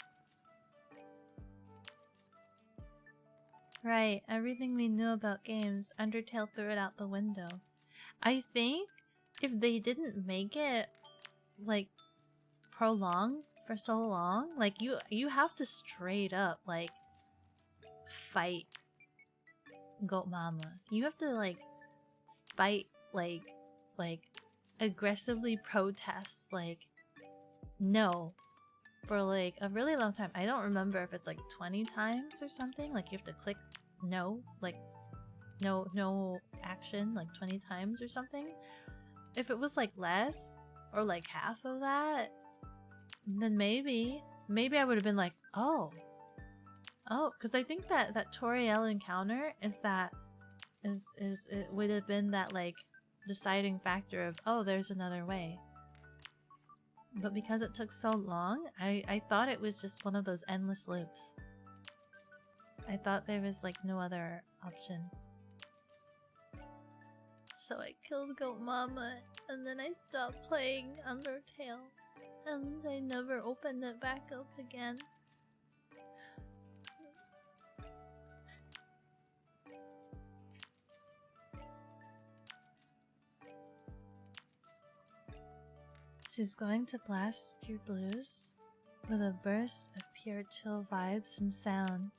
S1: Right, everything we knew about games, Undertale threw it out the window. I think if they didn't make it, like, prolonged for so long, like, you have to straight up, like, fight Goat Mama. You have to, like, fight, like, aggressively protest, like, no, for like a really long time. I don't remember if it's like 20 times or something. Like you have to click no, like no action like 20 times or something. If it was like less or like half of that, then maybe I would have been like, oh, because I think that Toriel encounter is it would have been that like deciding factor of, oh, there's another way. But because it took so long, I thought it was just one of those endless loops. I thought there was like no other option. So I killed Goat Mama, and then I stopped playing Undertale, and I never opened it back up again. She's going to blast your blues with a burst of pure chill vibes and sound.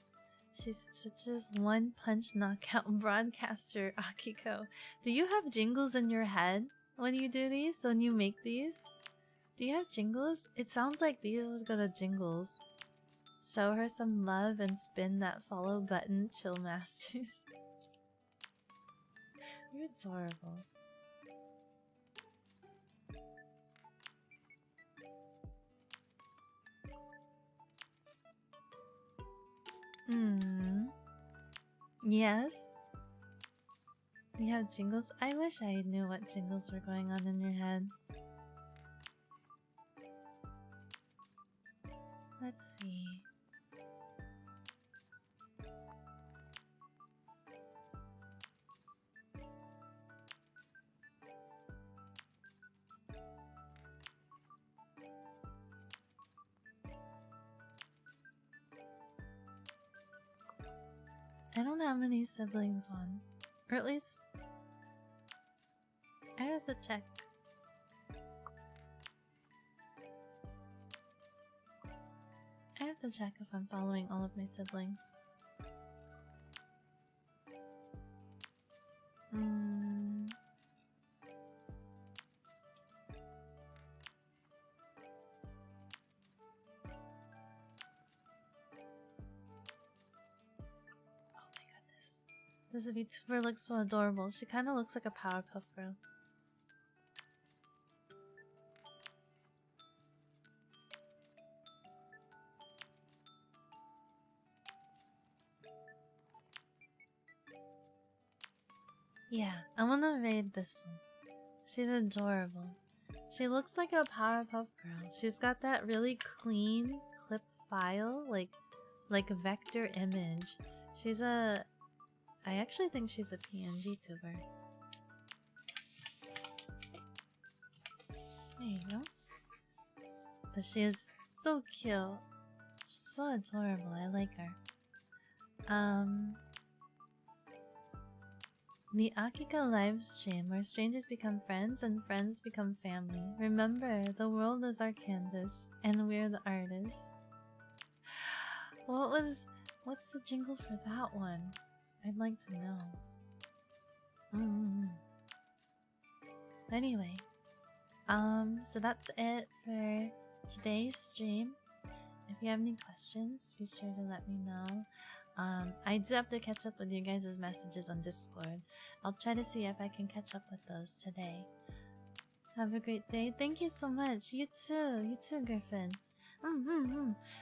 S1: She's just one punch knockout broadcaster, Akiko. Do you have jingles in your head when you do these? When you make these? Do you have jingles? It sounds like these would go to jingles. Show her some love and spin that follow button, chill masters. You're adorable. Yes? You have jingles? I wish I knew what jingles were going on in your head. Let's see. I don't have any siblings on. Or at least I have to check. I have to check if I'm following all of my siblings. This VTuber looks so adorable. She kind of looks like a Powerpuff Girl. Yeah, I want to raid this one. She's adorable. She looks like a Powerpuff Girl. She's got that really clean clip file, like a vector image. She's a... I actually think she's a PNG tuber. There you go. But she is so cute. She's so adorable. I like her. The Akiko live stream where strangers become friends and friends become family. Remember, the world is our canvas and we're the artists. What's the jingle for that one? I'd like to know. Anyway, so that's it for today's stream. If you have any questions, be sure to let me know. I do have to catch up with you guys' messages on Discord. I'll try to see if I can catch up with those today. Have a great day. Thank you so much. You too, Griffin. I'm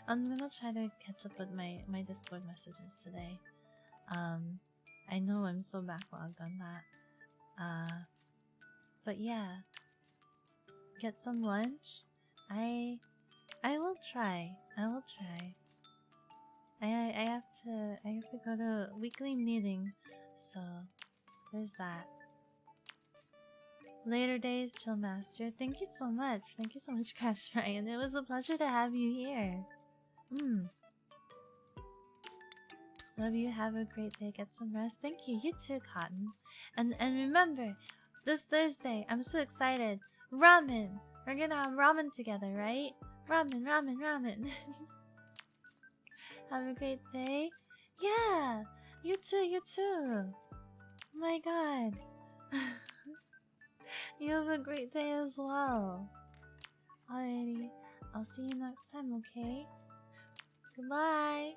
S1: gonna try to catch up with my Discord messages today. I know I'm so backlogged on that. But yeah, get some lunch. I will try. I will try. I have to go to a weekly meeting, so there's that. Later days, Chill Master. Thank you so much. Thank you so much, Crash Ryan. It was a pleasure to have you here. Love you. Have a great day. Get some rest. Thank you. You too, Cotton. And remember, this Thursday, I'm so excited. Ramen. We're gonna have ramen together, right? Ramen. Have a great day. Yeah. You too. Oh my god. You have a great day as well. Alrighty. I'll see you next time, okay? Goodbye.